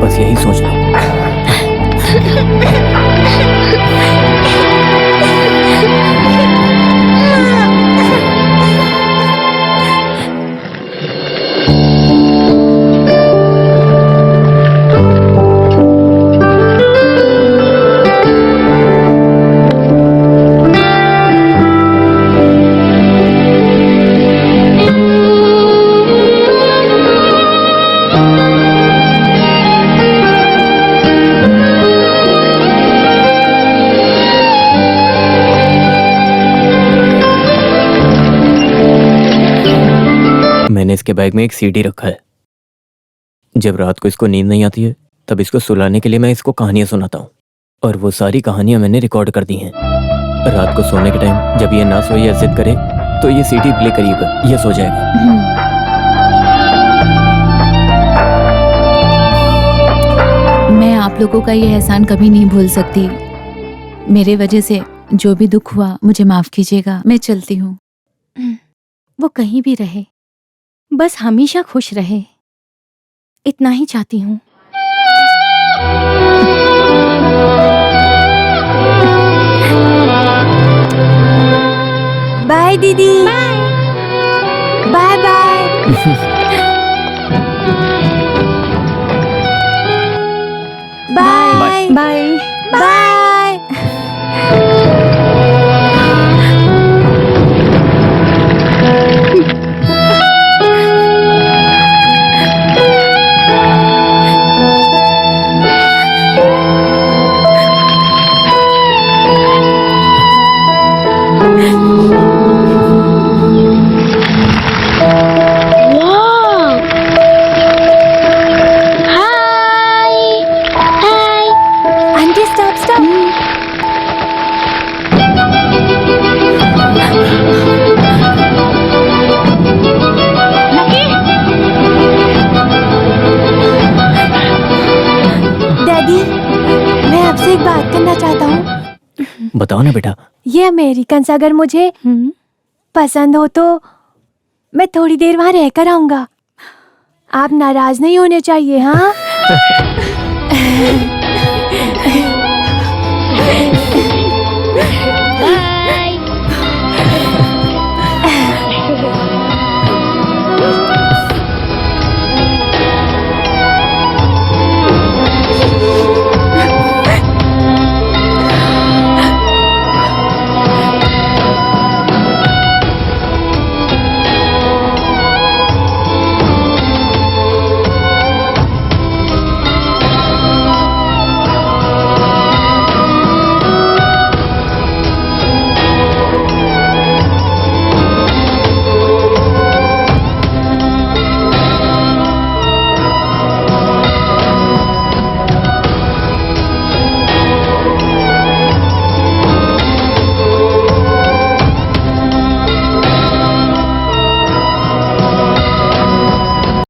बस यही सोच लो। मैंने इसके बैग में एक सीडी रखा है। जब रात को इसको नींद नहीं आती है तब इसको सुलाने के लिए मैं इसको कहानियां सुनाता हूँ, और वो सारी कहानियां मैंने रिकॉर्ड कर दी हैं। रात को सोने के टाइम जब ये ना सोए या जिद करे तो ये सीडी प्ले करिएगा, ये सो जाएगा। मैं आप लोगों का ये एहसान कभी नहीं भूल सकती। मेरे वजह से जो भी दुख हुआ मुझे माफ कीजिएगा। मैं चलती हूँ। वो कहीं भी रहे, बस हमेशा खुश रहे, इतना ही चाहती हूँ। बाय दीदी। Bye bye. Bye bye. Bye. Wow! Hi! Hi! Aunty stop stop. Daddy, मैं आपसे एक बात करना चाहता हूँ। बताओ ना बेटा। ये अमेरिकन अगर मुझे पसंद हो तो मैं थोड़ी देर वहाँ रहकर आऊंगा। आप नाराज नहीं होने चाहिए, हाँ?